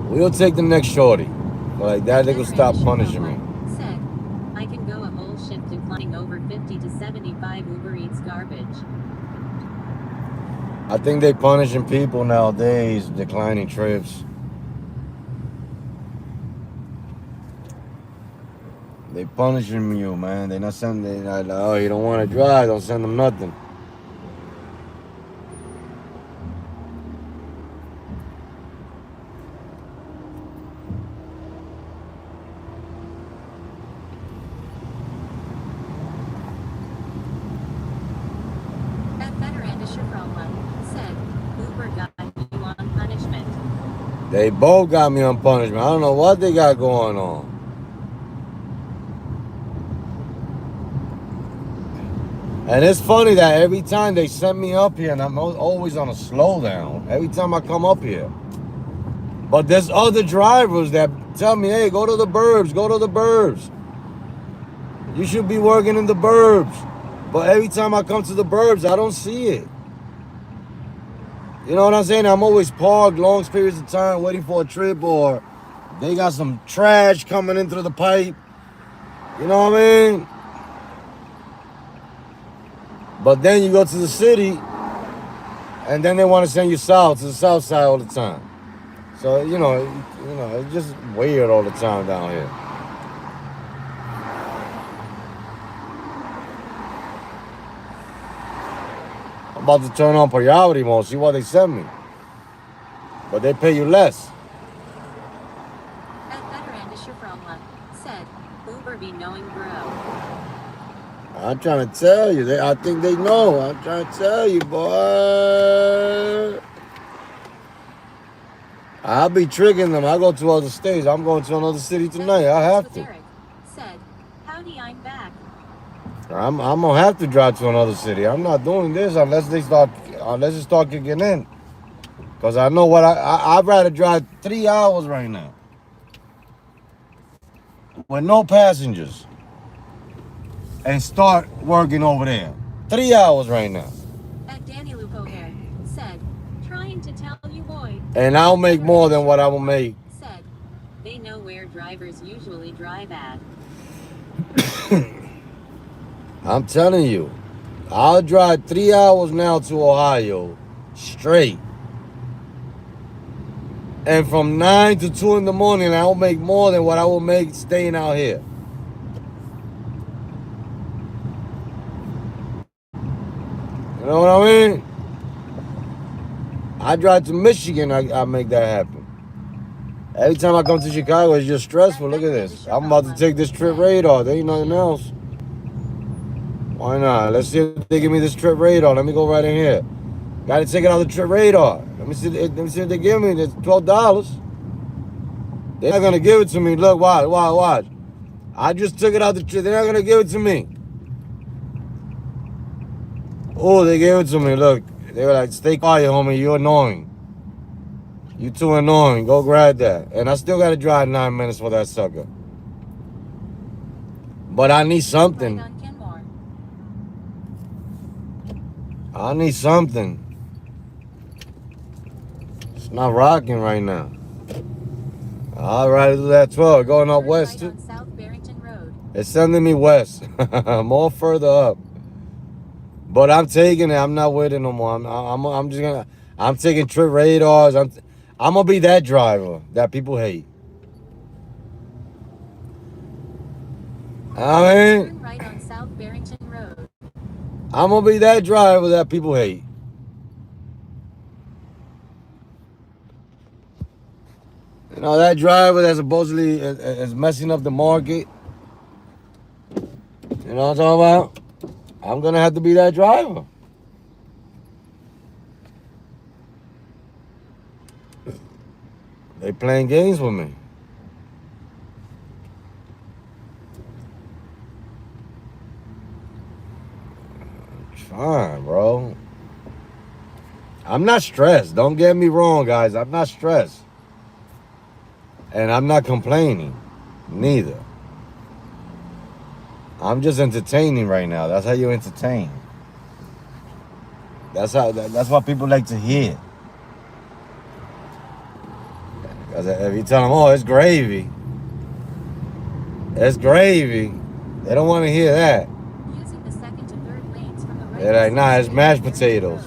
We'll take the next shorty. Like that, they could stop Veterandischer punishing me. Fromla said, I can go a whole shift declining over 50 to 75 Uber Eats garbage. I think they punishing people nowadays, declining trips. They punishing you, man. They not sending. They like, oh, you don't want to drive? Don't send them nothing. Shafroma said, Uber got you on punishment. They both got me on punishment. I don't know what they got going on. And it's funny that every time they send me up here, and I'm always on a slowdown. Every time I come up here. But there's other drivers that tell me, hey, go to the burbs, go to the burbs. You should be working in the burbs. But every time I come to the burbs, I don't see it. You know what I'm saying? I'm always parked long periods of time waiting for a trip, or they got some trash coming in through the pipe. You know what I mean? But then you go to the city, and then they want to send you south, to the south side all the time. So, you know, it's just weird all the time down here. I'm about to turn on priority mode, see what they send me. But they pay you less. At veteran Shafroma said, Uber be knowing bro. I'm trying to tell you. I think they know. I'm trying to tell you, boy. I'll be tricking them. I go to other states. I'm going to another city tonight. I have to. Eric said, howdy, I'm back. I'm gonna have to drive to another city. I'm not doing this unless it start kicking in. Cause I know what I'd rather drive 3 hours right now with no passengers and start working over there. 3 hours right now. At Danny Lupo Hair said, trying to tell you boy. And I'll make more than what I will make. Said, they know where drivers usually drive at. I'm telling you, I'll drive 3 hours now to Ohio straight. And from 9 to 2 in the morning, I'll make more than what I will make staying out here. You know what I mean? I drive to Michigan, I make that happen. Every time I come to Chicago, it's just stressful. Look at this. I'm about to take this trip radar. There ain't nothing else. Why not? Let's see if they give me this trip radar. Let me go right in here. Got to take it out of the trip radar. Let me see if they give me this $12. They're not gonna give it to me. Look, watch. I just took it out the trip. They're not gonna give it to me. Oh, they gave it to me. Look, they were like, "Stay quiet, homie. You're annoying. You too annoying. Go grab that." And I still gotta drive 9 minutes for that sucker. But I need something. I need something. It's not rocking right now. All right, do that 12. Going up west too. South Barrington Road. It's sending me west. More further up. But I'm taking it. I'm not with it no more. I'm taking trip radars. I'm gonna be that driver that people hate. I mean, Turn right on South Barrington Road. I'm gonna be that driver that people hate. You know, that driver that supposedly is messing up the market. You know what I'm talking about? I'm gonna have to be that driver. They playing games with me. Fine, bro. I'm not stressed. Don't get me wrong, guys. I'm not stressed. And I'm not complaining. Neither. I'm just entertaining right now. That's how you entertain. That's what people like to hear. Because if you tell them, oh, it's gravy. It's gravy. They don't want to hear that. Using the second to third lanes from the right. They're like, nah, it's mashed potatoes.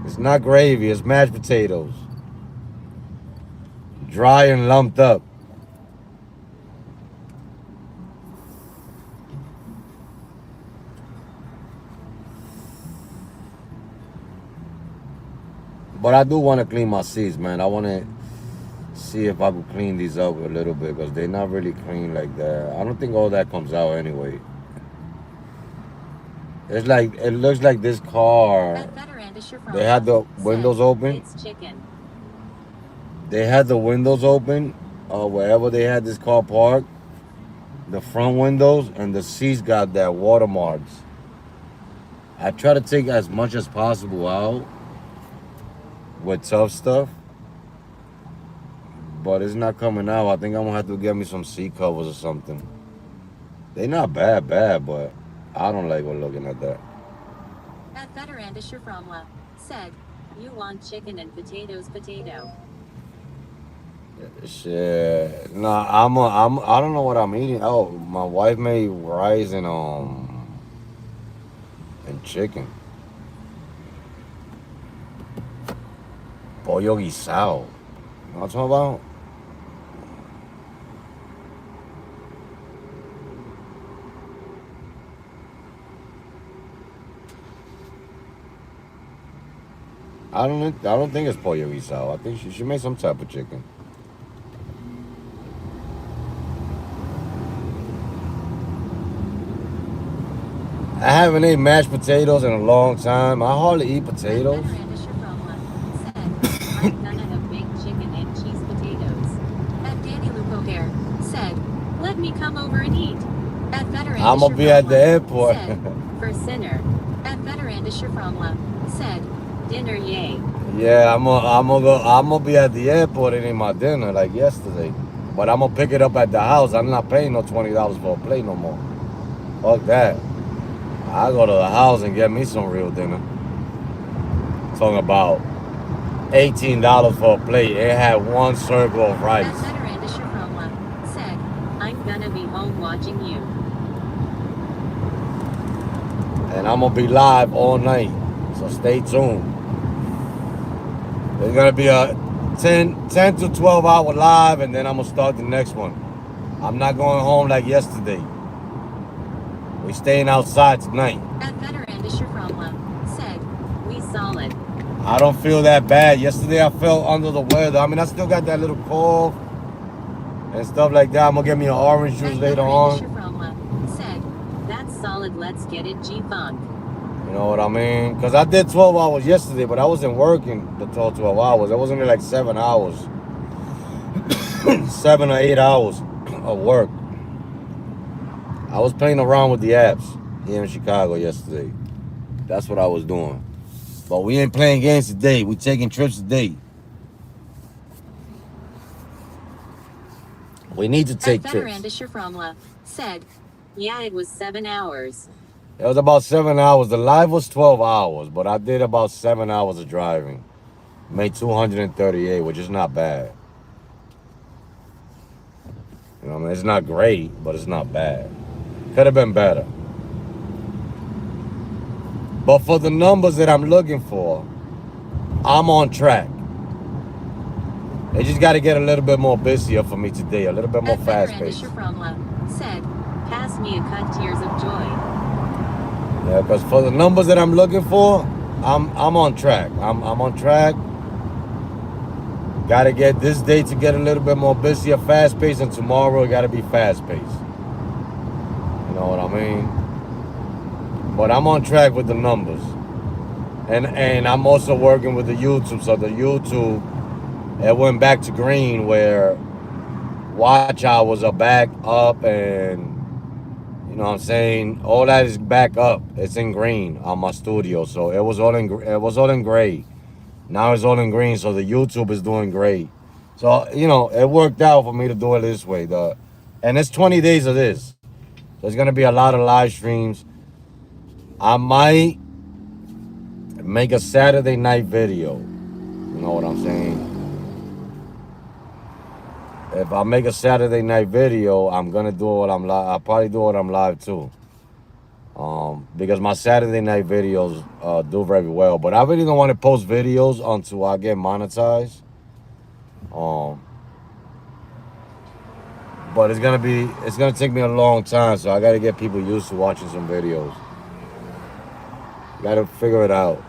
It's not gravy, it's mashed potatoes. Dry and lumped up. But I do want to clean my seats, man. I want to see if I could clean these up a little bit because they're not really clean like that. I don't think all that comes out anyway. It's like it looks like this car. That veteran is your They had the said, windows open. It's chicken. They had the windows open, wherever they had this car parked. The front windows and the seats got that watermarks. I try to take as much as possible out with tough stuff, but it's not coming out. I think I'm gonna have to get me some seat covers or something. They not bad, but I don't like looking at that. That veteran is your said, you want chicken and potatoes, potato. Shit, nah, I don't know what I'm eating. Oh, my wife made rice and chicken, pollo guisado. You know what I'm talking about? I don't think it's pollo guisado. I think she made some type of chicken. I haven't ate mashed potatoes in a long time. I hardly eat potatoes. That veteran is your said, I'm gonna have baked chicken and cheese potatoes. That Danny Lupo here said, let me come over and eat. That veteran I'm gonna be at the airport. Said, for sinner. That veteran is your said, dinner yay. Yeah, I'm gonna be at the airport eating my dinner like yesterday. But I'm gonna pick it up at the house. I'm not paying no $20 for a plate no more. Fuck that. I go to the house and get me some real dinner. Talking about $18 for a plate. It had one circle of rice. That veteran is your said, I'm gonna be home watching you. And I'm gonna be live all night. So stay tuned. There's gonna be a 10 to 12 hour live, and then I'm gonna start the next one. I'm not going home like yesterday. We staying outside tonight. That veteran is your said, we solid. I don't feel that bad. Yesterday I felt under the weather. I mean, I still got that little cough and stuff like that. I'm gonna get me an orange juice later on. Said, that's solid. Let's get it, G-Funk. You know what I mean? Because I did 12 hours yesterday, but I wasn't working the 12 hours. I was only like 7 hours. 7 or 8 hours of work. I was playing around with the apps here in Chicago yesterday. That's what I was doing. But we ain't playing games today. We taking trips today. We need to take trips. Veteran Shiframla said, yeah, it was 7 hours. It was about 7 hours. The live was 12 hours, but I did about 7 hours of driving. Made 238, which is not bad. You know what I mean? It's not great, but it's not bad. Could have been better. But for the numbers that I'm looking for, I'm on track. They just got to get a little bit more busier for me today, a little bit more fast-paced. Said, pass me a cut, tears of joy. Yeah, because for the numbers that I'm looking for, I'm on track. I'm on track. Got to get this day to get a little bit more busier, fast-paced, and tomorrow it got to be fast-paced. You know what I mean? But I'm on track with the numbers. And I'm also working with the YouTube. So the YouTube, it went back to green where watch hours are back up, and you know what I'm saying? All that is back up. It's in green on my studio. So it was all in gray. Now it's all in green, so the YouTube is doing great. So, you know, it worked out for me to do it this way. And it's 20 days of this. There's going to be a lot of live streams. I might make a Saturday night video. You know what I'm saying? If I make a Saturday night video, I'm going to do it while I'm live. I'll probably do it when I'm live too. Because my Saturday night videos do very well. But I really don't want to post videos until I get monetized. But it's gonna take me a long time, so I gotta get people used to watching some videos. Gotta figure it out.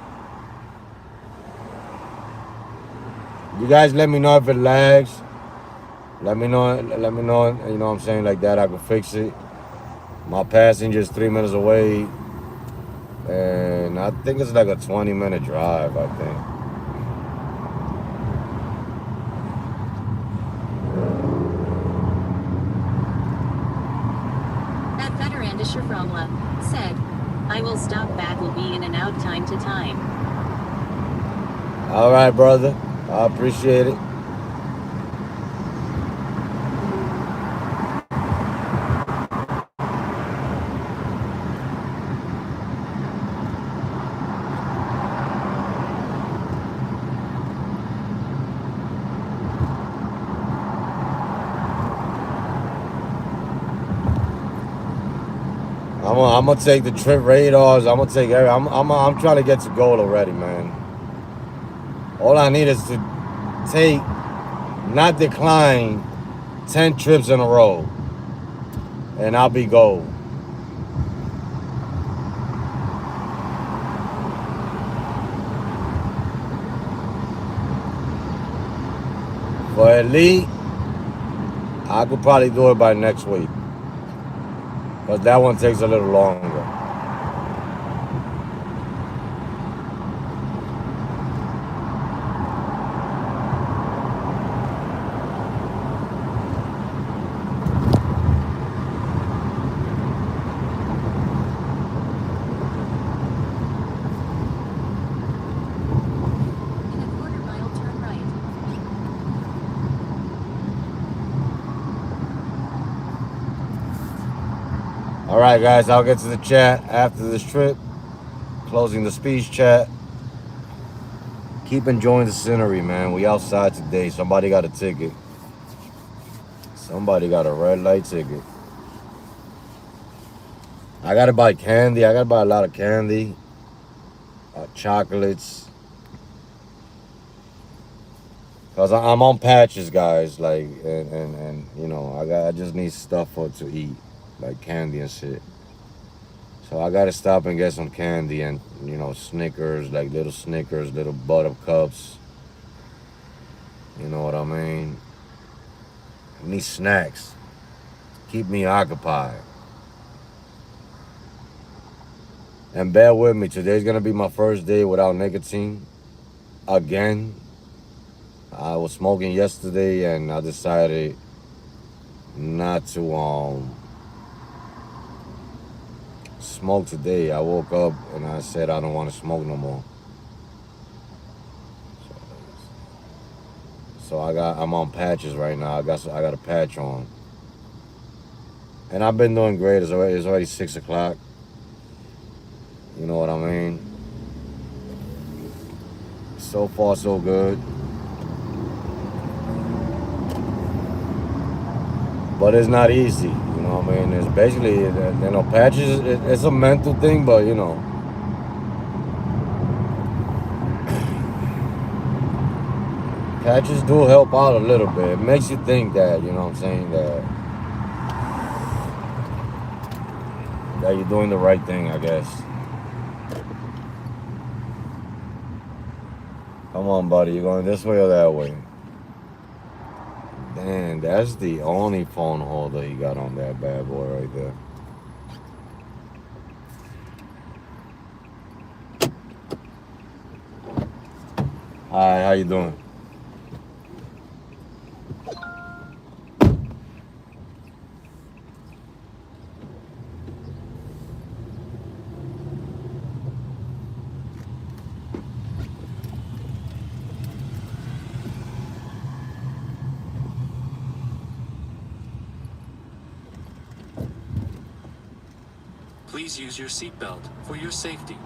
You guys let me know if it lags. Let me know, you know what I'm saying, like that. I can fix it. My passenger's 3 minutes away. And I think it's like a 20-minute drive, I think. At Veteranda Sharomla said, I will stop back, will be in and out time to time. All right, brother. I appreciate it. I'm gonna take the trip radars. I'm gonna take every. I'm trying to get to goal already, man. All I need is to take, not decline, 10 trips in a row, and I'll be gold. For elite, I could probably do it by next week, but that one takes a little longer. In a quarter mile, turn right. All right, guys, I'll get to the chat after this trip. Closing the speech chat. Keep enjoying the scenery, man. We outside today. Somebody got a ticket. Somebody got a red light ticket. I gotta buy candy. I gotta buy a lot of candy, chocolates, cause I'm on patches, guys. Like, and you know, I just need stuff to eat, like candy and shit. So I gotta stop and get some candy and, you know, Snickers, like little Snickers, little buttercups. You know what I mean? I need snacks. Keep me occupied. And bear with me, today's gonna be my first day without nicotine. Again. I was smoking yesterday and I decided not to smoke today. I woke up and I said I don't want to smoke no more. So I'm on patches right now. I got a patch on. And I've been doing great. It's already 6 o'clock. You know what I mean? So far, so good. But it's not easy. You know what I mean? It's basically, you know, patches, it's a mental thing, but, you know. Patches do help out a little bit. It makes you think that, you know what I'm saying, that you're doing the right thing, I guess. Come on, buddy. You going this way or that way? Damn, that's the only phone holder you got on that bad boy right there. Hi, how you doing? Please use your seatbelt for your safety.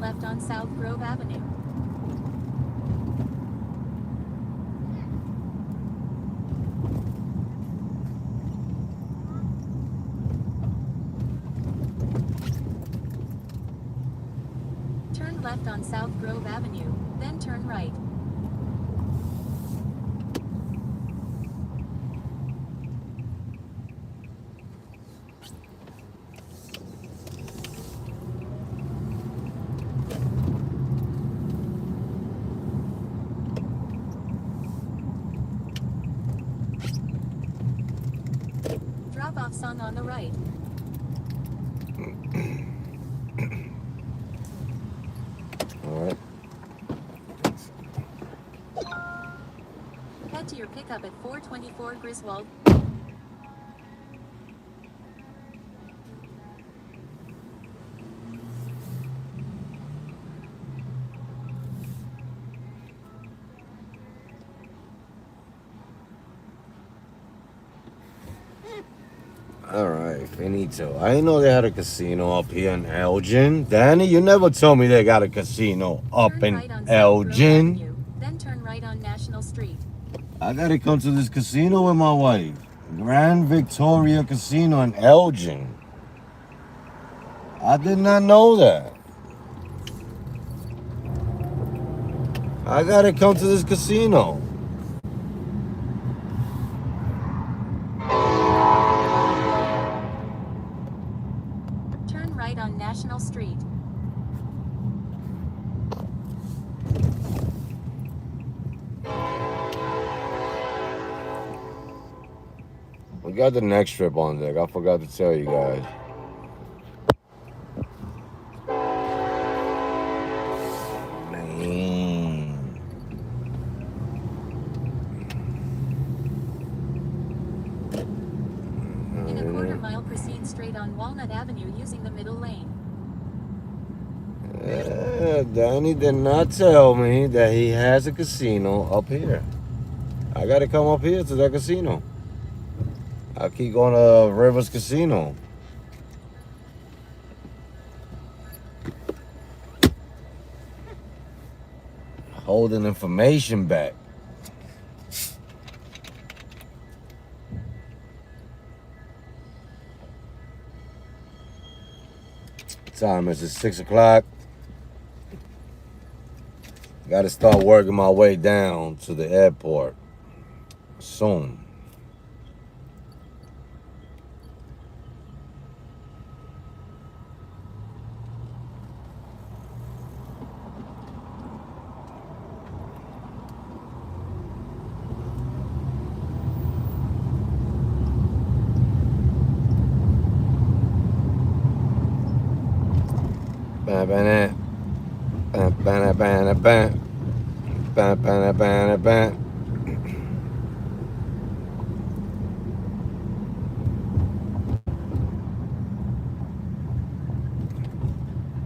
left on South Grove Avenue. Turn left on South Grove Avenue, then turn right. Drop-off sign on the right. All right. Head to your pickup at 424 Griswold. All right, finito. I didn't know they had a casino up here in Elgin. Danny, you never told me they got a casino up Turn in right on South Grove Elgin. Avenue, then turn right on National Street. I gotta come to this casino with my wife. Grand Victoria Casino in Elgin. I did not know that. I gotta come to this casino. Turn right on National Street. We got the next trip on deck. I forgot to tell you guys. Man. In a quarter mile, proceed straight on Walnut Avenue using the middle lane. Danny did not tell me that he has a casino up here. I gotta come up here to that casino. I keep going to Rivers Casino. Holding information back. Time is it 6 o'clock? Got to start working my way down to the airport soon.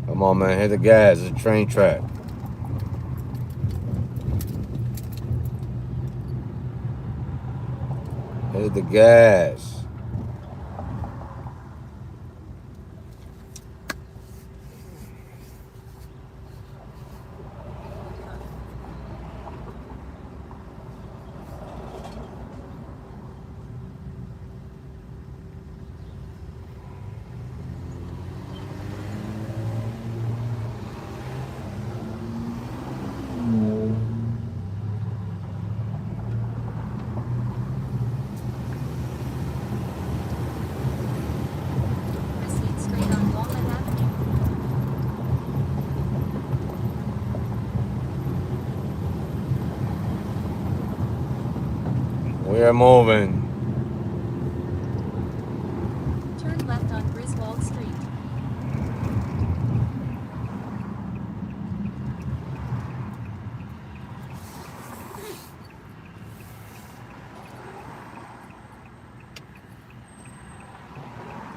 Come on, man, hit the gas. It's a train track. Hit the gas. Proceed straight on Walnut Avenue. We are moving. Turn left on Griswold Street.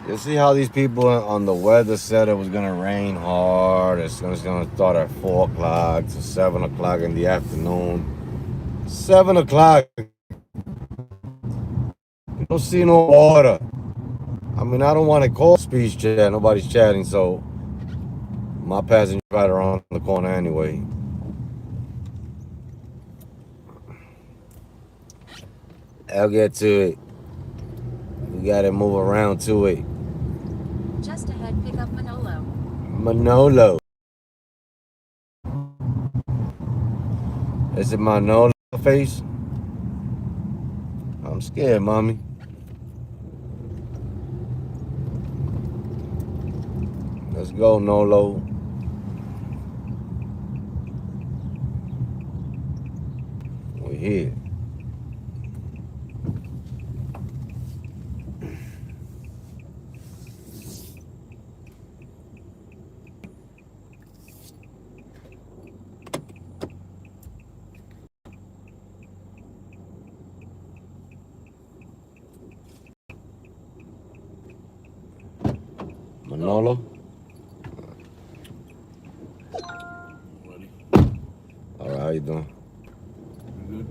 You see how these people on the weather said it was gonna rain hard. It's gonna start at 4 o'clock to 7 o'clock in the afternoon. 7 o'clock. You don't see no water. I mean, I don't want to call speech chat. Nobody's chatting, so My passenger right around the corner anyway. I'll get to it. We gotta move around to it. Just ahead, pick up Manolo. Manolo. Is it Manolo face? I'm scared, mommy. Let's go, Nolo. We're here. Manolo? Ready? All right, how you doing? You good?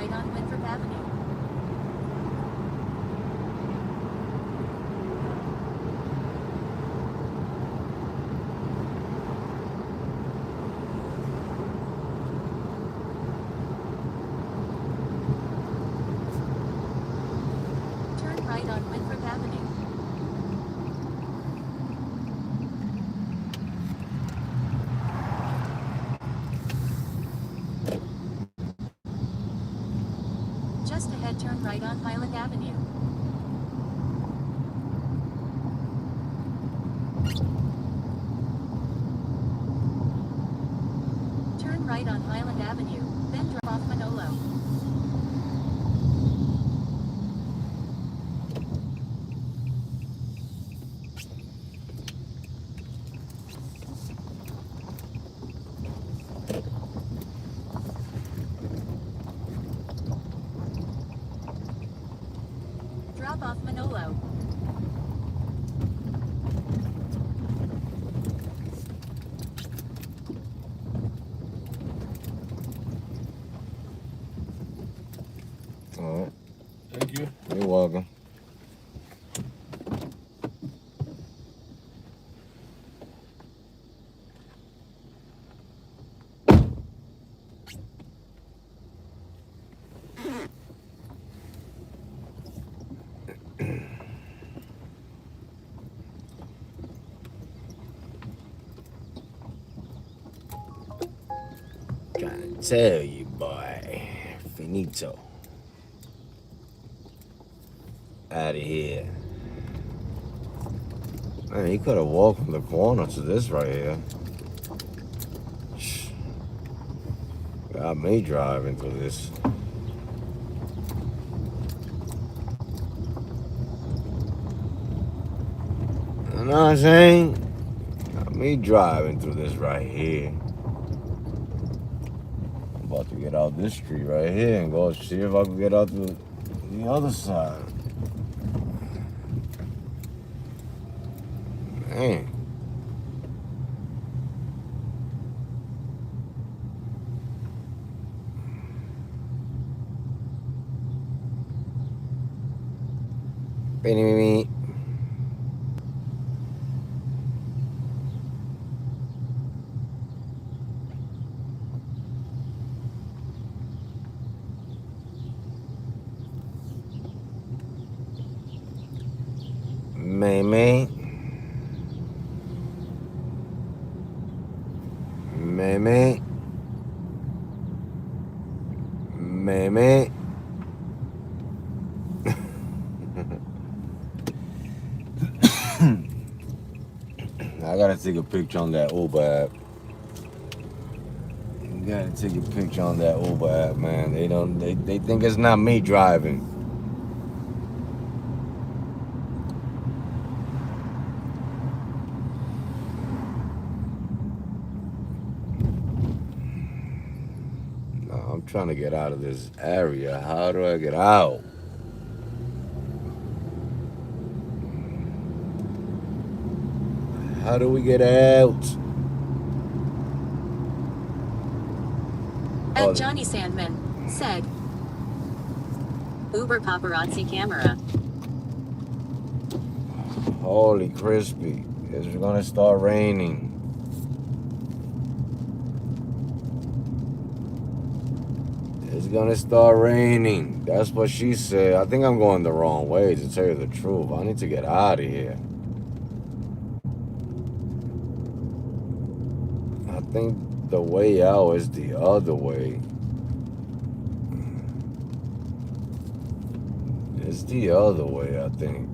right on Winthrop Avenue. Turn right on Winthrop Avenue. Just ahead, turn right on Highland Avenue. Turn right on Highland Avenue, then drop off Manolo. Drop off Manolo. All right. Thank you. You're welcome. Trying to tell you, boy. Finito. Out of here. Man, he could have walked from the corner to this right here. Got me driving through this. You know what I'm saying? Got me driving through this right here. I'm about to get out this street right here and go see if I can get out to the other side. Man. Me. Me. I gotta take a picture on that Uber app. You gotta take a picture on that Uber app, man. They think it's not me driving. No, I'm trying to get out of this area. How do I get out? How do we get out? At Johnny Sandman said, Uber paparazzi camera. Holy crispy. It's gonna start raining. It's gonna start raining. That's what she said. I think I'm going the wrong way, to tell you the truth. I need to get out of here. I think the way out is the other way. It's the other way, I think.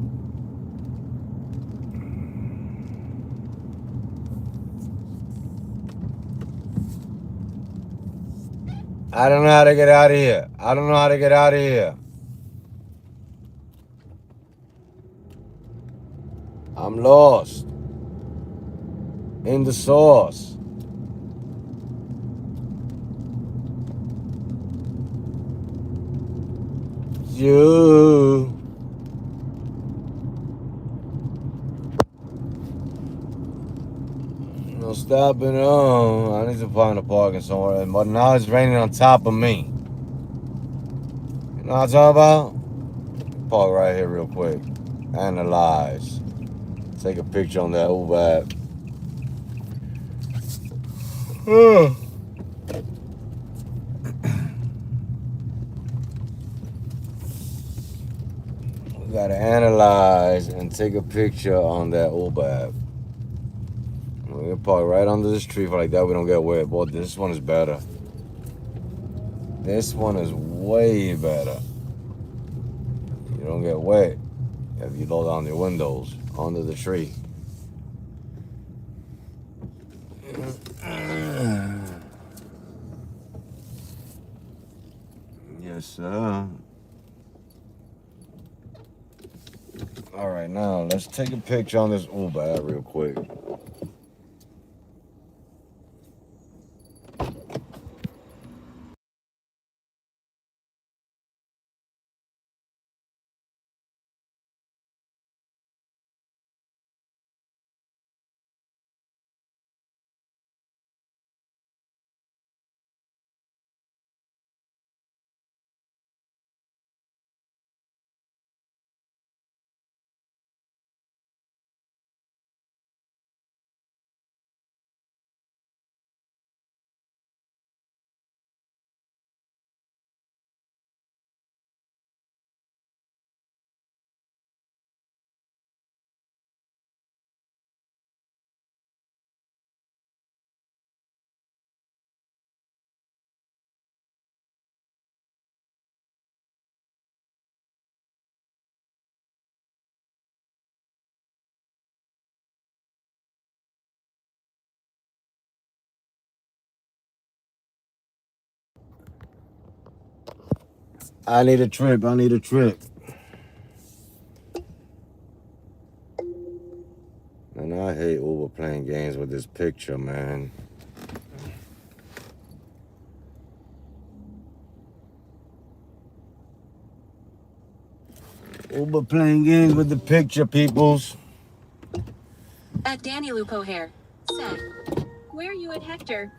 I don't know how to get out of here. I don't know how to get out of here. I'm lost in the sauce. You. No stopping on. I need to find a parking somewhere. But now it's raining on top of me. Know what I'm talking about? Park right here real quick. Analyze. Take a picture on that Uber. We gotta analyze and take a picture on that Uber. We're gonna park right under this tree for like that we don't get wet. Boy, this one is better. This one is way better. You don't get wet if you roll down your windows under the tree. Yes, sir. All right, now let's take a picture on this Uber real quick. I need a trip. I need a trip. And I hate Uber playing games with this picture, man. Uber playing games with the picture, peoples. At Danny Lupo Hair said, "Where you at, Hector?"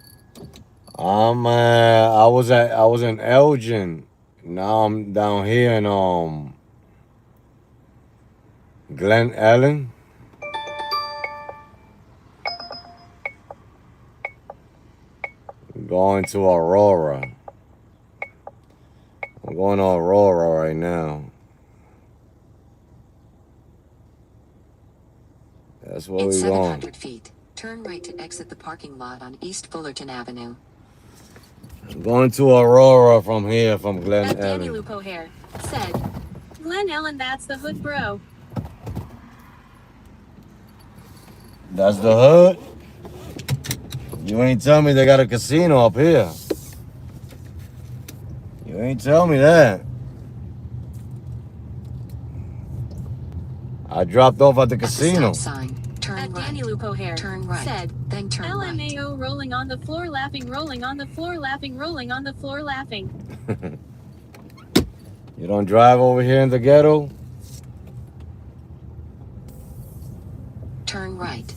I was in Elgin. Now I'm down here in Glen Ellen. Going to Aurora. I'm going to Aurora right now. That's where In we going. 700 feet, turn right to exit the parking lot on East Fullerton Avenue. I'm going to Aurora from here, from Glen At Danny Ellen. Lupo Hair said, "Glen Ellen, that's the hood, bro." That's the hood? You ain't tell me they got a casino up here. You ain't tell me that. I dropped off at the At the casino. stop sign, turn At right. Danny Lupo Hair Turn right. said, Then turn right. "LMAO rolling on the floor, laughing, rolling on the floor, laughing, rolling on the floor, laughing." You don't drive over here in the ghetto? Turn right.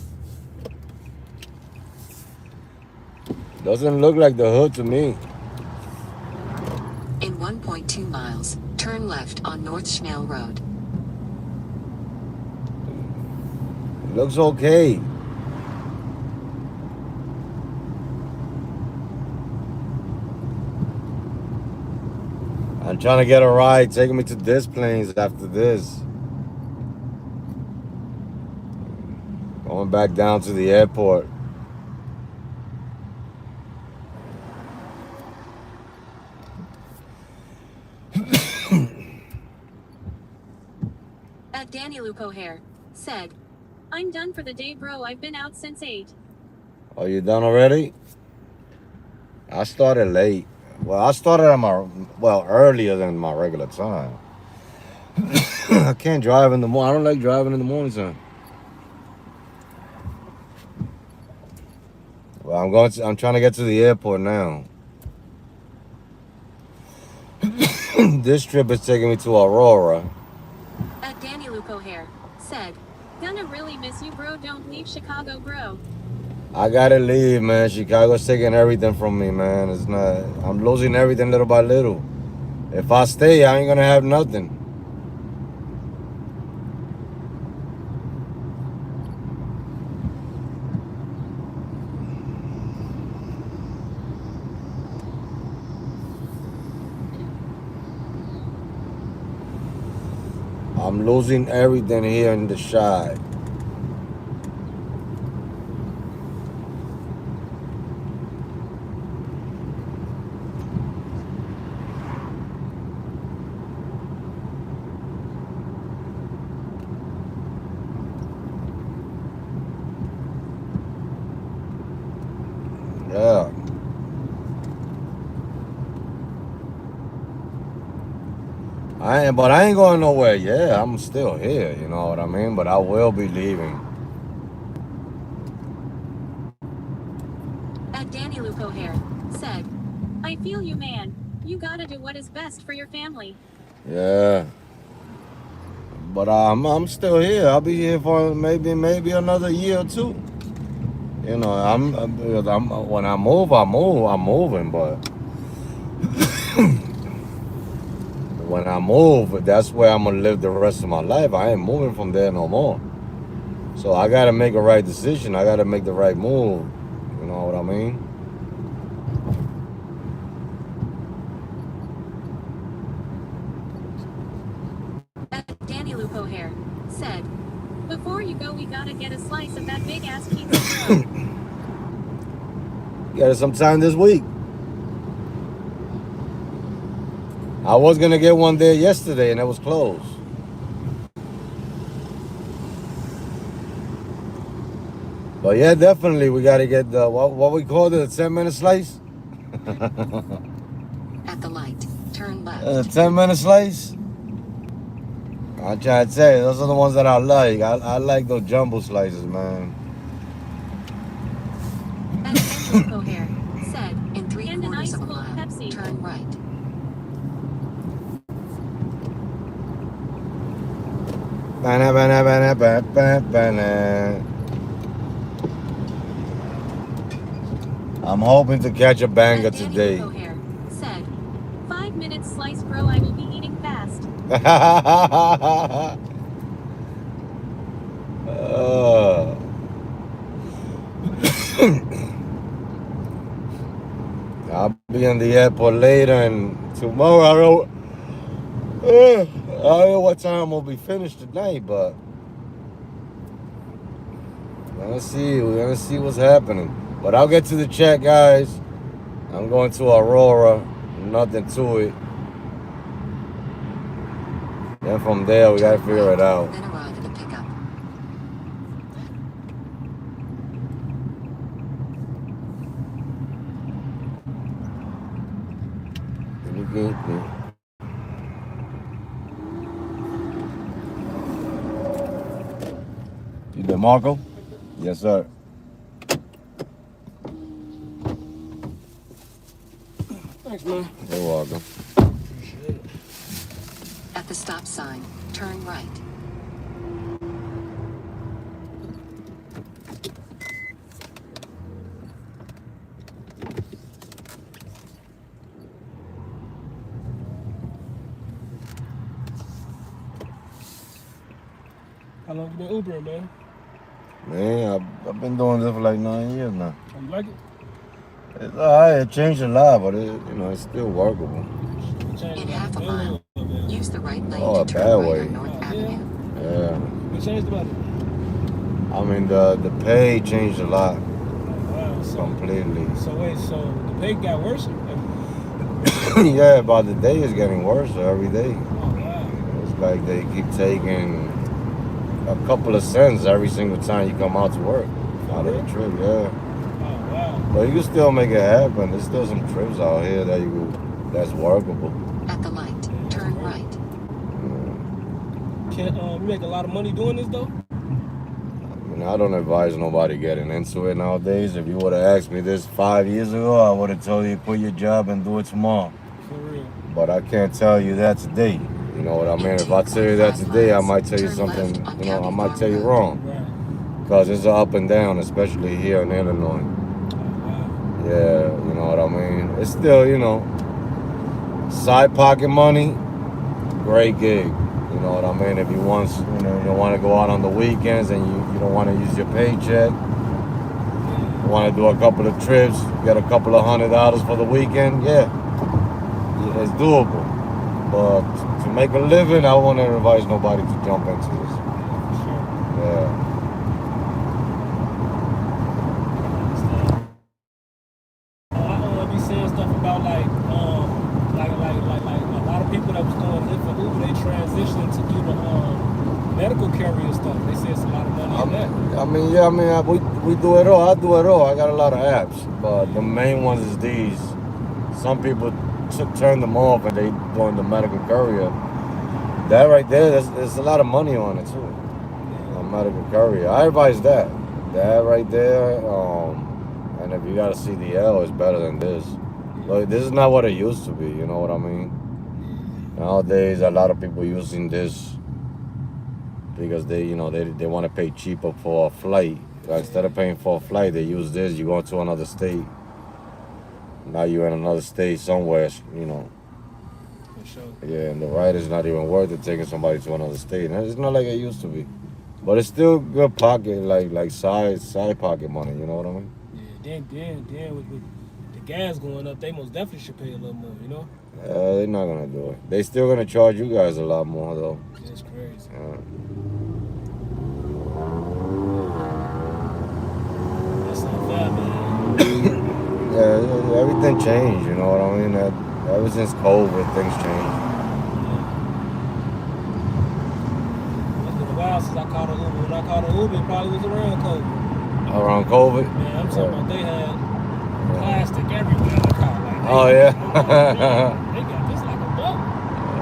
Doesn't look like the hood to me. In 1.2 miles, turn left on North Schmale Road. It looks okay. I'm trying to get a ride taking me to Des Plaines after this. Going back down to the airport. At Danny Lupo Hair said, "I'm done for the day, bro. I've been out since 8." Are you done already? I started late. Well, I started earlier than my regular time. I can't drive in the morning. I don't like driving in the morning time. Well, I'm trying to get to the airport now. This trip is taking me to Aurora. At Danny Lupo Hair said, "Gonna really miss you, bro. Don't leave Chicago, bro." I gotta leave, man. Chicago's taking everything from me, man. I'm losing everything little by little. If I stay, I ain't gonna have nothing. I'm losing everything here in the shy. Yeah. But I ain't going nowhere. Yeah, I'm still here. You know what I mean? But I will be leaving. At Danny Luke O'Hare said, I feel you, man. You gotta do what is best for your family. Yeah. But I'm still here. I'll be here for maybe another year or two. You know, I'm when I'm moving. But when I move, that's where I'm gonna live the rest of my life. I ain't moving from there no more. So I gotta make a right decision. I gotta make the right move. You know what I mean? At Danny Luke O'Hare said, before you go, we gotta get a slice of that big ass pizza. Got it sometime this week. I was gonna get one there yesterday and it was closed. But yeah, definitely we gotta get the what we call it, a 10-minute slice. At the light, turn left. 10-minute slice. I try to tell you, those are the ones that I like. I like those jumbo slices, man. At Danny Luke O'Hare said, In 3/4 and an ice of a cold mile, Pepsi. turn right. I'm hoping to catch a banger At Danny today. Luke O'Hare said, 5 minutes slice, bro. I will be eating fast. I'll be in the airport later, and tomorrow I don't know what time we'll be finished tonight, but we're gonna see what's happening. But I'll get to the chat, guys. I'm going to Aurora, nothing to it. Then from there, we gotta Turn figure right, it out. Then arrive at the pickup. You there, Marco? Yes, sir. Thanks, man. You're welcome. Appreciate it. At the stop sign, turn right. How long you been Ubering, man? Man, I've been doing this for like 9 years now. You like it? It's alright. It changed a lot, but it's still workable. You changed In it half a mile, use the right lane Oh, a to bad turn right way. on North Oh, yeah? Avenue. Yeah. What changed about it? I mean, the pay changed a lot Wow, completely. so the pay got worse? Yeah, by the day it's getting worse every day. Oh, wow. It's like they keep taking a couple of cents every single time you come out to work out of the trip. Yeah. Oh, wow. But you can still make it happen. There's still some trips out here that's workable. At the light, turn right. Can you make a lot of money doing this, though? I mean, I don't advise nobody getting into it nowadays. If you would have asked me this 5 years ago, I would have told you quit your job and do it tomorrow. For real. But I can't tell you that today. You know what I mean? If I tell you that today, I might tell you something, I might tell you wrong. Right. Because it's an up and down, especially here in Illinois. Oh, wow. Yeah, you know what I mean? It's still, Side pocket money, great gig. You know what I mean? If you want, you don't want to go out on the weekends and you don't want to use your paycheck, you want to do a couple of trips, get a couple of $100 for the weekend, yeah, it's doable. But to make a living, I wouldn't advise nobody to jump into this. Yeah. I be saying stuff about like a lot of people that was doing Lyft for Uber, they transitioned to do the medical carrier stuff. They say it's a lot of money in that. We do it all. I do it all. I got a lot of apps, but the main ones is these. Some people turn them off and they doing the medical courier. That right there, there's a lot of money on it too. A medical courier. I advise that. That right there. And if you got a CDL, it's better than this. Like, this is not what it used to be. You know what I mean? Nowadays, a lot of people using this because they want to pay cheaper for a flight. Like, instead of paying for a flight, they use this. You go to another state. Now you're in another state somewhere, For sure. Yeah, and the ride is not even worth it taking somebody to another state. And it's not like it used to be. But it's still good pocket, like side pocket money, you know what I mean? Yeah, then with the gas going up, they most definitely should pay a little more, you know? They're not gonna do it. They still gonna charge you guys a lot more though. That's crazy. That's unfair, man. Yeah, everything changed, you know what I mean? Ever since COVID, things changed. It's been a while since I caught an Uber. When I caught an Uber, it probably was around COVID. Around COVID? Man, I'm talking about they had plastic everywhere in the car. Like, Oh yeah. they got this like a boat.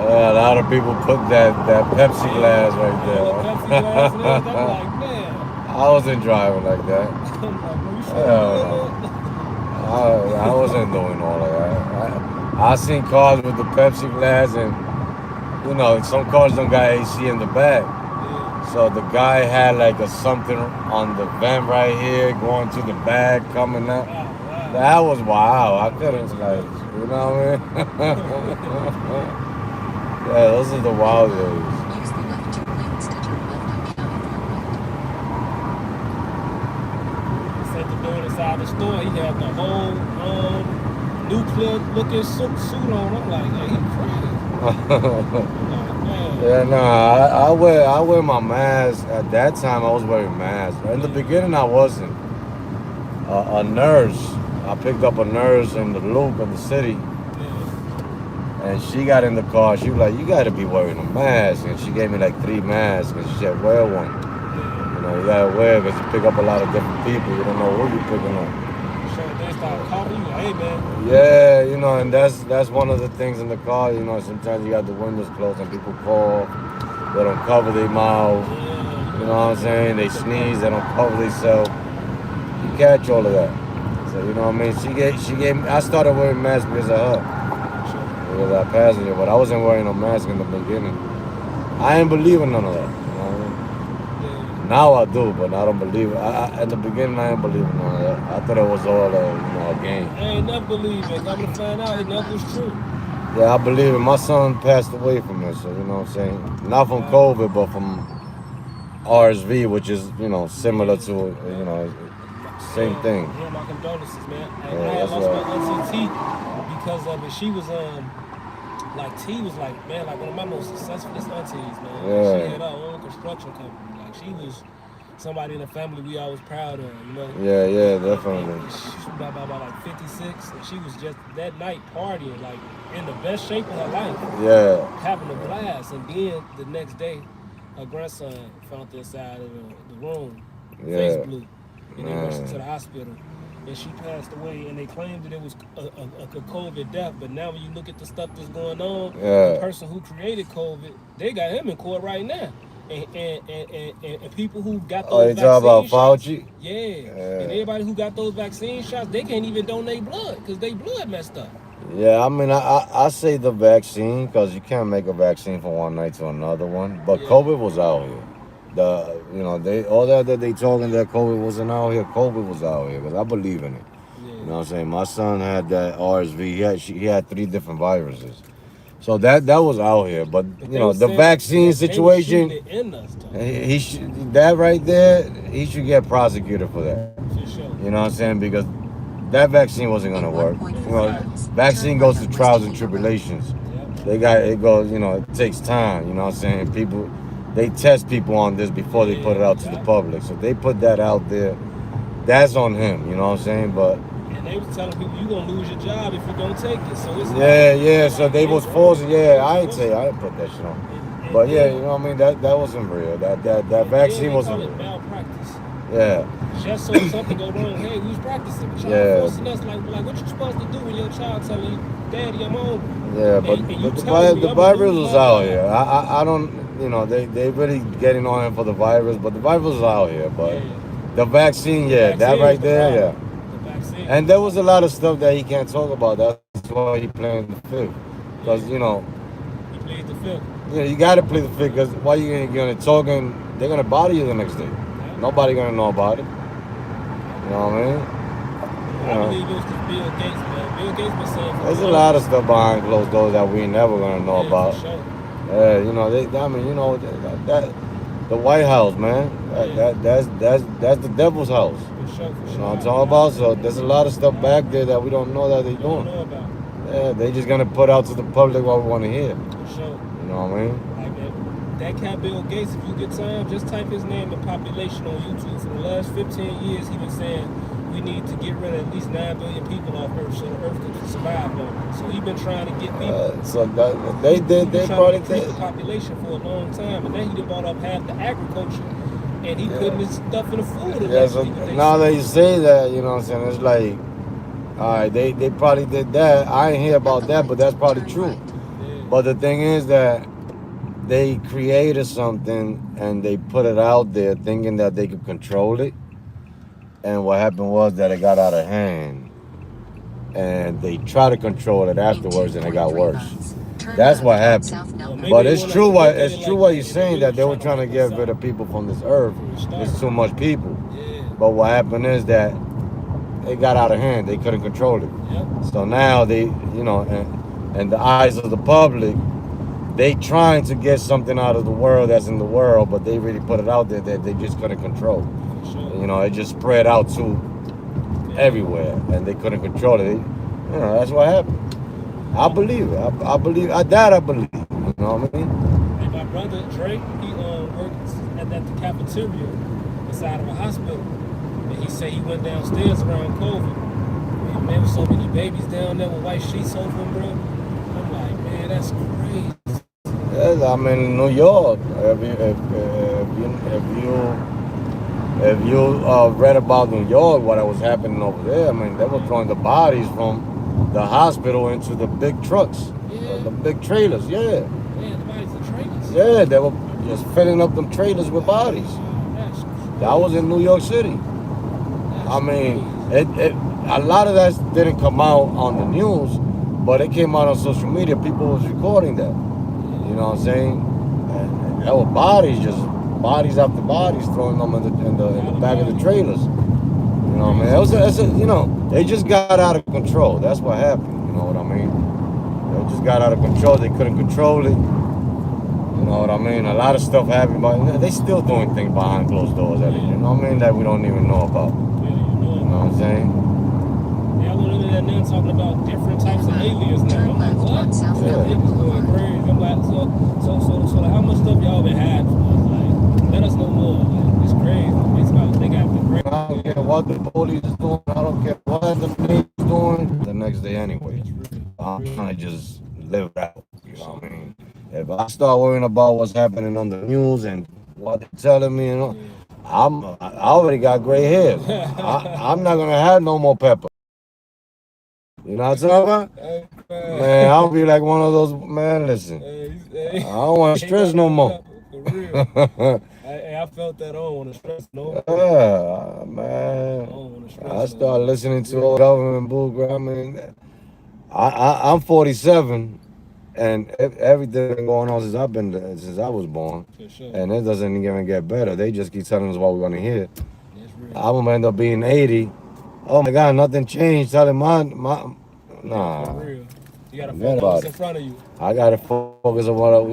A lot of people put that Pepsi glass right Yeah, there. Pepsi glass and everything. I'm like, man. I wasn't driving like that. I'm like, bro, you Hell sure? no. I wasn't doing all of that. I seen cars with the Pepsi glass, and some cars don't got AC in the back. Yeah. So the guy had like a something on the vent right here, going to the back, coming up. Wow. That was wild. I couldn't you know what I mean? Yeah, those are the wild days. Use the left 2 lanes to turn left on County Parkway. He said the door inside the store, he had the whole nuclear looking suit on. I'm like, hey, he crazy. I'm like, man. Yeah, no, I wear my mask. At that time, I was wearing masks. In the beginning, I wasn't. A nurse, I picked up a nurse in the loop of the city, and she got in the car. She was like, "You got to be wearing a mask," and she gave me like 3 masks, and she said, "Wear one. You gotta wear because you pick up a lot of different people. You don't know who you're picking up." So they start calling you, hey man. Yeah, and that's one of the things in the car. Sometimes you got the windows closed and people call. They don't cover their mouth. You know what I'm saying? They sneeze. They don't cover themselves. You catch all of that. So you know what I mean? She gave me. I started wearing masks because of her. Because I passenger, but I wasn't wearing no mask in the beginning. I ain't believing none of that. You know what I mean? Now I do, but I don't believe it. At the beginning, I didn't believe in none of that. I thought it was all a game. I ain't never believed it. I'm gonna find out it never was true. Yeah, I believe it. My son passed away from this, so you know what I'm saying? Not from COVID, but from RSV, which is, similar to, same thing. Yeah, my condolences, man. I that's lost right. my auntie T because of it. She was T was like one of my most successful aunties, man. Yeah. She had her own construction company. Like she was somebody in the family we always proud of, Yeah, definitely. And she was about like 56, and she was just that night partying, like in the best shape of her life. Yeah. Having a blast, and then the next day, her grandson found the inside of the room, face blue, and they rushed her to the hospital. And she passed away, and they claimed that it was a COVID death. But now when you look at the stuff that's going on, the person who created COVID, they got him in court right now. And people who got those vaccine talking about shots, Fauci? yeah, and everybody who got those vaccine shots, they can't even donate blood because they blood messed up. Yeah, I mean, I say the vaccine because you can't make a vaccine from one night to another one. But COVID was out here. All that they talking that COVID wasn't out here. COVID was out here because I believe in it. Yeah. You know what I'm saying? My son had that RSV. He had 3 different viruses. So that was out here, but But you they know was the saying vaccine that they was situation. shooting it in us, though. He should, that right there. He should get prosecuted for that. For sure. You know what I'm saying? Because that vaccine wasn't In gonna work. 1.4 You know, miles, vaccine turn goes right through on trials West and Kingdom Road. tribulations. Yep. It goes. You know, it takes time. You know what I'm saying? People, they test people on this before they put it out to the Yeah. public. So they put that out there. That's on him. You know what I'm saying? But And they was telling people you gonna lose your job if you don't take it. So it's yeah. So they was forcing. Yeah, I ain't forcing. say I didn't put that shit on. And But yeah, then, you know what I mean? That wasn't real. That and vaccine then they wasn't call it real. malpractice. Yeah. Just so something go wrong, hey, we was practicing, but y'all Yeah. forcing us like what you supposed to do when your child telling you, Daddy, I'm home. Yeah, but, and you but telling me the I'm gonna virus lose was my out job. here. I don't, you know, they really getting on him for the virus, but the virus was out here. But Yeah. the vaccine, The yeah, vaccine that was right the there, problem. yeah. The vaccine. And there was a lot of stuff that he can't talk about. That's why he playing the fifth. Because, you know, He played the fifth. you got to play the fifth because why you going to talk and they're going to bother you the next day. Yeah. Nobody going to know about it. You know what I mean? I believe it was just Bill Gates, man. Bill Gates been saying for There's a lot of stuff behind closed doors that we never going to know about. For sure. You know, I mean, you know, that the White House, man. That's the devil's house. For sure. You know what I'm talking about? So there's a lot of stuff back there that we don't know that they're You don't doing. know about. Yeah, they just gonna put out to the public what we want to hear. For sure. You know what I mean? Like that cat Bill Gates, if you get time, just type his name and population on YouTube. For the last 15 years, he been saying we need to get rid of at least 9 billion people off Earth so the Earth can survive longer. So he been trying to get people. So that, they probably increase the population for a long time, and then he done bought up half the agriculture, and he putting his stuff in the food. Yeah, so now that you say that, you know what I'm saying, it's like, all right, they probably did that. I ain't hear about that, but that's probably true. Yeah. But the thing is that they created something and they put it out there thinking that they could control it. And what happened was that it got out of hand. And they tried to control it afterwards and it got worse. That's what happened. But it's true what you're saying, that they were trying to get rid of people from this earth. There's too much people. But what happened is that it got out of hand. They couldn't control it. So now they, you know, and the eyes of the public, they trying to get something out of the world that's in the world, but they really put it out there that they just couldn't control. You know, it just spread out to everywhere, and they couldn't control it. You know, that's what happened. I believe it. I believe. I believe. You know what I mean? And my brother Drake, he works at the cafeteria inside of a hospital, and he said he went downstairs around COVID. And there was so many babies down there with white sheets over them, bro. I'm like, man, that's crazy. Yes, I'm in New York. If you read about New York, what was happening over there, I mean, they were throwing the bodies from the hospital into the big trucks, the big trailers. Yeah. Yeah, the bodies of trailers. Yeah, they were just filling up them trailers with bodies. That was in New York City. I mean, a lot of that didn't come out on the news, but it came out on social media. People was recording that. You know what I'm saying? And there were bodies after bodies, throwing them in the back of the trailers. You know what I mean? You know, they just got out of control. That's what happened. You know what I mean? They just got out of control. They couldn't control it. You know what I mean? A lot of stuff happened, but they still doing things behind closed doors. You know what I mean? That we don't even know about. Yeah, you know what I'm saying? Yeah, I went into that now talking about different types of aliens now. I'm like, what? Yeah. It was going crazy. I'm like, so how much stuff y'all been hiding from us? Like, let us know more. Like, it's crazy. It's about they got the crazy. I don't care what the police is doing. I don't care what the police is doing. The next day anyway. I'm trying to just live it out. You know what I mean? If I start worrying about what's happening on the news and what they're telling me, you know, I already got gray hairs. I'm not gonna have no more pepper. You know what I'm talking about? Man, I'll be like one of those, man, listen. I don't want to stress no more. For real. I felt that. I don't want to stress no more. Man. I started listening to old government bullcrap. I mean, I'm 47, and everything been going on since I was born. Sure. And it doesn't even get better. They just keep telling us what we're gonna hear. I'm gonna end up being 80. Oh my God, nothing changed. Telling nah. For real. You gotta Forget focus about what's in it. front of you. I gotta focus on what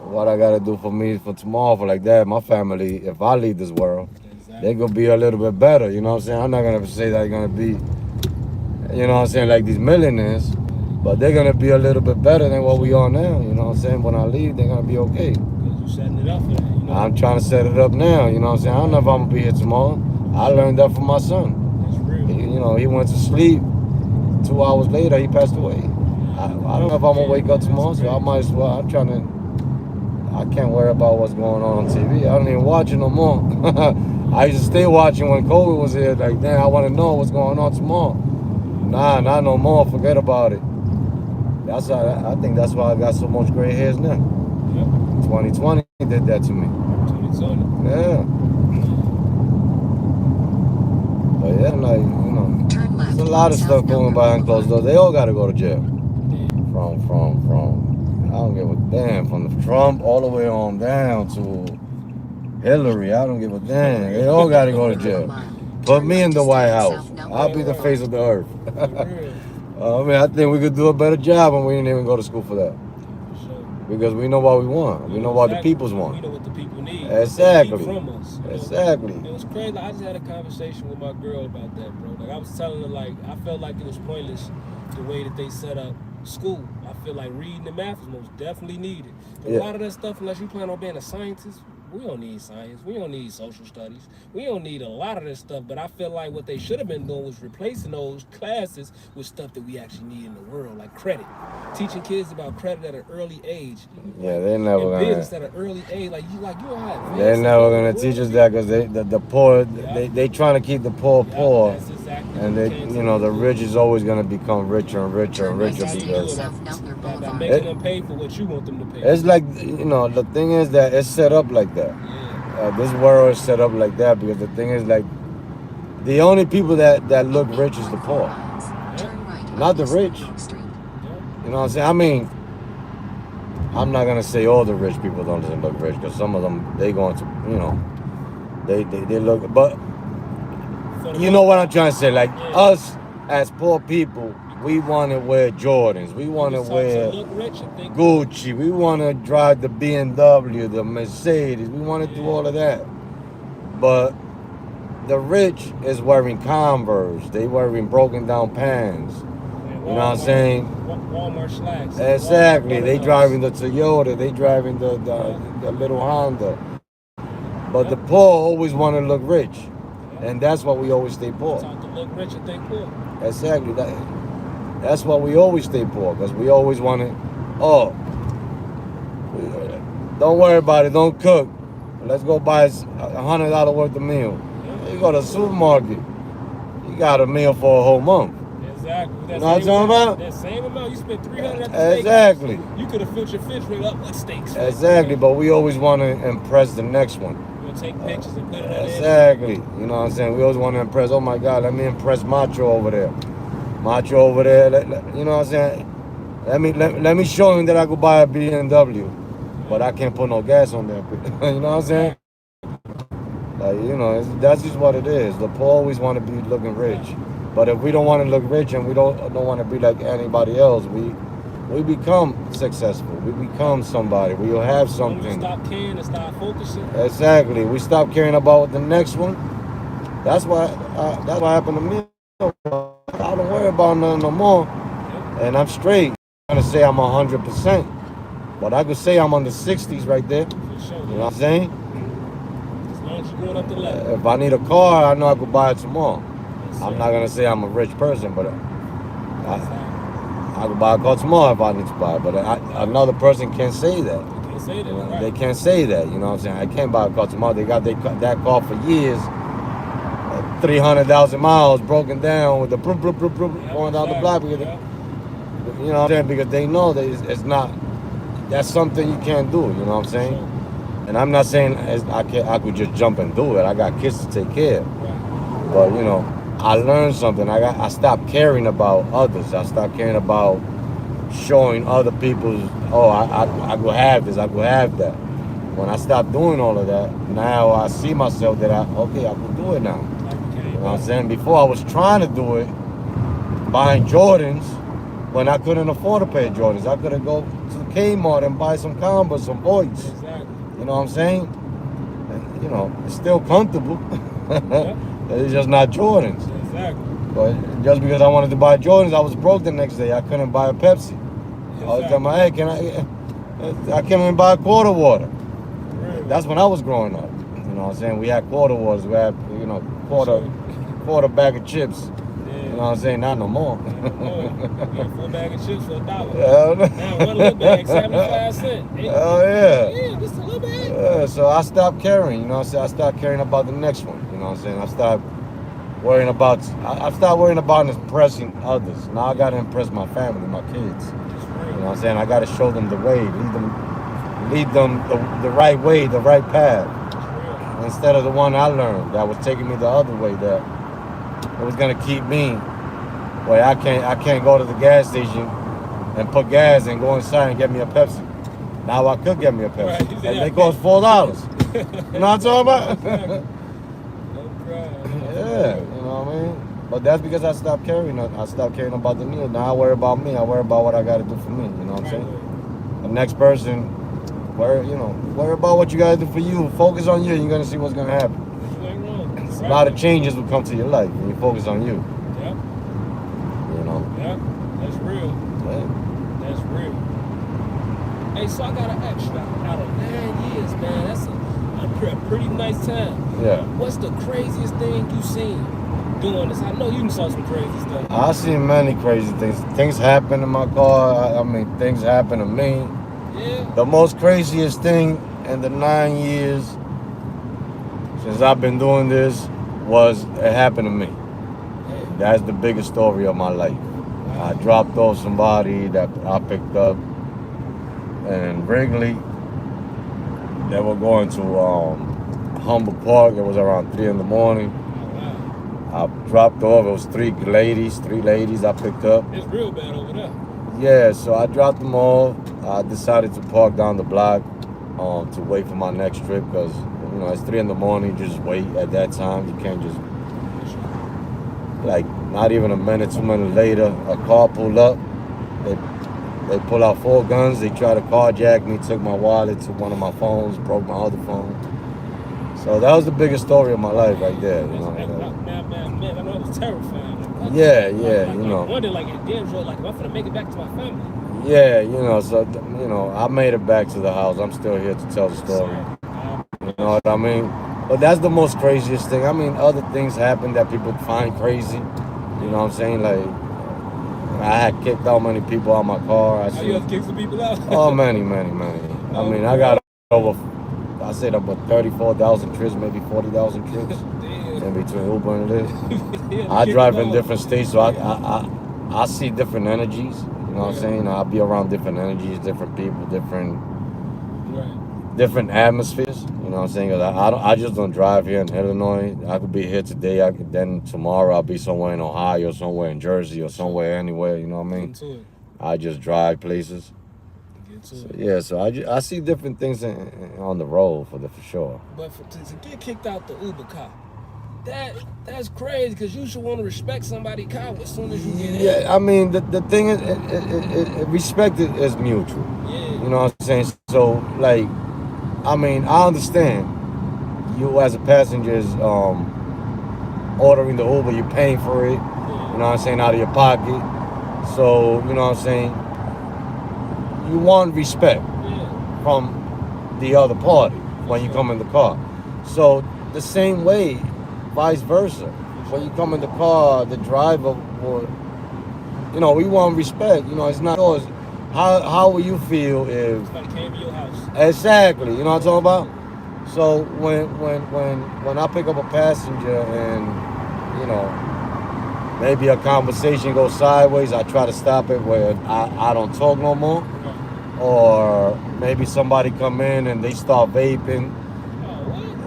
what I gotta do for me for tomorrow, for like that. My family, if I leave this world, Exactly. they gonna be a little bit better. You know what I'm saying? I'm not gonna say they're gonna be, you know what I'm saying, like these millionaires, but they're gonna be a little bit better than what we are now. You know what I'm saying? When I leave, they're gonna be okay. Because you're setting it up for that, you know? I'm trying to set it up now. You know what I'm saying? I don't know if I'm gonna be here tomorrow. I learned that from my son. That's real. You know, he went to sleep. 2 hours later, he passed away. I don't know if I'm gonna wake up tomorrow, so I might as well. I can't worry about what's going on TV. I don't even watch it no more. I used to stay watching when COVID was here. Like, damn, I want to know what's going on tomorrow. Nah, not no more. Forget about it. That's how, I think that's why I got so much gray hairs now. Yep. 2020 did that to me. 2020. Yeah. But yeah, like, you know, Turn left. there's a lot of on stuff South going Milner behind closed doors. Boulevard. They all got to go to jail. Yeah. From I don't give a damn, from Trump all the way on down to Hillary. I don't give a damn. They all got to go to jail. Put me in the White House. I'll be the face of the earth. For real. I mean, I think we could do a better job, and we didn't even go to school for that. For sure. Because we know what we want. We know what the people's We want. know what the people need. Exactly. What they need from us. You know? Exactly. It was crazy. I just had a conversation with my girl about that, bro. Like I was telling her, like I felt like it was pointless the way that they set up school. I feel like reading and math is most definitely needed. But Yeah. a lot of that stuff, unless you plan on being a scientist, we don't need science. We don't need social studies. We don't need a lot of this stuff. But I feel like what they should have been doing was replacing those classes with stuff that we actually need in the world, like credit. Teaching kids about credit at an early age. Yeah, they're never And business gonna. at an early age, like you how They're advanced never the gonna world teach us is. that because the poor, Yeah. they trying to keep the poor Yeah, poor, that's exactly and what they, came you to know, the the rich is always gonna become richer and richer and Turn right richer to because South Milner by Boulevard. making them pay for what you want them to pay. it's like, you know, the thing is that it's set up like that. Yeah. This world is set up like that because the thing is like the only people that look rich is the poor, Turn right. not the East rich. York Street. You know what I'm saying? I mean, I'm not gonna say all the rich people don't look rich because some of them they going to, you know, they look, but For the you know most what I'm part, trying to say? Like yeah. us as poor people, we want to wear Jordans, we want to just talk to wear look rich and think Gucci, we want to drive the BMW, the Mercedes, we want to do all of that. But the rich is wearing Converse, they wearing broken down pants. man, You know what I'm saying? Walmart slacks. Exactly. Walmart They butternuts. driving the Toyota, they driving the little Honda. But the poor always want to look rich. And that's why we always stay poor. Talk to look rich and think poor. Exactly. That's why we always stay poor. Because we always want to, oh, don't worry about it, don't cook. Let's go buy $100 worth of meal. You go to the supermarket, you got a meal for a whole month. Exactly. You know what I'm talking about? That same amount you spent $300 at the Exactly. steakhouse. You could have filled your fridge rate up with steaks. Exactly, but we always want to impress the next one. We'll take pictures and put it on Exactly. You know what I'm saying? We always want to impress. Oh my God, let me impress Macho over there. Macho over there. You know what I'm saying? Let me show him that I could buy a BMW, but I can't put no gas on there. You know what I'm saying? Like, you know, that's just what it is. The poor always want to be looking rich, but if we don't want to look rich and we don't want to be like anybody else, we become successful. We become somebody. We'll have When we something. stop caring and start focusing. Exactly. We stop caring about the next one. That's what happened to me. I don't worry about nothing no more, and I'm straight. I'm gonna say I'm 100%, but I could say I'm on the 60s right there. For sure. You know what I'm saying? As long as you're going up the ladder. If I need a car, I know I could buy it tomorrow. I'm not gonna say I'm a rich person, but I could buy a car tomorrow if I need to buy it. But another person can't say that. You can't say that. You know, Right. they can't say that. You know what I'm saying? I can't buy a car tomorrow. They got that car for years. 300,000 miles broken down with the going down the block because you know what I'm saying, because they know that it's not, that's something you can't do, you know what I'm saying? And I'm not saying I could just jump and do it. I got kids to take care of. But you know, I learned something. I stopped caring about others. I stopped caring about showing other people's, oh, I go have this, I go have that. When I stopped doing all of that, now I see myself that I can do it now. You know what I'm saying? Before I was trying to do it, buying Jordans, when I couldn't afford a pair of Jordans. I could have go to Kmart and buy some Converse, some Voids. Exactly. You know what I'm saying? And, you know, it's still comfortable. Yep. It's just not Jordans. Exactly. But just because I wanted to buy Jordans, I was broke the next day. I couldn't buy a Pepsi. I was telling my head, I can't even buy a quarter water. Really? That's when I was growing up. You know what I'm saying? We had quarter waters. We had, you know, quarter bag of chips. Yeah. You know what I'm saying? Not no more. Yeah, 4 bag of chips for $1. Hell no. Now one little bag, 75 cents. Oh yeah. Yeah, just a little bag. Yeah, so I stopped caring, you know what I'm saying? I stopped caring about the next one, you know what I'm saying? I stopped worrying about impressing others. Now I gotta impress my family, my kids. You know what I'm saying? I gotta show them the way, lead them the right way, the right path. Instead of the one I learned that was taking me the other way, that it was gonna keep me where I can't go to the gas station and put gas and go inside and get me a Pepsi. Now I could get me a Pepsi. Right, And they cost $4. You know what I'm talking about? Yeah, you know what I mean? But that's because I stopped caring. I stopped caring about the news. Now I worry about me. I worry about what I gotta do for me. You know what I'm saying? The next person, worry about what you gotta do for you. Focus on you. You're gonna see what's gonna happen. A lot of changes will come to your life when you focus on you. Yep. You know. Yep. That's real. Yeah. That's real. Hey, so I gotta ask you, out of 9 years, man, that's a pretty nice time. Yeah. What's the craziest thing you seen doing this? I know you saw some crazy stuff. I've seen many crazy things. Things happen in my car. I mean, things happen to me. Yeah. The most craziest thing in the 9 years since I've been doing this was it happened to me. That's the biggest story of my life. I dropped off somebody that I picked up in Wrigley. They were going to Humble Park. It was around 3 in the morning. I dropped off. It was three ladies I picked up. It's real bad over there. Yeah, so I dropped them off. I decided to park down the block to wait for my next trip because, you know, it's 3 in the morning. Just wait at that time. You can't just, like, not even a minute, 2 minutes later, a car pulled up. They pull out 4 guns. They try to carjack me, took my wallet, took one of my phones, broke my other phone. So that was the biggest story of my life right there. You know. Man, I know it was terrifying. Yeah, you know. I wonder, like, in Denver, like, am I gonna make it back to my family? Yeah, you know, so, you know, I made it back to the house. I'm still here to tell the story. You know what I mean? But that's the most craziest thing. I mean, other things happen that people find crazy. You know what I'm saying? Like, I had kicked out many people out of my car. You have kicked some people out? Oh, many. I mean, I got over 34,000 trips, maybe 40,000 trips in between Uber and Lyft. I drive in different states, so I see different energies. You know what I'm saying? I'll be around different energies, different people, different atmospheres. You know what I'm saying? 'Cause I just don't drive here in Illinois. I could be here today. Then tomorrow I'll be somewhere in Ohio, somewhere in Jersey, or somewhere anywhere. You know what I mean? I just drive places. So I see different things on the road for sure. But to get kicked out the Uber car, that's crazy because you should want to respect somebody's car as soon as you get in. Yeah, I mean the thing is, respect is mutual. Yeah. You know what I'm saying? So like, I mean, I understand you as a passenger is ordering the Uber, you're paying for it. You know what I'm saying, out of your pocket. So you know what I'm saying. You want respect from the other party when you come in the car. So the same way, vice versa. When you come in the car, the driver will, you know, we want respect. You know, it's not yours. How will you feel if somebody came to your house? Exactly. You know what I'm talking about? So when I pick up a passenger and, you know, maybe a conversation goes sideways, I try to stop it where I don't talk no more. Or maybe somebody come in and they start vaping,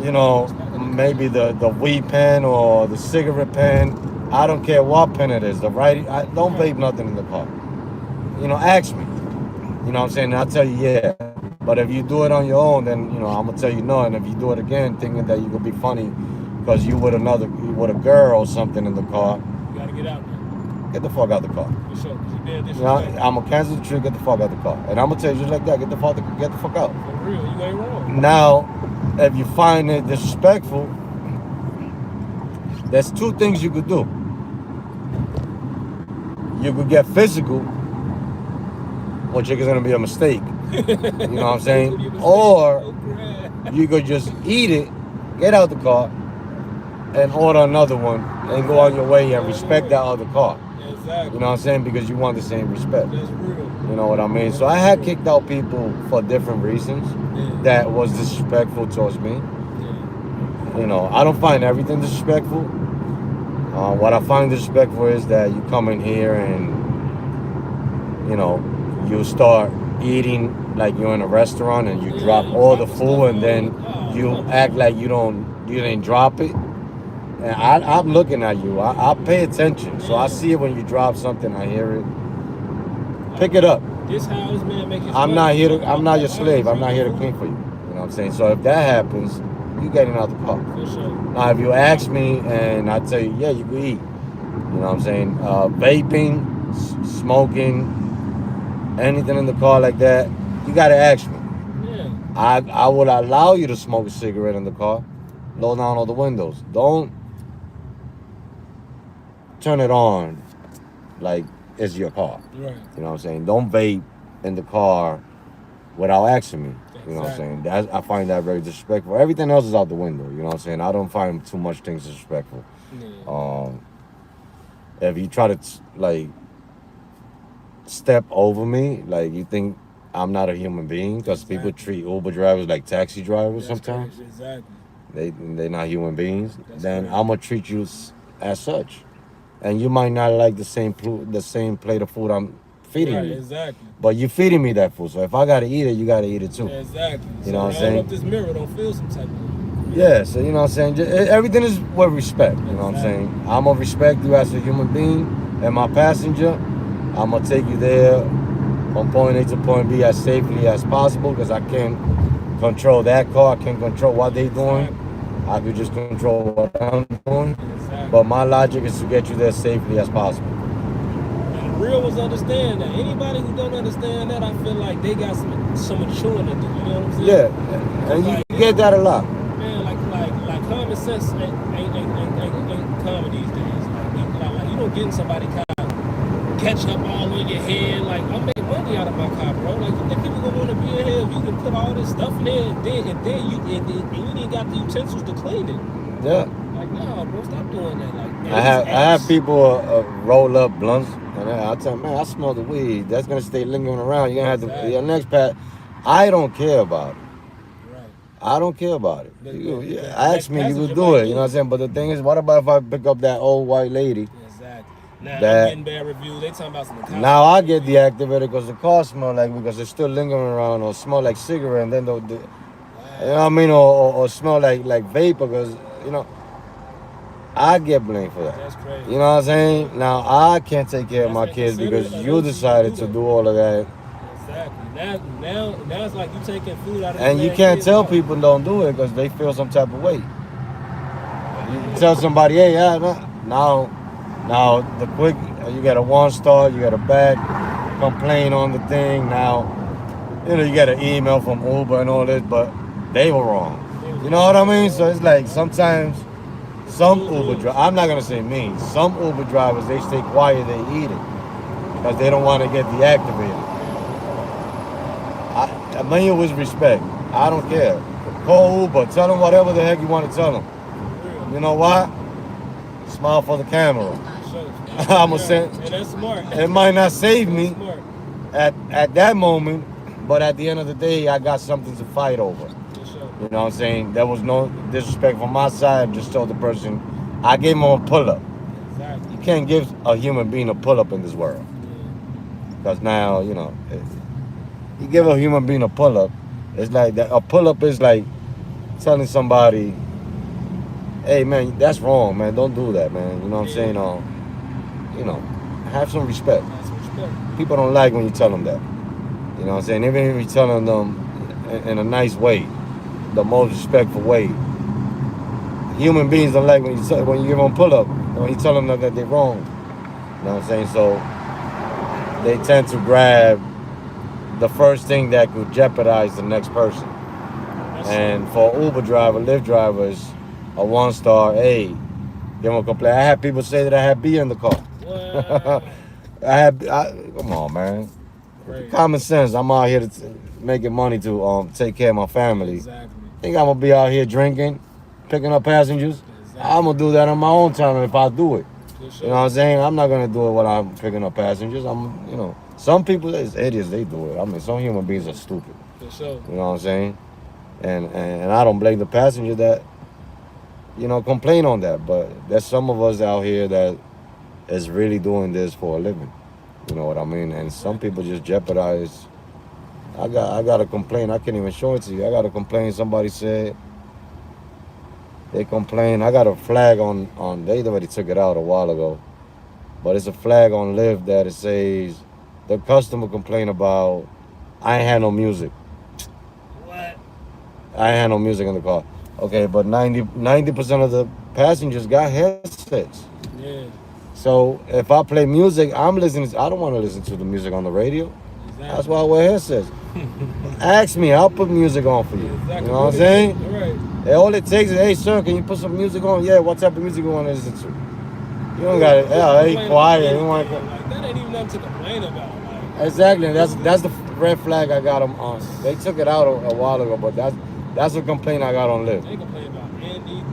you know, maybe the weed pen or the cigarette pen. I don't care what pen it is. I don't vape nothing in the car. You know, ask me. You know what I'm saying? And I'll tell you, yeah. But if you do it on your own, then, you know, I'm going to tell you no. And if you do it again, thinking that you could be funny because you with a girl or something in the car. You got to get out get the fuck out the car. For sure. 'Cause you being You know, disrespectful. I'm gonna cancel the trip, get the fuck out the car. And I'm gonna tell you just like that, get the fuck out. For real, you ain't wrong. Now, if you find it disrespectful, there's two things you could do. You could get physical, which is gonna be a mistake. You know what I'm saying? Or you could just eat it, get out the car, and order another one, and go on your way and respect that other car. Exactly. You know what I'm saying? Because you want the same respect. That's real. You know what I mean? So I had kicked out people for different reasons Yeah. that was disrespectful towards me. Yeah. You know, I don't find everything disrespectful. What I find disrespectful is that you come in here and, you know, you start eating like you're in a restaurant and you drop all the food and then you act like you didn't drop it. And I'm looking at you. I pay attention. So I see it when you drop something. I hear it. Pick it up. This house, man, make it. I'm not your slave. I'm not here to clean for you. You know what I'm saying? So if that happens, you getting out the car. For sure. Now, if you ask me and I tell you, yeah, you can eat. You know what I'm saying? Vaping, smoking, anything in the car like that, you gotta ask me. Yeah. I would allow you to smoke a cigarette in the car. Lower down all the windows. Don't turn it on like it's your car. Right. You know what I'm saying? Don't vape in the car without asking me. You know what I'm saying? I find that very disrespectful. Everything else is out the window. You know what I'm saying? I don't find too much things disrespectful. Yeah. If you try to like step over me, like you think I'm not a human being, because people treat Uber drivers like taxi drivers sometimes. Crazy. Exactly. They're not human beings. Then crazy. I'm gonna treat you as such, and you might not like the same plate of food I'm feeding Right, you. exactly. But you're feeding me that food, so if I gotta eat it, you gotta eat it too. Exactly. You know what I'm hold saying? up this mirror, don't feel some type of way. Yeah, so you know what I'm saying? Everything is with respect, you know what I'm saying? I'm gonna respect you as a human being and my passenger. I'm gonna take you there from point A to point B as safely as possible, because I can't control that car, I can't control what they're doing. I could just control what I'm doing. Exactly. But my logic is to get you there safely as possible. And real ones understand that. Anybody who don't understand that, I feel like they got some maturing to do. You know what I'm saying? Yeah, and you get that a lot. Man, like common sense ain't common these days. Like you don't get in somebody's car, catch up all in your head. Like I make money out of my car, bro. Like you think people gonna want to be in here if you can put all this stuff in there and then you ain't got the utensils to clean it. Yeah. Like nah, bro, stop doing that. Like man, I have people roll up blunts, and I tell them, man, I smell the weed. That's gonna stay lingering around. You're gonna have to your next pack. I don't care about it. Right. I don't care about it. Ask me, you passenger could do might it. You know what I'm saying? But the thing is, what about if I pick up that old white lady? Exactly. Now That- I'm getting bad reviews. They talking about some. Now I get deactivated because the car smell like, because it's still lingering around, or smell like cigarette, and then you know what I mean, or smell like vapor, because you know I get blamed for that. That's crazy. You know what I'm saying? Now I can't take care of my kids because you decided to do all of that. Exactly. Now it's like you taking food out of And the you man's can't kid's tell mouth. people don't do it because they feel some type of way. You tell somebody, hey, yeah, now the quick, you got a 1-star, you got a bad complaint on the thing. Now, you know, you got an email from Uber and all this, but they were wrong. You know what I mean? So it's like sometimes some Uber drivers, I'm not gonna say me, some Uber drivers, they stay quiet, they eat it because they don't want to get deactivated. I mean it with respect. I don't care. Call Uber, tell them whatever the heck you want to tell them. You know what? Smile for the camera. I'ma say, And that's smart. it might not save That's me smart. at that moment, but at the end of the day, I got something to fight over. For sure. You know what I'm saying? There was no disrespect from my side. Just told the person, I gave him a pull-up. Exactly. You can't give a human being a pull-up in this world. Because now, you know, you give a human being a pull-up, it's like that. A pull-up is like telling somebody, hey, man, that's wrong, man. Don't do that, man. You know what I'm saying? You know, have some respect. That's respect. People don't like when you tell them that. You know what I'm saying? Even if you're telling them in a nice way, the most respectful way. Human beings don't like when you give them a pull-up, when you tell them that they're wrong. You know what I'm saying? So they tend to grab the first thing that could jeopardize the next person. And for Uber driver, Lyft drivers, a 1-star, hey, they won't complain. I had people say that I had beer in the car. Wow. Come on, man. Right. Common sense. I'm out here to making money to take care of my family. Exactly. Think I'm gonna be out here drinking, picking up passengers? Exactly. I'm gonna do that on my own time if I do it. For sure. You know what I'm saying? I'm not gonna do it when I'm picking up passengers. Some people is idiots. They do it. I mean, some human beings are stupid. For sure. You know what I'm saying? And I don't blame the passenger that complain on that. But there's some of us out here that is really doing this for a living. You know what I mean? And some people just jeopardize. I got a complaint. I can't even show it to you. I got a complaint. Somebody said they complain. I got a flag on. They already took it out a while ago, but it's a flag on Lyft that it says the customer complained about I ain't had no music. What? I ain't had no music in the car. Okay, but 90% of the passengers got headsets. Yeah. So if I play music, I'm listening. I don't want to listen to the music on the radio. Exactly. That's why I wear headsets. Ask me, I'll put music on for you. Exactly. You know what I'm saying? All right. And all it takes is, hey, sir, can you put some music on? Yeah, what type of music you want to listen to? You don't got it. Yeah, hey, quiet. You want Like, that ain't even nothing to complain about. Like, exactly. That's the red flag I got them on. They took it out a while ago, but that's a complaint I got on Lyft. they complain about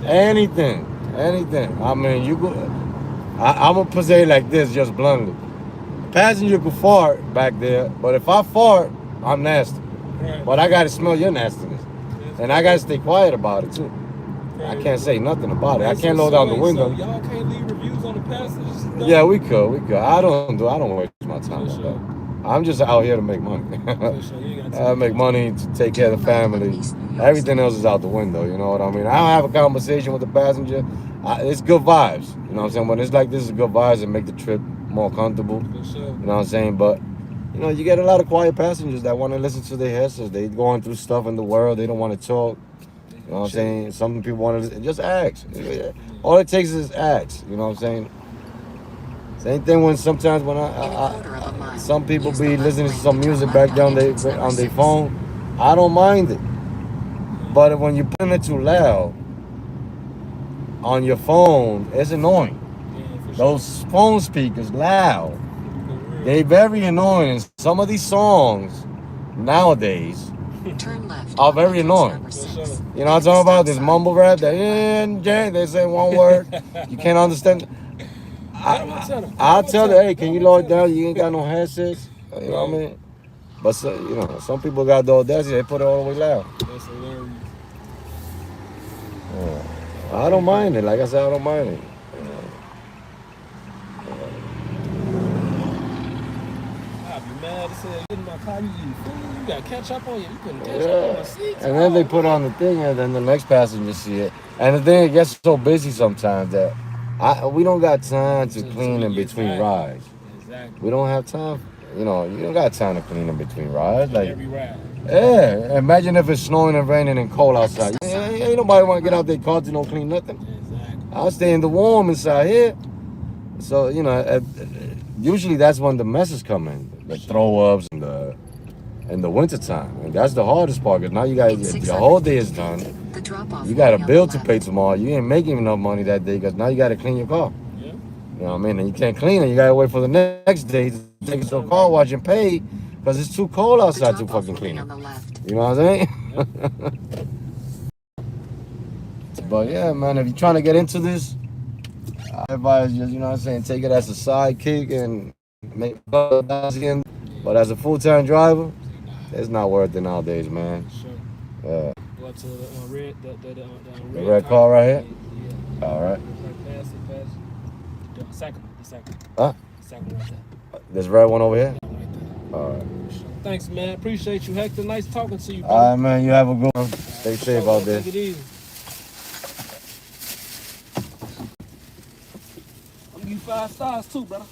anything. Anything. I mean, you go. I'm gonna put it like this, just bluntly. Passenger could fart back there, but if I fart, I'm nasty. Right. But I gotta smell your nastiness, and I gotta stay quiet about it too. Right. I can't say nothing about it. I So- can't roll down the window. So y'all can't leave reviews on the passengers? No? Yeah, we could. I don't waste my time For on sure. that. I'm just out here to make money. For sure. You ain't got I time. make money to take care of the family. Everything else is out the window. You know what I mean? I don't have a conversation with the passenger. It's good vibes. You know what I'm saying? When it's like this, is good vibes and make the trip more comfortable. For sure. You know what I'm saying? But you get a lot of quiet passengers that want to listen to their headsets. They going through stuff in the world. They don't want to talk. You know what I'm saying? Some people want to just ask. All it takes is ask. You know what I'm saying? Same thing when sometimes when some people be listening to some music back down on their phone. I don't mind it. But when you put it too loud on your phone, it's annoying. Yeah, for sure. Those phone speakers loud. For real. They very annoying. And some of these songs nowadays Turn left. are very annoying. For sure. You know what I'm talking about? This mumble rap, they say one word. You can't understand. I'll tell them, hey, can you lower it down? You ain't got no headsets. You know what I mean? But some people got the audacity. They put it all the way loud. That's hilarious. I don't mind it. Like I said, I don't mind it. I'd be mad as hell. You get in my car, you eating food, you got ketchup on you. You couldn't ketchup on my seats. And then they put on the thing, and then the next passenger see it. And the thing, it gets so busy sometimes that we don't got time to clean in between rides. Exactly. We don't have time. You don't got time to clean in between rides. Like, Every ride. yeah, imagine if it's snowing and raining and cold outside. Ain't nobody want to get out their car to don't clean nothing. Exactly. I'll stay in the warm inside here. So, usually that's when the messes come in. The throw-ups in the wintertime. And that's the hardest part, because now you got your whole day is done. The drop-off You got a lane on bill the to left. pay tomorrow. You ain't making enough money that day, because now you got to clean your car. Yeah. You know what I mean? And you can't clean it. You got to wait for the next day to take it to a car wash and pay, because it's too cold The outside to drop-off fucking clean lane it. on the left. You know what I'm saying? But yeah, man, if you're trying to get into this, I advise you, take it as a sidekick and make $1,000. But as a full-time driver, it's not worth it nowadays, man. Sure. Go to the The red car right here? Yeah. All right. Pass it. The second. Huh? The second right there. This red one over here? Yeah, right there. All right. Thanks, man. Appreciate you, Hector. Nice talking to you, All brother. right, man. You have a good one. Stay safe out there. Take it easy. I'm gonna give you 5 stars too, brother.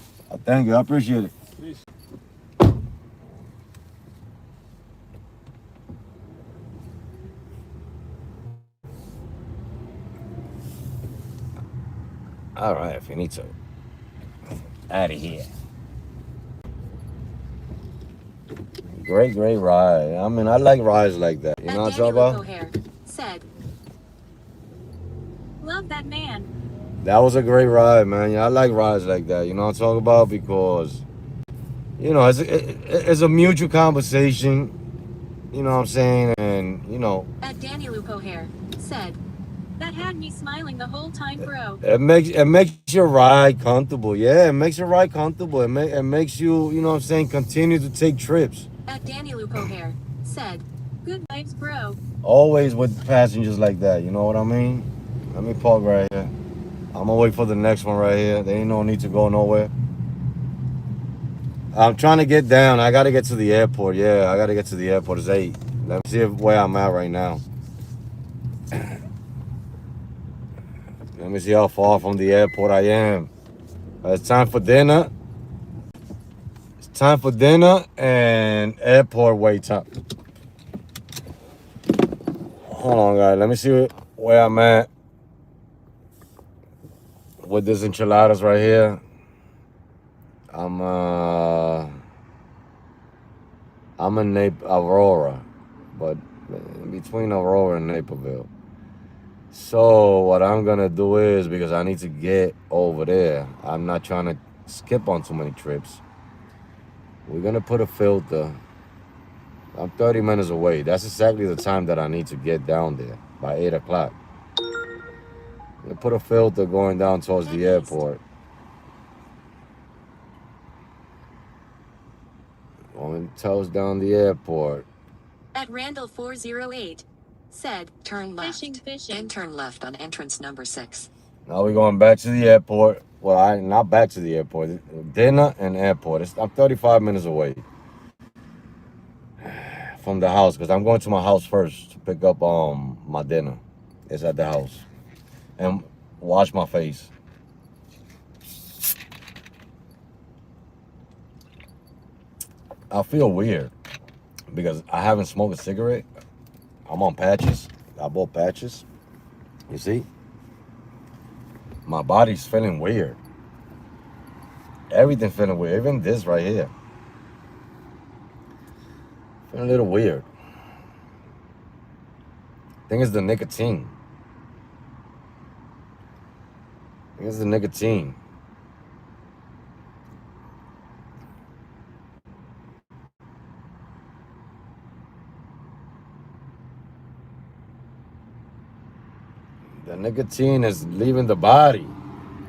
Thank you. I appreciate it. Peace. All right, finito. Out of here. Great ride. I mean, I like rides like that. You know what I'm Daniel talking about? O'Hare said, "Love that man." That was a great ride, man. Yeah, I like rides like that. You know what I'm talking about? Because, you know, it's a mutual conversation. You know what I'm saying? And, you know, Daniel O'Hare said, "That had me smiling the whole time, bro." it makes your ride comfortable. Yeah, it makes your ride comfortable. It makes you, you know what I'm saying, continue to take trips. Daniel O'Hare said, "Good vibes, bro." Always with passengers like that. You know what I mean? Let me park right here. I'm gonna wait for the next one right here. There ain't no need to go nowhere. I'm trying to get down. I gotta get to the airport. Yeah, I gotta get to the airport. It's 8. Let me see where I'm at right now. Let me see how far from the airport I am. It's time for dinner. It's time for dinner and airport wait time. Hold on, guys. Let me see where I'm at with this enchiladas right here. I'm in Aurora, but in between Aurora and Naperville. So what I'm gonna do is, because I need to get over there, I'm not trying to skip on too many trips. We're gonna put a filter. I'm 30 minutes away. That's exactly the time that I need to get down there, by 8 o'clock. I'm gonna put a filter going down towards the airport. Going towards down the airport. Randall 408 said, Turn left. "Fishing, fishing." Then turn left on entrance number 6. Now we're going back to the airport. Well, not back to the airport. Dinner and airport. I'm 35 minutes away from the house, because I'm going to my house first to pick up my dinner. It's at the house. And wash my face. I feel weird because I haven't smoked a cigarette. I'm on patches. I bought patches. You see? My body's feeling weird. Everything feeling weird. Even this right here. Feeling a little weird. I think it's the nicotine. I think it's the nicotine. The nicotine is leaving the body.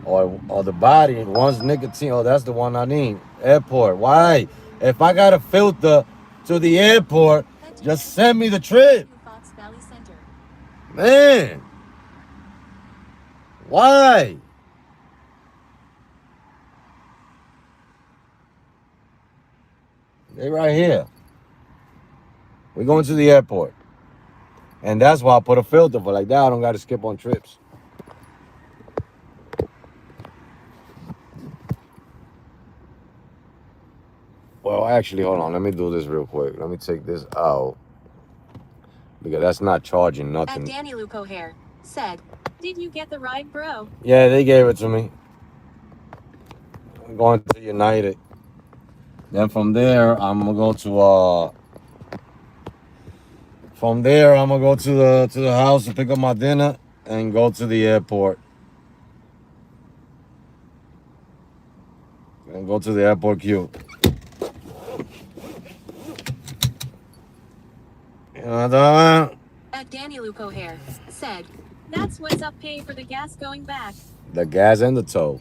Or the body wants nicotine. Oh, that's the one I need. Airport. Why? If I got a filter to the airport, just send me the trip. Fox Valley Center. Man. Why? They right here. We're going to the airport. And that's why I put a filter for, like that I don't got to skip on trips. Well, actually, hold on. Let me do this real quick. Let me take this out. Because that's not charging nothing. Daniel O'Hare said, "Did you get the ride, bro?" Yeah, they gave it to me. I'm going to United. Then from there, I'm gonna go to From there, I'm gonna go to the house to pick up my dinner and go to the airport. And go to the airport queue. You know what I'm talking about? Daniel O'Hare said, "That's what's up, pay for the gas going back." The gas and the tow.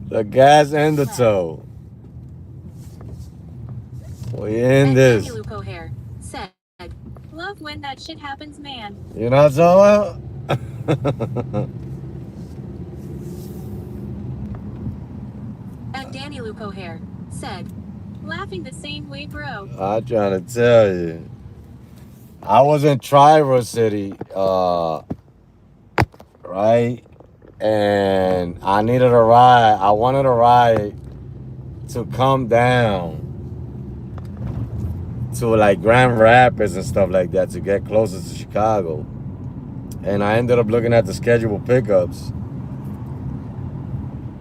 The gas and the tow. We in this. Daniel O'Hare said, "Love when that shit happens, man." You know what I'm talking about? Daniel O'Hare said, "Laughing the same way, bro." I'm trying to tell you. I was in Traverse City, right? And I needed a ride. I wanted a ride to come down to like Grand Rapids and stuff like that to get closer to Chicago. And I ended up looking at the scheduled pickups.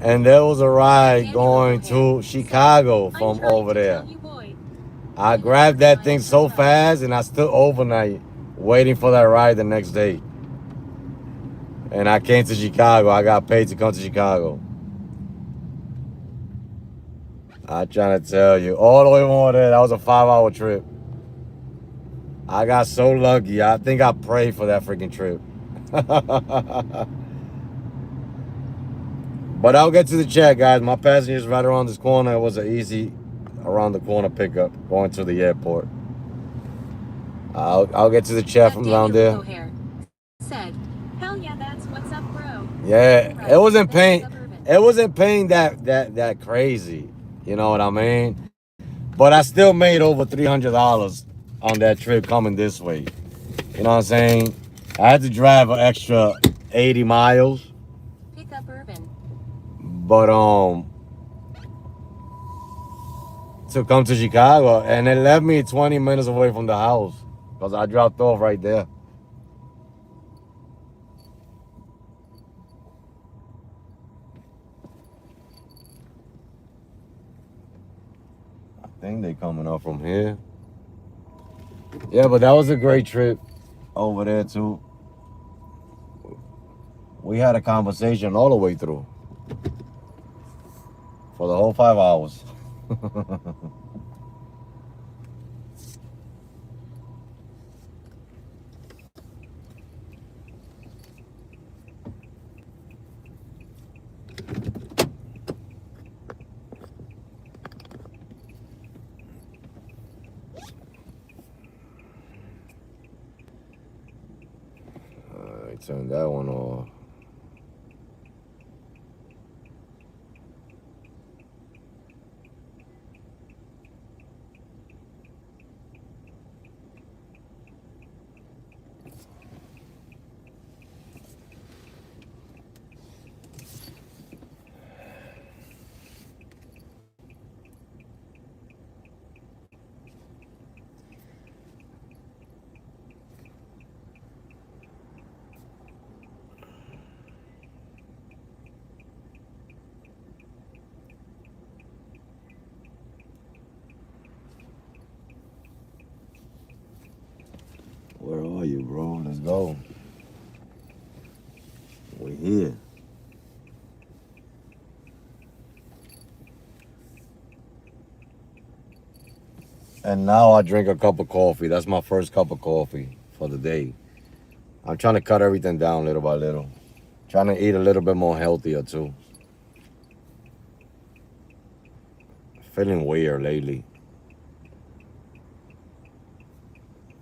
And there was a ride going to Chicago from over there. I grabbed that thing so fast and I stood overnight waiting for that ride the next day. And I came to Chicago. I got paid to come to Chicago. I'm trying to tell you. All the way over there, that was a 5-hour trip. I got so lucky. I think I prayed for that freaking trip. But I'll get to the chat, guys. My passenger's right around this corner. It was an easy around the corner pickup going to the airport. I'll get to the chat from around there. Said, hell yeah, that's what's up, bro. Yeah, Right, it wasn't that's paying. suburban. It wasn't paying that crazy. You know what I mean? But I still made over $300 on that trip coming this way. You know what I'm saying? I had to drive an extra 80 miles. Pick up urban. But to come to Chicago, and it left me 20 minutes away from the house because I dropped off right there. I think they coming up from here. Yeah, but that was a great trip over there too. We had a conversation all the way through for the whole 5 hours. I turned that one off. Where are you, bro? Let's go. We're here. And now I drink a cup of coffee. That's my first cup of coffee for the day. I'm trying to cut everything down little by little. Trying to eat a little bit more healthier too. Feeling weird lately.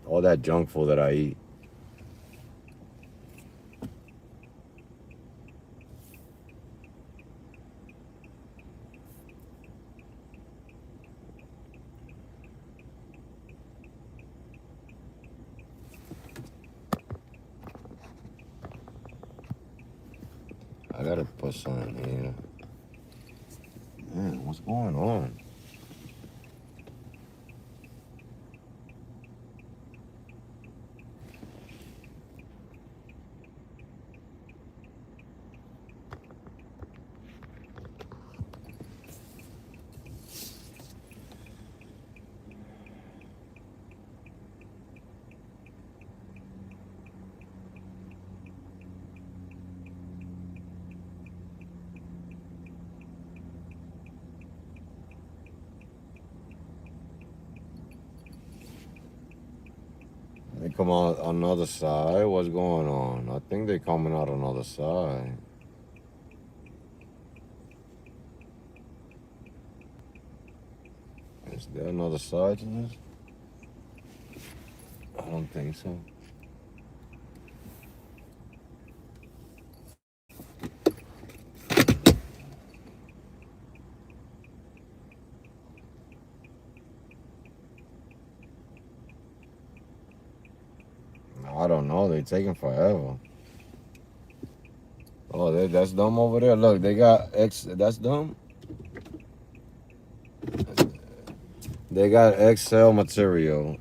All that junk food that I eat. I gotta put something here. Man, what's going on? They come out another side. What's going on? I think they coming out another side. Is there another side to this? I don't think so. I don't know. They taking forever. Oh, that's them over there. Look, they got X. That's them. They got XL material.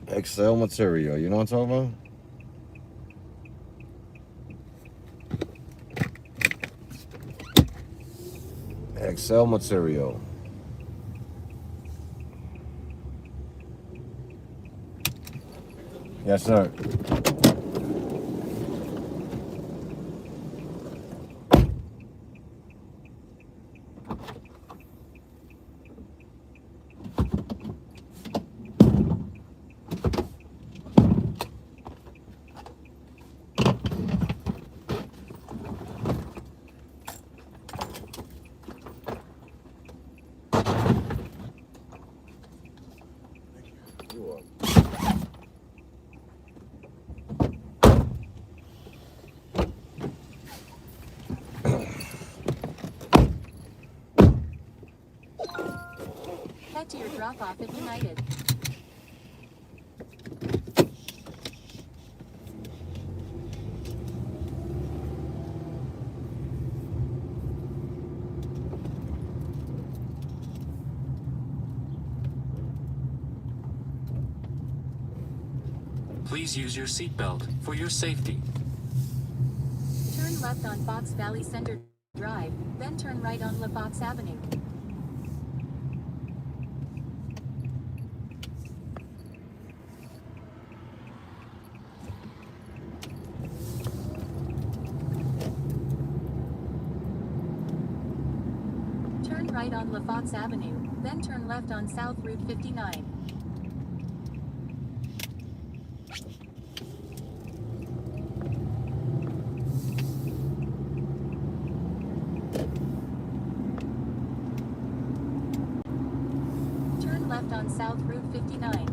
XL material. You know what I'm talking about? XL material. Yes, sir. Head to your drop-off at United. Please use your seatbelt for your safety. Turn left on Fox Valley Center Drive, then turn right on LaFox Avenue. Turn right on LaFox Avenue, then turn left on South Route 59. Turn left on South Route 59.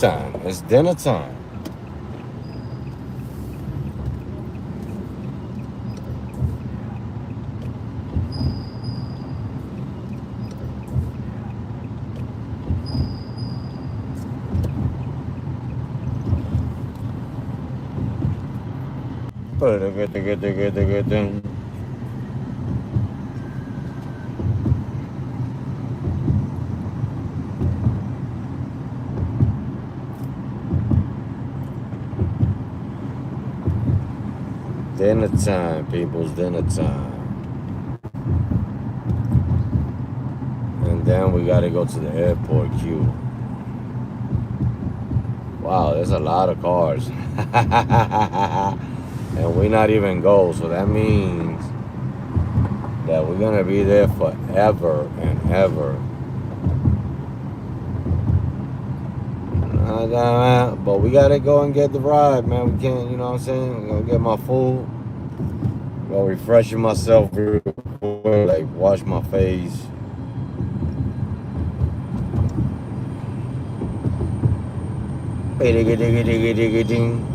Time. It's dinner time. Dinner time, people's dinner time. And then we gotta go to the airport queue. Wow, there's a lot of cars. And we not even go, so that means that we're gonna be there forever and ever. But we gotta go and get the ride, man. We can't, you know what I'm saying? I'm gonna get my food. Go refreshing myself real quick, like wash my face. Digga, digga, digga, digga, ding.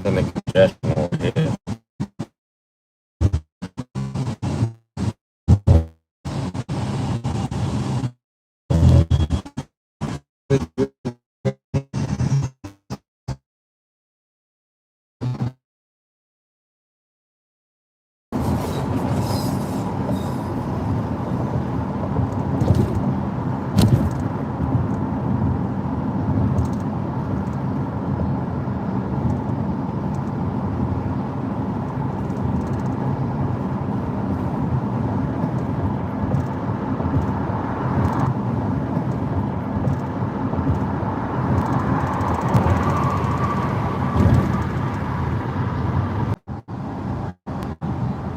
And the congestion over here.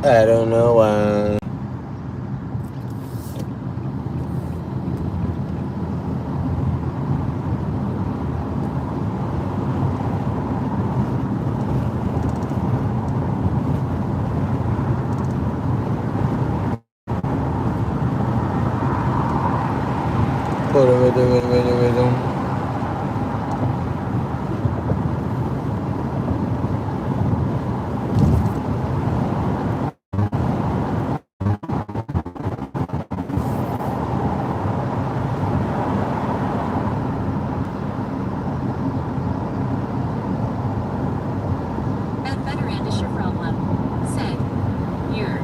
I don't know why. That veteran is your problem, said you're.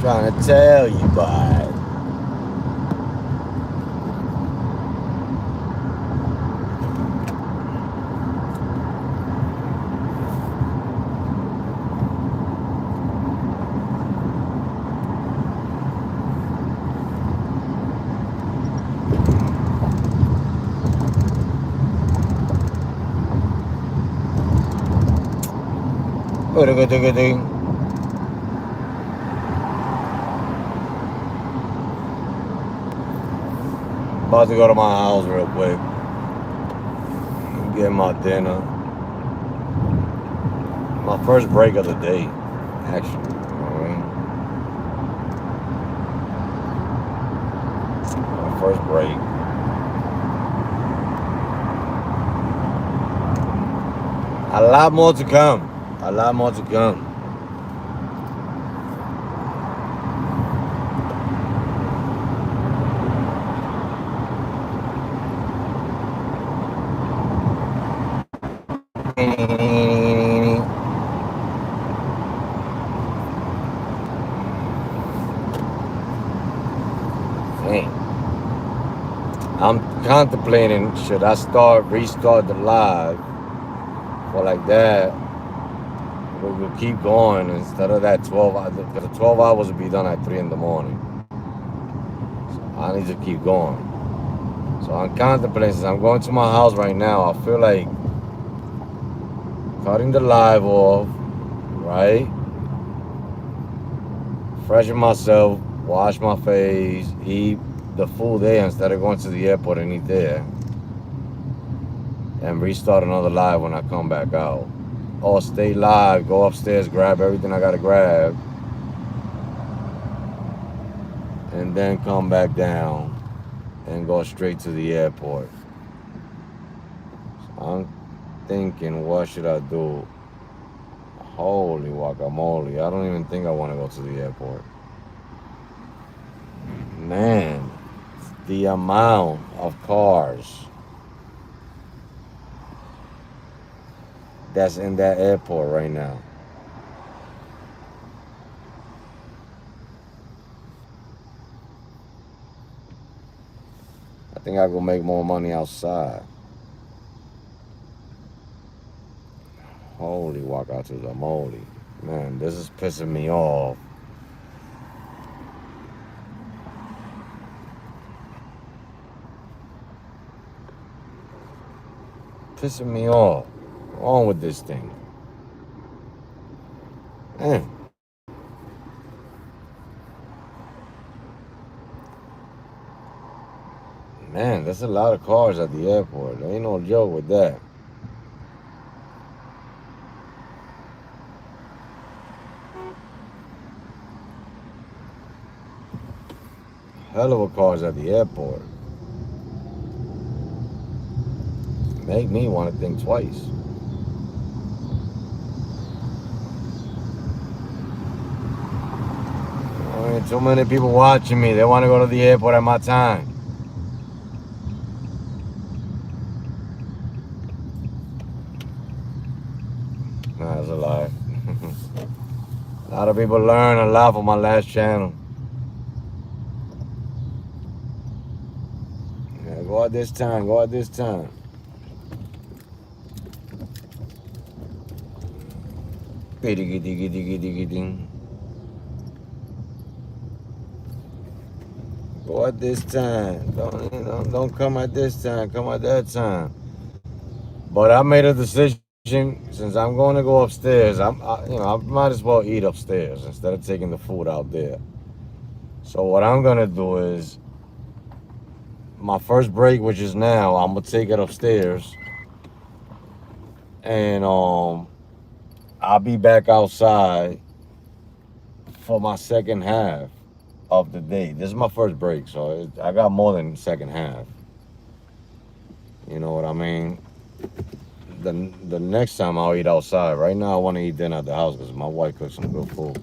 Trying to tell you, bud. About to go to my house real quick. get my dinner. My first break of the day, actually. You know what I mean? My first break. A lot more to come. A lot more to come. Dang. I'm contemplating, should I restart the live for like that? We'll keep going instead of that 12 hours, because the 12 hours will be done at 3 in the morning. So I need to keep going. So I'm contemplating, since I'm going to my house right now, I feel like cutting the live off, right? Freshen myself, wash my face, eat the full day instead of going to the airport and eat there. And restart another live when I come back out. Or stay live, go upstairs, grab everything I gotta grab, and then come back down and go straight to the airport. So I'm thinking, what should I do? Holy guacamole, I don't even think I want to go to the airport. Man, the amount of cars that's in that airport right now. I think I go make more money outside. Holy guacamole. Man, this is pissing me off. Pissing me off. What's wrong with this thing? Man. Man, there's a lot of cars at the airport. There ain't no joke with that. Hell of a cars at the airport. Make me want to think twice. I mean, too many people watching me. They want to go to the airport at my time. Nah, that's a lie. A lot of people learn a lot from my last channel. Yeah, go out this time. Go out this time. Go at this time. Don't come at this time. Come at that time. But I made a decision, since I'm going to go upstairs. I might as well eat upstairs instead of taking the food out there. So what I'm gonna do is, my first break, which is now, I'm gonna take it upstairs, and I'll be back outside for my second half of the day. This is my first break, so I got more than second half. You know what I mean? The next time I'll eat outside. Right now I want to eat dinner at the house because my wife cooks some good food.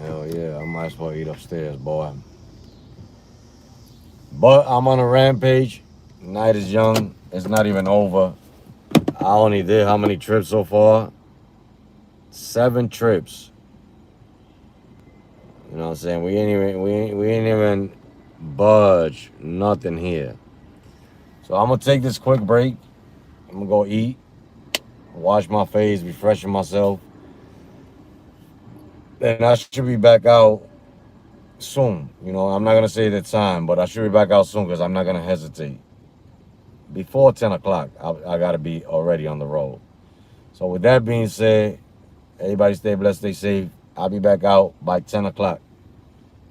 Hell yeah, I might as well eat upstairs, boy. But I'm on a rampage. Night is young. It's not even over. I only did how many trips so far? 7 trips. You know what I'm saying? We ain't even budge nothing here. So I'm gonna take this quick break. I'm gonna go eat, wash my face, refreshing myself. Then I should be back out soon. You know, I'm not gonna say the time, but I should be back out soon because I'm not gonna hesitate. Before 10 o'clock, I gotta be already on the road. So with that being said, everybody stay blessed, stay safe. I'll be back out by 10 o'clock.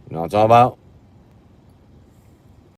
You know what I'm talking about?